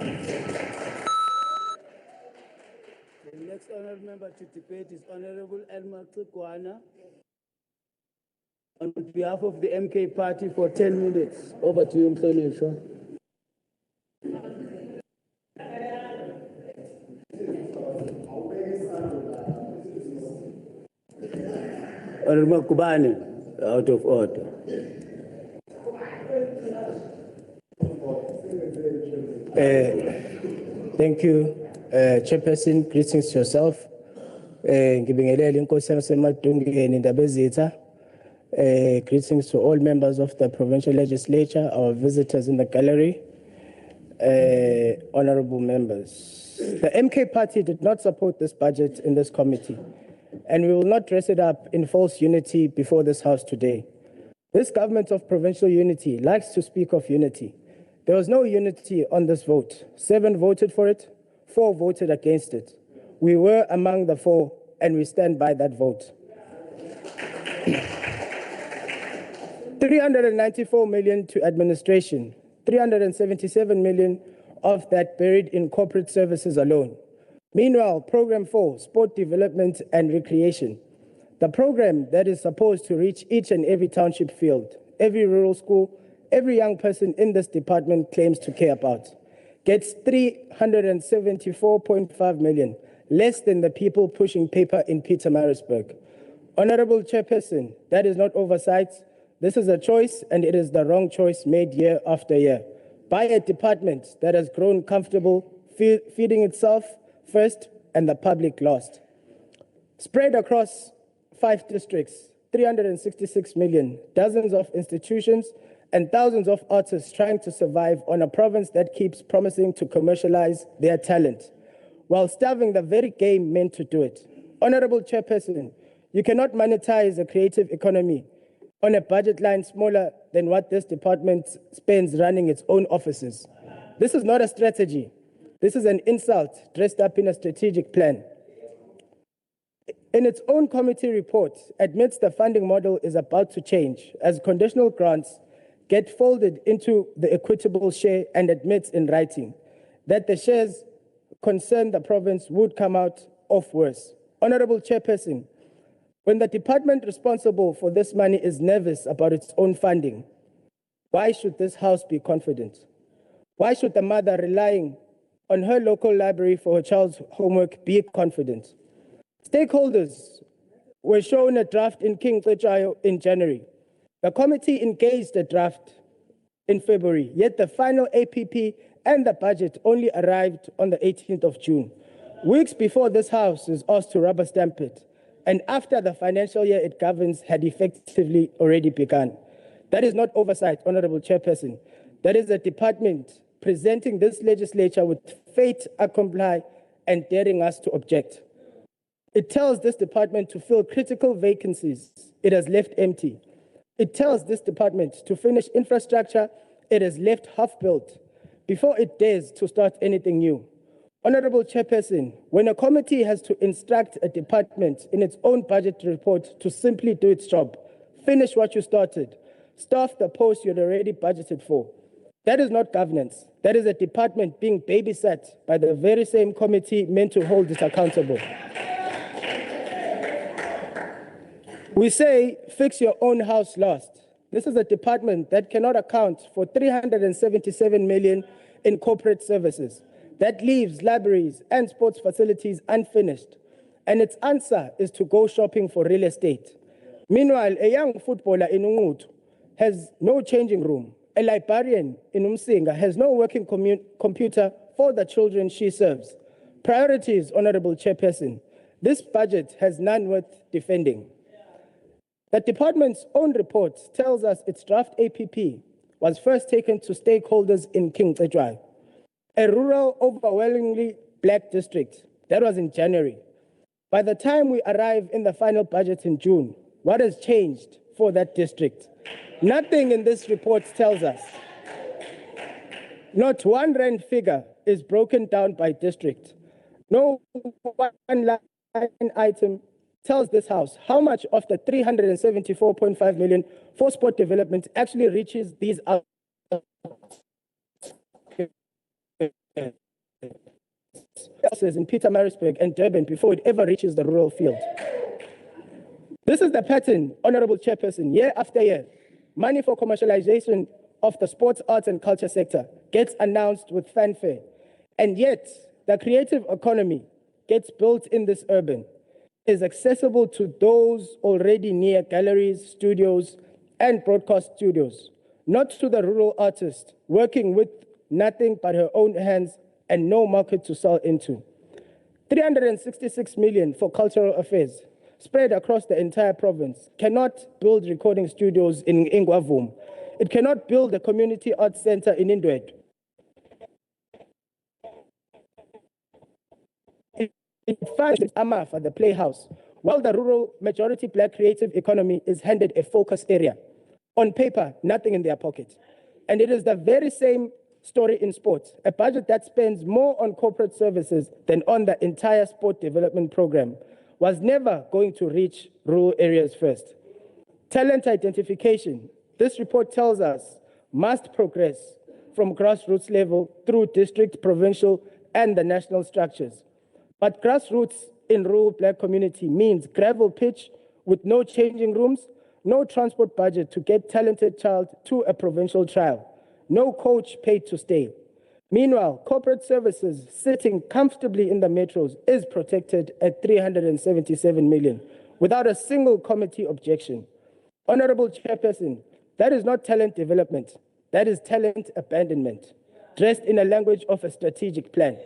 Speaker 2: The next honorable member to debate is Honorable Elma Tsikwana on behalf of the MK Party for 10 minutes. Over to you, Mhlonishwa. Honorable Kubane, out of order.
Speaker 11: Thank you, Chairperson. Greetings to yourself. Ngibingelele inkosi yasemadungeni indaba ezitha. Greetings to all members of the provincial legislature, our visitors in the gallery, honorable members. The MK Party did not support this budget in this committee, and we will not dress it up in false unity before this House today. This government of provincial unity likes to speak of unity. There was no unity on this vote. 7 voted for it, 4 voted against it. We were among the 4, and we stand by that vote. 394 million to administration, 377 million of that buried in corporate services alone. Meanwhile, Program 4, Sport Development and Recreation, the program that is supposed to reach each and every township field, every rural school, every young person in this department claims to care about, gets 374.5 million, less than the people pushing paper in Pietermaritzburg. Honorable Chairperson, that is not oversight. This is a choice, and it is the wrong choice made year after year by a department that has grown comfortable feeding itself first and the public last. Spread across 5 districts, 366 million, dozens of institutions, and thousands of artists trying to survive on a province that keeps promising to commercialize their talent, while starving the very game meant to do it. Honorable Chairperson, you cannot monetize a creative economy on a budget line smaller than what this department spends running its own offices. This is not a strategy. This is an insult dressed up in a strategic plan. In its own committee report, admits the funding model is about to change as conditional grants get folded into the equitable share, and admits in writing that the shares concerned the province would come out of worse. Honorable Chairperson, when the department responsible for this money is nervous about its own funding, why should this House be confident? Why should the mother relying on her local library for her child's homework be confident? Stakeholders were shown a draft in King Tsechayo in January. The committee engaged the draft in February, yet the final APP and the budget only arrived on the 18th of June, weeks before this House is asked to rubber stamp it, and after the financial year it governs had effectively already begun. That is not oversight, Honorable Chairperson. That is a department presenting this legislature with fait accompli and daring us to object. It tells this department to fill critical vacancies it has left empty. It tells this department to finish infrastructure it has left half-built before it dares to start anything new. Honorable Chairperson, when a committee has to instruct a department in its own budget report to simply do its job, finish what you started, staff the post you had already budgeted for, that is not governance. That is a department being babysat by the very same committee meant to hold it accountable. We say, fix your own house last. This is a department that cannot account for 377 million in corporate services. That leaves libraries and sports facilities unfinished. And its answer is to go shopping for real estate. Meanwhile, a young footballer in Ungutu has no changing room. A librarian in Umsinga has no working computer for the children she serves. Priorities, Honorable Chairperson. This budget has none worth defending. The department's own report tells us its draft APP was first taken to stakeholders in King Tsechayo, a rural, overwhelmingly black district. That was in January. By the time we arrive in the final budget in June, what has changed for that district? Nothing in this report tells us. Not one rand figure is broken down by district. No one line item tells this House how much of the 374.5 million for sport development actually reaches these in Pietermaritzburg and Durban before it ever reaches the rural field. This is the pattern, Honorable Chairperson, year after year. Money for commercialization of the sports, arts, and culture sector gets announced with fanfare, and yet the creative economy gets built in this urban, is accessible to those already near galleries, studios, and broadcast studios, not to the rural artist working with nothing but her own hands and no market to sell into. 366 million for cultural affairs, spread across the entire province, cannot build recording studios in Ingwavum. It cannot build a community arts center in Indwet. It funds AMAFA, the Playhouse, while the rural majority black creative economy is handed a focus area. On paper, nothing in their pocket. And it is the very same story in sports, a budget that spends more on corporate services than on the entire sport development program, was never going to reach rural areas first. Talent identification, this report tells us, must progress from grassroots level through district, provincial, and the national structures. But grassroots in rural black community means gravel pitch with no changing rooms, no transport budget to get talented child to a provincial trial, no coach paid to stay. Meanwhile, corporate services sitting comfortably in the metros is protected at 377 million without a single committee objection. Honorable Chairperson, that is not talent development, that is talent abandonment, dressed in a language of a strategic plan.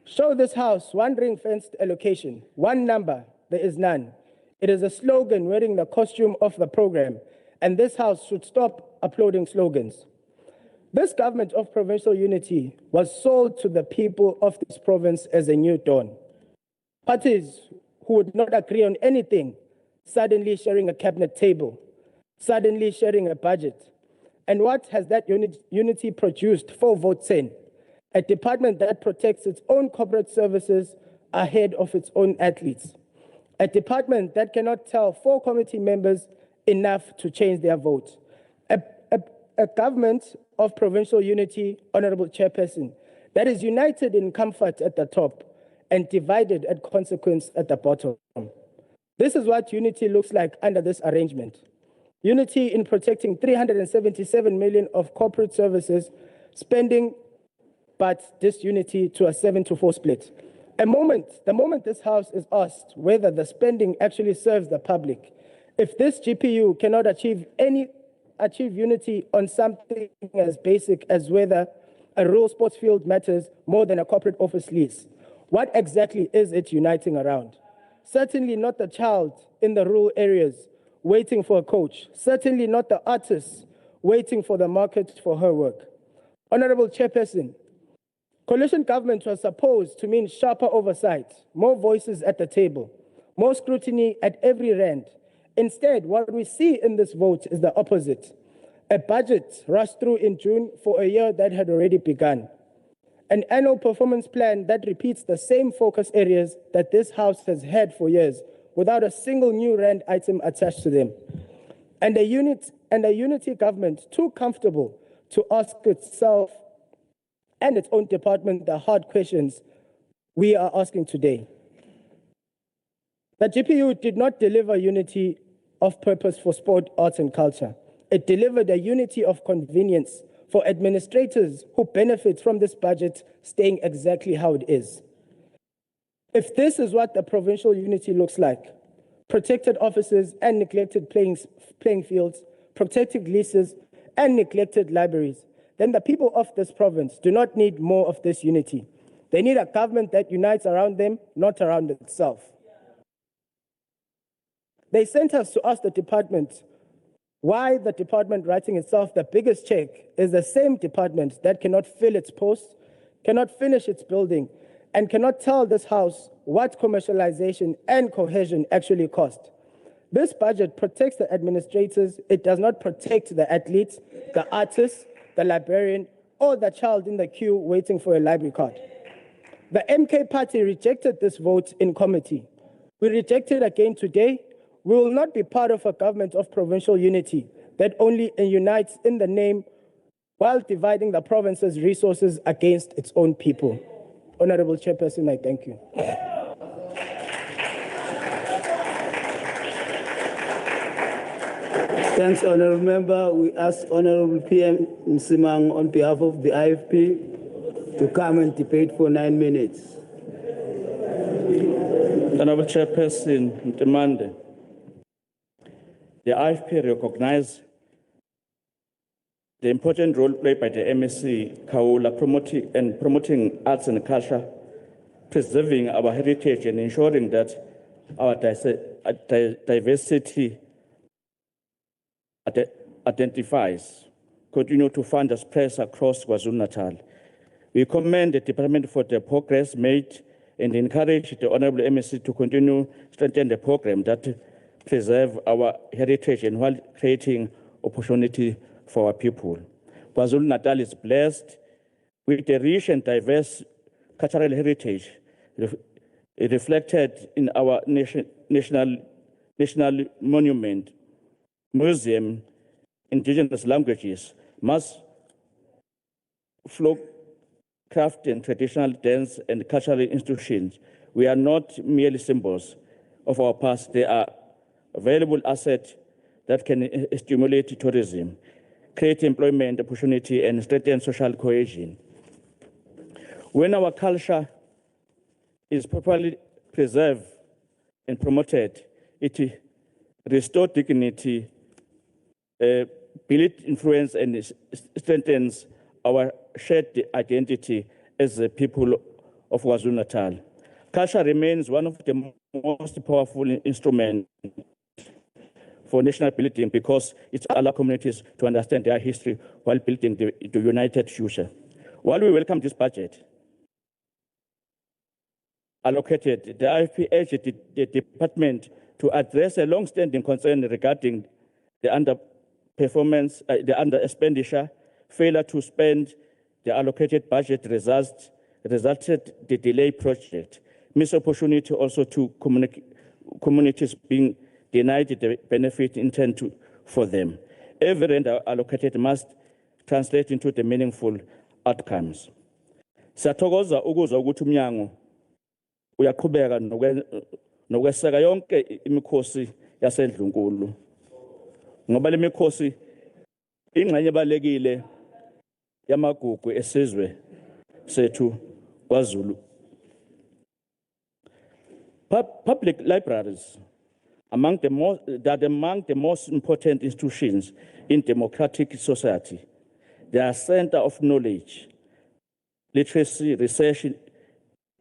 Speaker 11: Show this House one ring-fenced allocation, one number, there is none. It is a slogan wearing the costume of the program, and this House should stop uploading slogans. This government of provincial unity was sold to the people of this province as a new dawn. Parties who would not agree on anything, suddenly sharing a cabinet table, suddenly sharing a budget. And what has that unity produced? 4 votes in. A department that protects its own corporate services ahead of its own athletes. A department that cannot tell 4 committee members enough to change their vote. A government of provincial unity, Honorable Chairperson, that is united in comfort at the top and divided at consequence at the bottom. This is what unity looks like under this arrangement. Unity in protecting 377 million of corporate services spending, but disunity to a 7-4 split. The moment this House is asked whether the spending actually serves the public, if this GPU cannot achieve unity on something as basic as whether a rural sports field matters more than a corporate office lease, what exactly is it uniting around? Certainly not the child in the rural areas waiting for a coach. Certainly not the artist waiting for the market for her work. Honorable Chairperson, coalition government was supposed to mean sharper oversight, more voices at the table, more scrutiny at every rand. Instead, what we see in this vote is the opposite. A budget rushed through in June for a year that had already begun. An annual performance plan that repeats the same focus areas that this House has had for years without a single new rand item attached to them. And a unity government too comfortable to ask itself and its own department the hard questions we are asking today. The GPU did not deliver unity of purpose for sport, arts, and culture. It delivered a unity of convenience for administrators who benefit from this budget staying exactly how it is. If this is what the provincial unity looks like, protected offices and neglected playing fields, protected leases and neglected libraries, then the people of this province do not need more of this unity. They need a government that unites around them, not around itself. They sent us to ask the department why the department writing itself the biggest check is the same department that cannot fill its posts, cannot finish its building, and cannot tell this House what commercialization and cohesion actually cost. This budget protects the administrators. It does not protect the athletes, the artists, the librarian, or the child in the queue waiting for a library card. The MK party rejected this vote in committee. We reject it again today. We will not be part of a government of provincial unity that only unites in the name while dividing the province's resources against its own people. Honorable Chairperson, I thank you.
Speaker 2: Thanks, Honorable Member. We ask Honorable PM Msimang on behalf of the IFP to come and debate for 9 minutes.
Speaker 5: Honorable Chairperson Mtimande, the IFP recognizes the important role played by the MSC Kaula promoting arts and culture, preserving our heritage and ensuring that our diversity identifies, continue to fund the spreads across KwaZulu-Natal. We commend the department for the progress made and encourage the Honorable MSC to continue strengthen the program that preserve our heritage and while creating opportunity for our people. KwaZulu-Natal is blessed with a rich and diverse cultural heritage reflected in our national monument, museum, indigenous languages, mass folk craft and traditional dance and cultural institutions. We are not merely symbols of our past, they are valuable asset that can stimulate tourism, create employment opportunity, and strengthen social cohesion. When our culture is properly preserved and promoted, it restores dignity, builds influence, and strengthens our shared identity as a people of KwaZulu-Natal. Culture remains one of the most powerful instruments for national building because it allows communities to understand their history while building the united future. While we welcome this budget allocated, the IFP urged the department to address a long-standing concern regarding the underperformance, the under-expenditure, failure to spend the allocated budget resulted the delay project, missed opportunity also to communities being denied the benefit intended for them. Every rand allocated must translate into the meaningful outcomes. Siyathokoza ukuzwa ukuthi umnyango uyaqhubeka nokweseka yonke imikhosi yaseNdlunkulu. Ngoba le mikhosi ingxenye ebalekile yamagugu esizwe sethu kwaZulu. Public libraries among the most important institutions in democratic society. They are center of knowledge, literacy, research,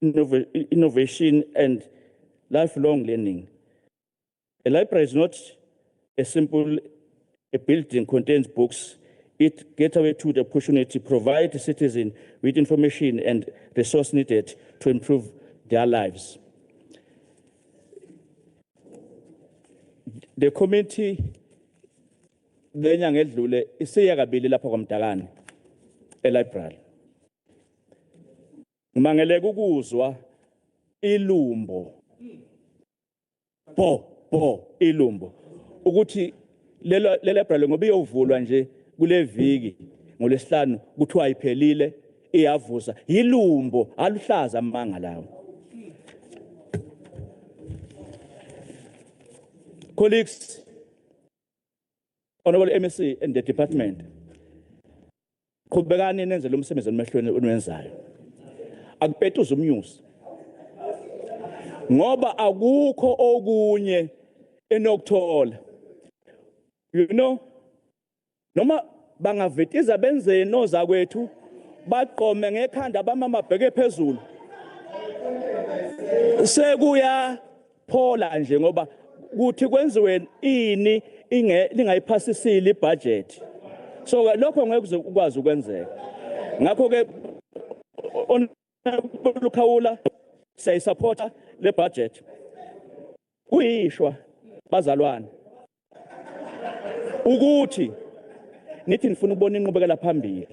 Speaker 5: innovation, and lifelong learning. A library is not a simple building contains books. It gateway to the opportunity to provide citizens with information and resources needed to improve their lives. The committee lenyanga edlule isiyakabili lapha kwaMdakane e-library. Ngimangeleke ukuzwa ilumbo ilumbo ukuthi le library ngoba iyovulwa nje kule viki ngoLwesihlanu kuthiwa ayiphelile iyavuza yilumbo aluhlaza amanga lawo. Colleagues, Honorable MEC and the department, qhubekani nenze lo msebenzi emahlweni oniwenzayo. Akuphetuza umnyusi. Ngoba akukho okunye enokuthola. You know, noma bangavetiza benze noza kwethu baqome ngekhanda bamama bheke phezulu. Sekuya phola nje ngoba kuthi kwenziwe ini lingayiphasisile ibudget. So lokho ngeke ukwazi ukwenzeka. Ngakho ke Lukhawula siyayisupporta le budget. Kuyishwa bazalwane ukuthi nithi nifuna ukubona inqubekela phambili.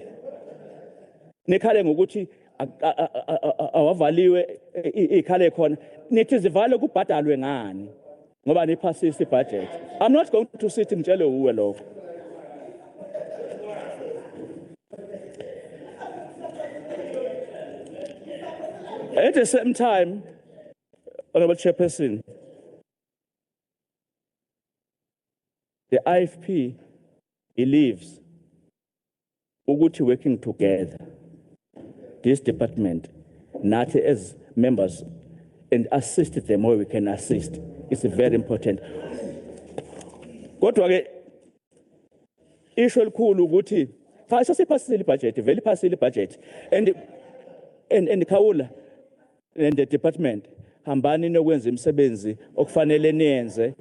Speaker 5: Nikhale ngokuthi awavaliwe ikhale khona. Nithi zivale kubhadalwe ngani ngoba niphasisa ibudget. I'm not going to sit ngitshele uwe lokho. At the same time, Honorable Chairperson, the IFP believes ukuthi working together, this department, NATI as members, and assist them where we can assist, is very important. Kodwa ke issue elikhulu ukuthi fa sasiphasile ibudget, vele iphasile ibudget, and Khawula and the department hambani nokwenza imisebenzi okufanele niyenze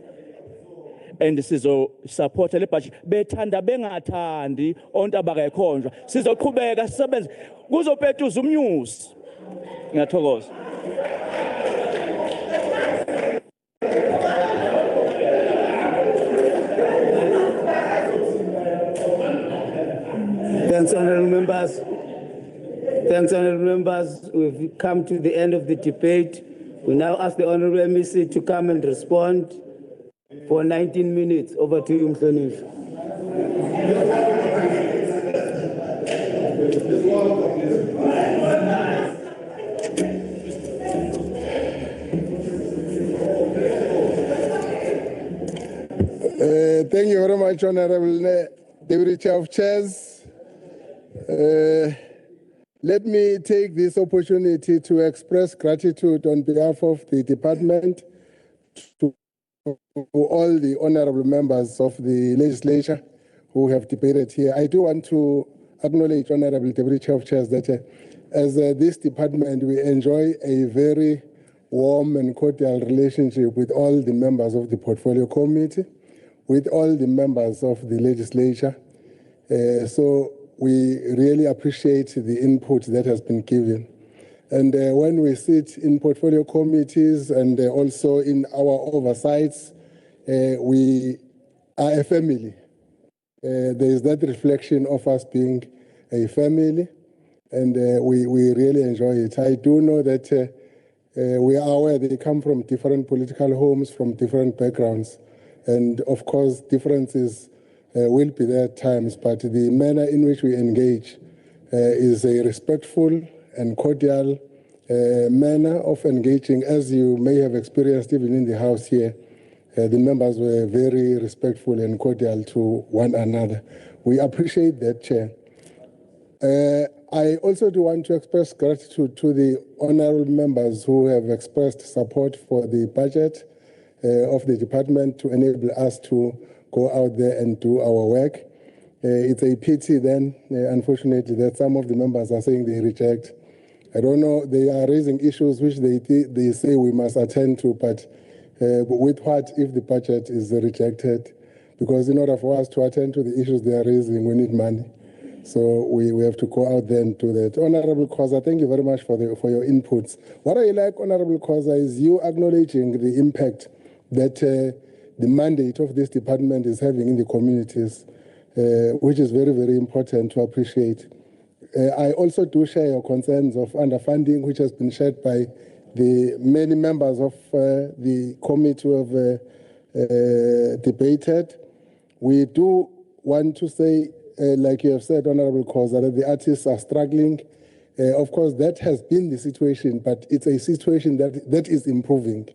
Speaker 5: and sizo support le budget bethanda bengathandi onto abakayikhonjwa sizoqhubeka sisebenze kuzophetuza umnyusi. Ngiyathokoza.
Speaker 2: Thanks, honorable members. Thanks, honorable members. We've come to the end of the debate. We now ask the honorable MEC to come and respond for 19 minutes. Over to you, Mhlonishwa.
Speaker 1: Thank you very much, Honorable Deputy Chair of Chairs. Let me take this opportunity to express gratitude on behalf of the department to all the honorable members of the legislature who have debated here. I do want to acknowledge, Honorable Deputy Chair of Chairs, that as this department, we enjoy a very warm and cordial relationship with all the members of the Portfolio Committee, with all the members of the legislature. So we really appreciate the input that has been given. And when we sit in portfolio committees and also in our oversights, we are a family. There is that reflection of us being a family, and we really enjoy it. I do know that we are aware they come from different political homes, from different backgrounds, and of course differences will be there at times, but the manner in which we engage is a respectful and cordial manner of engaging. As you may have experienced even in the House here, the members were very respectful and cordial to one another. We appreciate that, Chair. I also do want to express gratitude to the honorable members who have expressed support for the budget of the department to enable us to go out there and do our work. It's a pity then, unfortunately, that some of the members are saying they reject. I don't know, they are raising issues which they say we must attend to, but with what if the budget is rejected? Because in order for us to attend to the issues they are raising, we need money. So we have to go out there and do that. Honorable Khoza, thank you very much for your inputs. What I like, Honorable Khoza, is you acknowledging the impact that the mandate of this department is having in the communities, which is very, very important to appreciate. I also do share your concerns of underfunding, which has been shared by the many members of the committee who have debated. We do want to say, like you have said, Honorable Khoza, that the artists are struggling. Of course, that has been the situation, but it's a situation that is improving.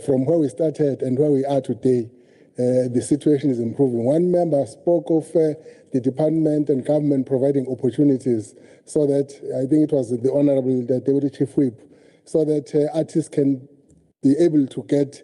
Speaker 1: From where we started and where we are today, the situation is improving. One member spoke of the department and government providing opportunities so that, I think it was the Honorable Deputy Chief Whip, so that artists can be able to get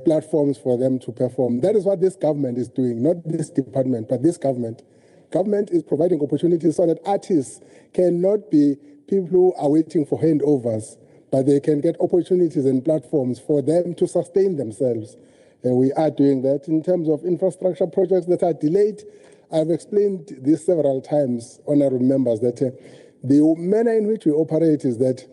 Speaker 1: platforms for them to perform. That is what this government is doing, not this department, but this government. Government is providing opportunities so that artists cannot be people who are waiting for handovers, but they can get opportunities and platforms for them to sustain themselves. And we are doing that. In terms of infrastructure projects that are delayed, I've explained this several times, honorable members, that the manner in which we operate is that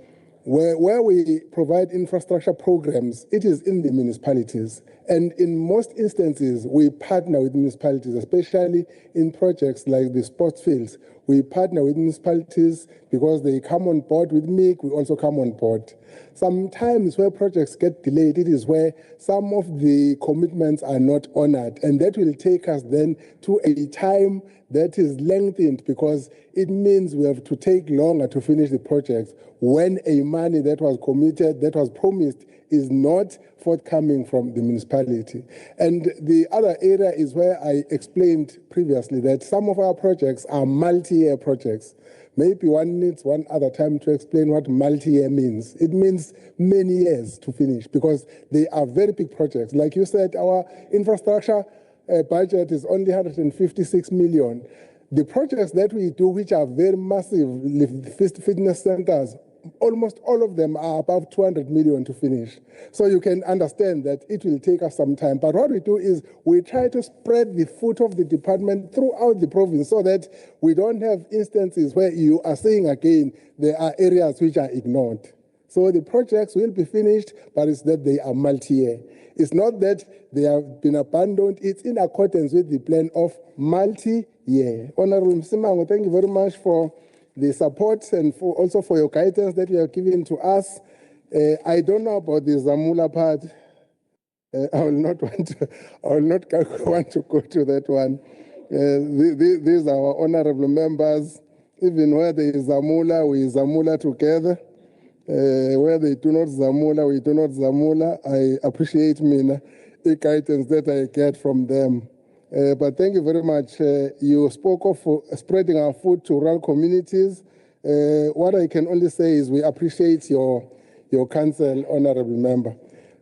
Speaker 1: where we provide infrastructure programs, it is in the municipalities. And in most instances, we partner with municipalities, especially in projects like the sports fields. We partner with municipalities because they come on board with MIC, we also come on board. Sometimes where projects get delayed, it is where some of the commitments are not honored. And that will take us then to a time that is lengthened because it means we have to take longer to finish the projects when a money that was committed, that was promised, is not forthcoming from the municipality. And the other area is where I explained previously that some of our projects are multi-year projects. Maybe one needs one other time to explain what multi-year means. It means many years to finish because they are very big projects. Like you said, our infrastructure budget is only 156 million. The projects that we do, which are very massive, fitness centers, almost all of them are above 200 million to finish. So you can understand that it will take us some time. But what we do is we try to spread the foot of the department throughout the province so that we don't have instances where you are saying again, there are areas which are ignored. So the projects will be finished, but it's that they are multi-year. It's not that they have been abandoned. It's in accordance with the plan of multi-year. Honorable Msimango, thank you very much for the support and also for your guidance that you have given to us. I don't know about the Zamula part. I will not want to go to that one. These are our honorable members. Even where there is Zamula, we Zamula together. Where they do not Zamula, we do not Zamula. I appreciate Mina. the guidance that I get from them. But thank you very much. You spoke of spreading our food to rural communities. What I can only say is we appreciate your counsel, Honorable Member.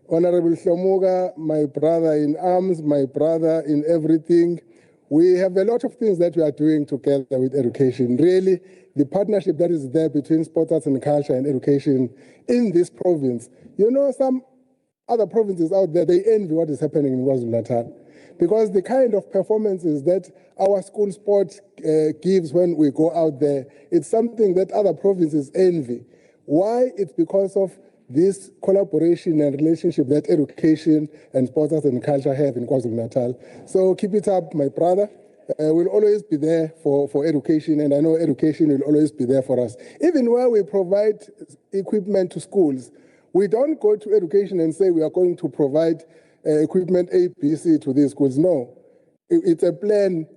Speaker 1: Honorable Shlomuga, my brother in arms, my brother in everything. We have a lot of things that we are doing together with education. Really, the partnership that is there between sports, arts and culture and education in this province. You know, some other provinces out there, they envy what is happening in KwaZulu-Natal. Because the kind of performances that our school sport gives when we go out there, it's something that other provinces envy. Why? It's because of this collaboration and relationship that education and sports arts and culture have in KwaZulu-Natal. So keep it up, my brother. We'll always be there for education, and I know education will always be there for us. Even where we provide equipment to schools, we don't go to education and say we are going to provide equipment A, B, C to these schools. No, it's a plan.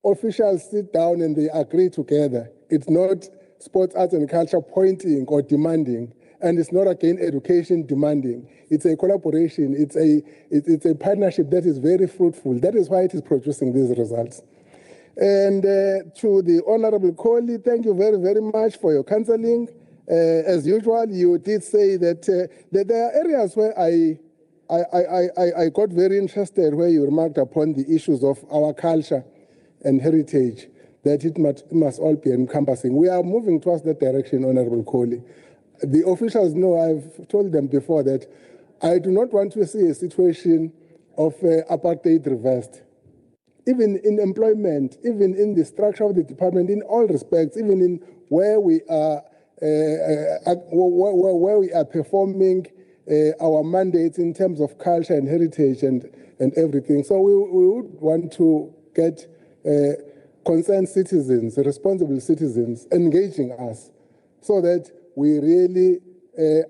Speaker 1: Officials sit down and they agree together. It's not sports, arts and culture pointing or demanding. And it's not, again, education demanding. It's a collaboration. It's a partnership that is very fruitful. That is why it is producing these results. And to the Honorable Kohli, thank you very, very much for your counseling. As usual, you did say that there are areas where I got very interested, where you remarked upon the issues of our culture and heritage, that it must all be encompassing. We are moving towards that direction, Honorable Kohli. The officials know, I've told them before, that I do not want to see a situation of apartheid reversed. Even in employment, even in the structure of the department, in all respects, even in where we are performing our mandates in terms of culture and heritage and everything. So we would want to get concerned citizens, responsible citizens, engaging us so that we really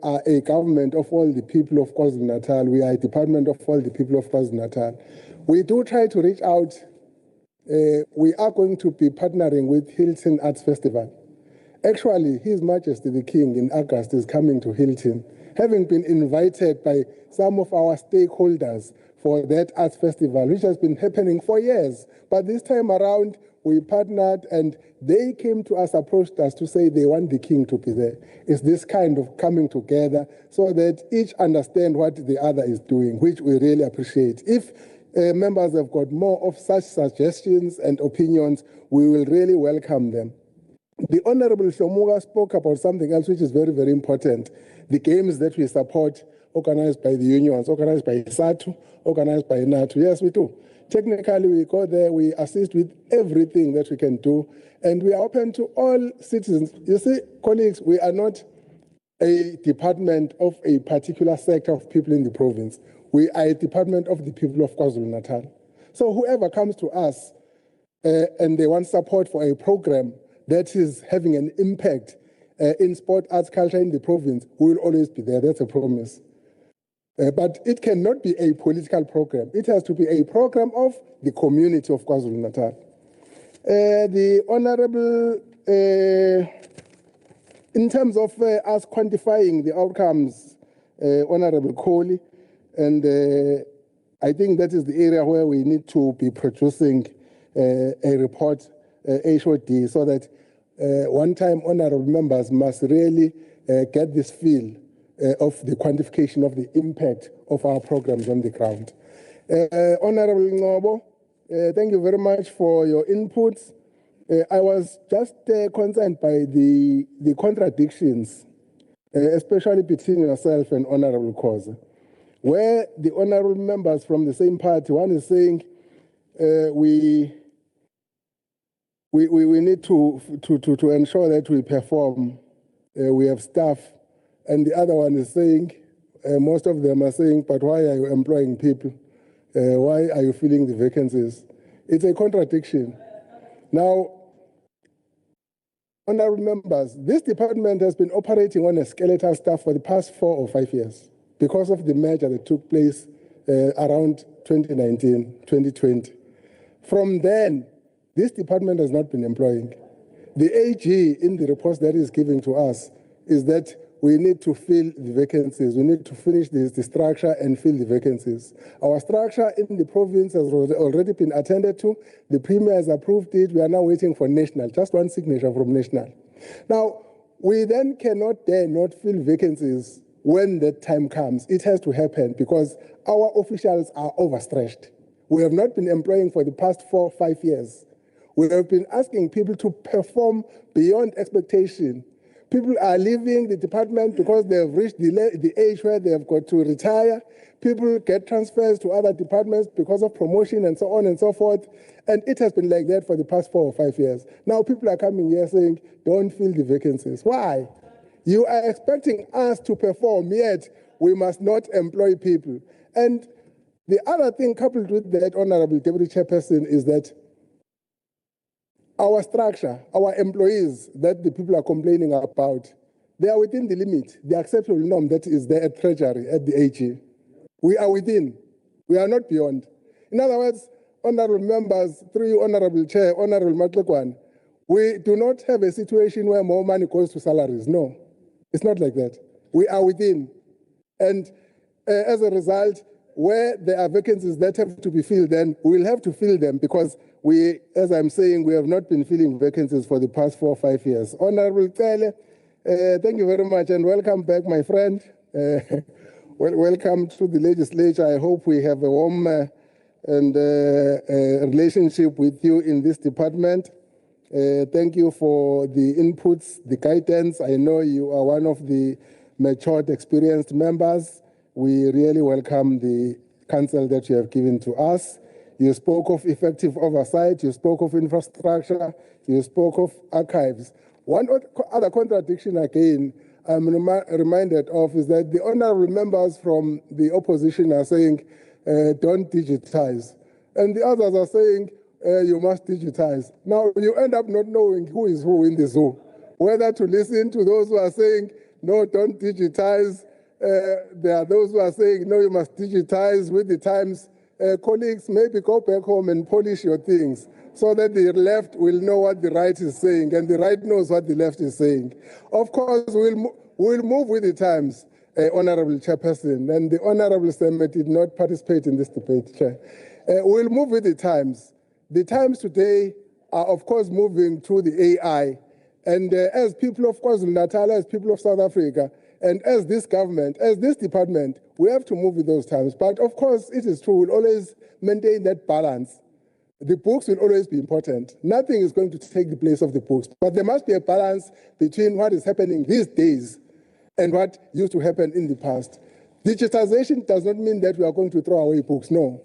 Speaker 1: are a government of all the people of KwaZulu-Natal. We are a department of all the people of KwaZulu-Natal. We do try to reach out. We are going to be partnering with Hilton Arts Festival. Actually, His Majesty the King in August is coming to Hilton, having been invited by some of our stakeholders for that arts festival, which has been happening for years. But this time around, we partnered and they came to us, approached us to say they want the king to be there. It's this kind of coming together so that each understand what the other is doing, which we really appreciate. If members have got more of such suggestions and opinions, we will really welcome them. The Honorable Shlomuga spoke about something else which is very, very important. The games that we support, organized by the unions, organized by SATU, organized by NATO. Yes, we do. Technically, we go there, we assist with everything that we can do, and we are open to all citizens. You see, colleagues, we are not a department of a particular sector of people in the province. We are a department of the people of KwaZulu-Natal. So whoever comes to us and they want support for a program that is having an impact in sport, arts, culture in the province, we will always be there. That's a promise. But it cannot be a political program. It has to be a program of the community of KwaZulu-Natal. The Honorable, in terms of us quantifying the outcomes, Honorable Kohli, and I think that is the area where we need to be producing a report, HOD, so that one-time honorable members must really get this feel of the quantification of the impact of our programs on the ground. Honorable Ngobo, thank you very much for your inputs. I was just concerned by the contradictions, especially between yourself and Honorable Khoza, where the honorable members from the same party, one is saying we need to ensure that we perform, we have staff. And the other one is saying, most of them are saying, but why are you employing people? Why are you filling the vacancies? It's a contradiction. Now, honorable members, this department has been operating on a skeletal staff for the past 4 or 5 years because of the merger that took place around 2019, 2020. From then, this department has not been employing. The AG in the reports that is giving to us is that we need to fill the vacancies. We need to finish the structure and fill the vacancies. Our structure in the province has already been attended to. The Premier has approved it. We are now waiting for national, just one signature from national. Now, we then cannot dare not fill vacancies when that time comes. It has to happen because our officials are overstretched. We have not been employing for the past 4 or 5 years. We have been asking people to perform beyond expectation. People are leaving the department because they have reached the age where they have got to retire. People get transfers to other departments because of promotion and so on and so forth. And it has been like that for the past 4 or 5 years. Now people are coming here saying, don't fill the vacancies. Why? You are expecting us to perform, yet we must not employ people. And the other thing coupled with that, Honorable Deputy Chairperson, is that our structure, our employees that the people are complaining about, they are within the limit, the acceptable norm that is there at Treasury, at the AG. We are within. We are not beyond. In other words, honorable members, through you, Honorable Chair, Honorable Matlekwan, we do not have a situation where more money goes to salaries. No, it's not like that. We are within. And as a result, where there are vacancies that have to be filled, then we will have to fill them because we, as I'm saying, we have not been filling vacancies for the past 4 or 5 years. Honorable Tele, thank you very much and welcome back, my friend. Welcome to the legislature. I hope we have a warm relationship with you in this department. Thank you for the inputs, the guidance. I know you are one of the matured, experienced members. We really welcome the counsel that you have given to us. You spoke of effective oversight, you spoke of infrastructure, you spoke of archives. One other contradiction again I'm reminded of is that the honorable members from the opposition are saying, don't digitize. And the others are saying, you must digitize. Now, you end up not knowing who is who in this who. Whether to listen to those who are saying, no, don't digitize. There are those who are saying, no, you must digitize with the times. Colleagues, maybe go back home and polish your things so that the left will know what the right is saying and the right knows what the left is saying. Of course, we'll move with the times, Honorable Chairperson, and the Honorable Senator did not participate in this debate, Chair. We'll move with the times. The times today are, of course, moving to the AI. And as people of KwaZulu-Natal, as people of South Africa, and as this government, as this department, we have to move with those times. But of course, it is true, we'll always maintain that balance. The books will always be important. Nothing is going to take the place of the books. But there must be a balance between what is happening these days and what used to happen in the past. Digitization does not mean that we are going to throw away books. No.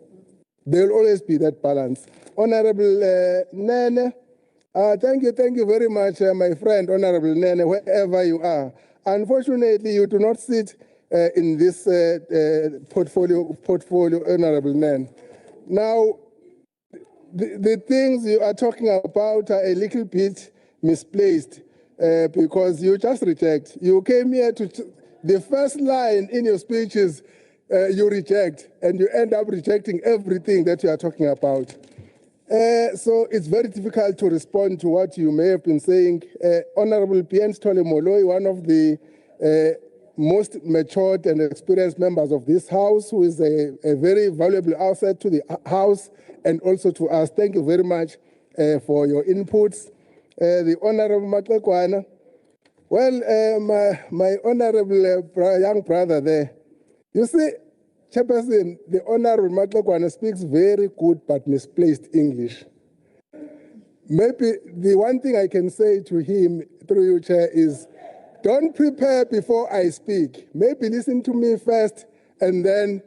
Speaker 1: There will always be that balance. Honorable Nene, thank you very much, my friend, Honorable Nene, wherever you are. Unfortunately, you do not sit in this portfolio, Honorable Nene. Now, the things you are talking about are a little bit misplaced because you just reject. You came here to, the first line in your speech is you reject, and you end up rejecting everything that you are talking about. So it's very difficult to respond to what you may have been saying. Honorable Bien Stolemoloi, one of the most matured and experienced members of this House, who is a very valuable asset to the House and also to us. Thank you very much for your inputs. The Honorable Matlekwana, well, my honorable young brother there, you see, Chairperson, the Honorable Matlekwana speaks very good but misplaced English. Maybe the one thing I can say to him through you, Chair, is don't prepare before I speak. Maybe listen to me first and then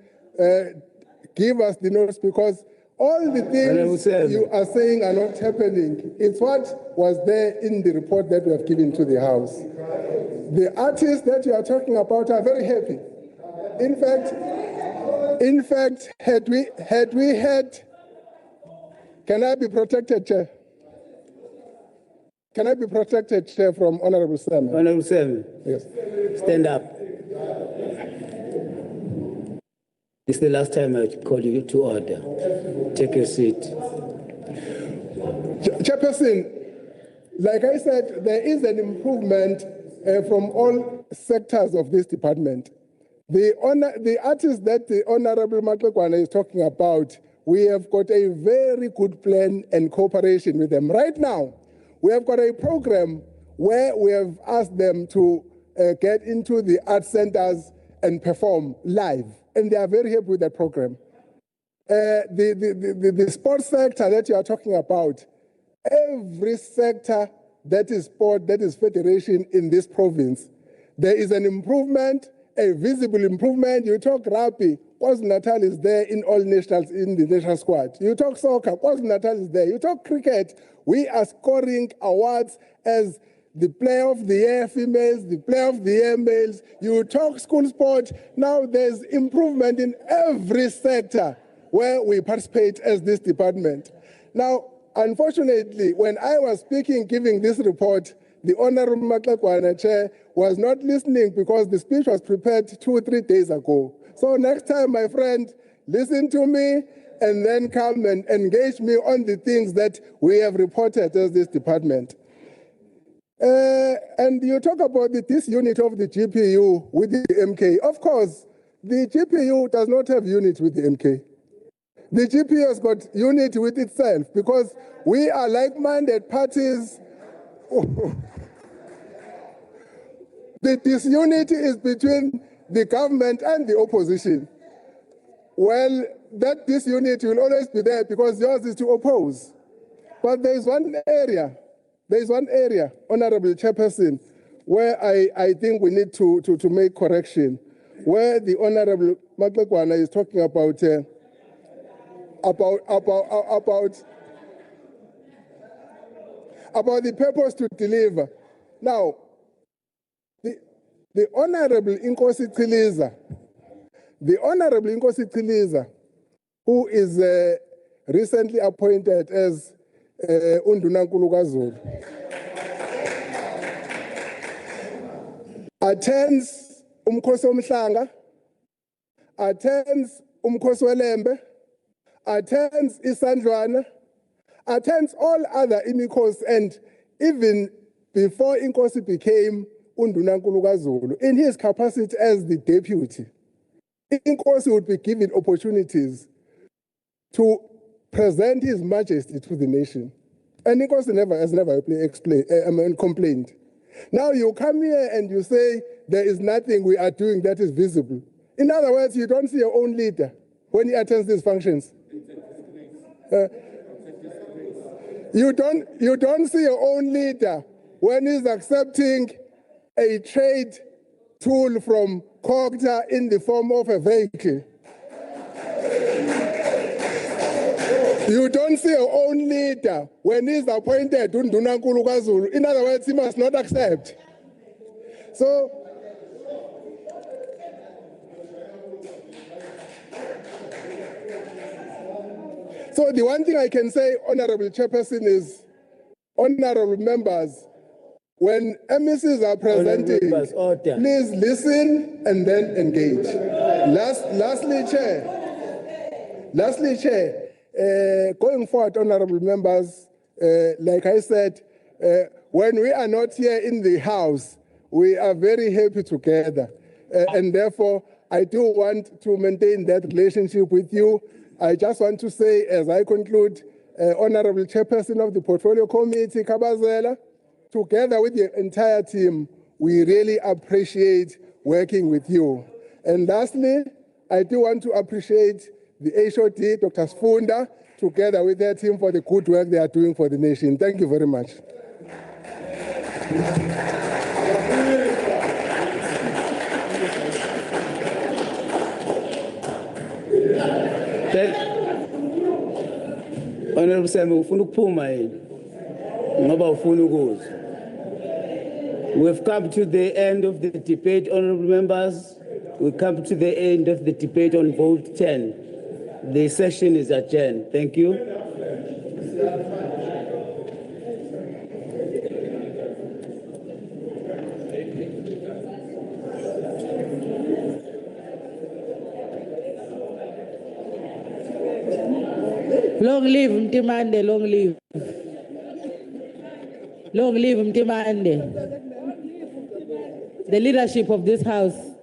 Speaker 1: give us the notes, because all the things you are saying are not happening. It's what was there in the report that we have given to the House. The artists that you are talking about are very happy. In fact, had we had, can I be protected, Chair? Can I be protected, Chair, from Honorable Sam?
Speaker 2: Honorable Sam,
Speaker 1: yes.
Speaker 2: Stand up. This is the last time I call you to order. Take your seat.
Speaker 1: Chairperson, like I said, there is an improvement from all sectors of this department. The artists that the Honorable Matlekwana is talking about, we have got a very good plan and cooperation with them. Right now, we have got a program where we have asked them to get into the art centers and perform live, and they are very happy with that program. The sports sector that you are talking about, every sector that is sport, that is federation in this province, there is an improvement, a visible improvement. You talk rugby, KwaZulu-Natal is there in all nationals in the national squad. You talk soccer, KwaZulu-Natal is there. You talk cricket, we are scoring awards as the player of the year females, the player of the year males. You talk school sport, now there's improvement in every sector where we participate as this department. Now, unfortunately, when I was speaking, giving this report, the Honorable Matlekwana Chair was not listening because the speech was prepared 2 or 3 days ago. So next time, my friend, listen to me and then come and engage me on the things that we have reported as this department. And you talk about the disunit of the GPU with the MK. Of course, the GPU does not have unit with the MK. The GPU has got unity with itself because we are like-minded parties. The disunity is between the government and the opposition. Well, that disunity will always be there because yours is to oppose. But there is one area, Honorable Chairperson, where I think we need to make correction, where the Honorable Matlekwana is talking about the purpose to deliver. Now, the Honorable Inkosi Chiliza, who is recently appointed as Undunankulu KwaZulu, attends Umkhosi Omhlanga, attends Umkhosi Welembe, attends Isandlwana, attends all other imikhosi, and even before Inkosi became Undunankulu KwaZulu, in his capacity as the deputy, Inkosi would be given opportunities to present His Majesty to the nation. And Inkosi has never complained. Now you come here and you say there is nothing we are doing that is visible. In other words, you don't see your own leader when he attends these functions. You don't see your own leader when he's accepting a trade tool from Cogta in the form of a vehicle. You don't see your own leader when he's appointed Undunankulu KwaZulu. In other words, he must not accept. So the one thing I can say, Honorable Chairperson, is, honorable members, when MECs are presenting, please listen and then engage. Lastly, Chair, going forward, honorable members, like I said, when we are not here in the House, we are very happy together. And therefore, I do want to maintain that relationship with you. I just want to say, as I conclude, Honorable Chairperson of the Portfolio Committee, Kabazela, together with the entire team, we really appreciate working with you. And lastly, I do want to appreciate the HOD, Dr. Sfunda, together with their team for the good work they are doing for the nation. Thank you very much.
Speaker 2: Honorable Samuel, ufuna ukuphuma yini? Ngoba ufuna ukuza. We've come to the end of the debate, honorable members. We come to the end of the debate on vote 10. The session is adjourned. Thank you.
Speaker 3: Long live Mtimande, long live. Long live Mtimande. the leadership of this House.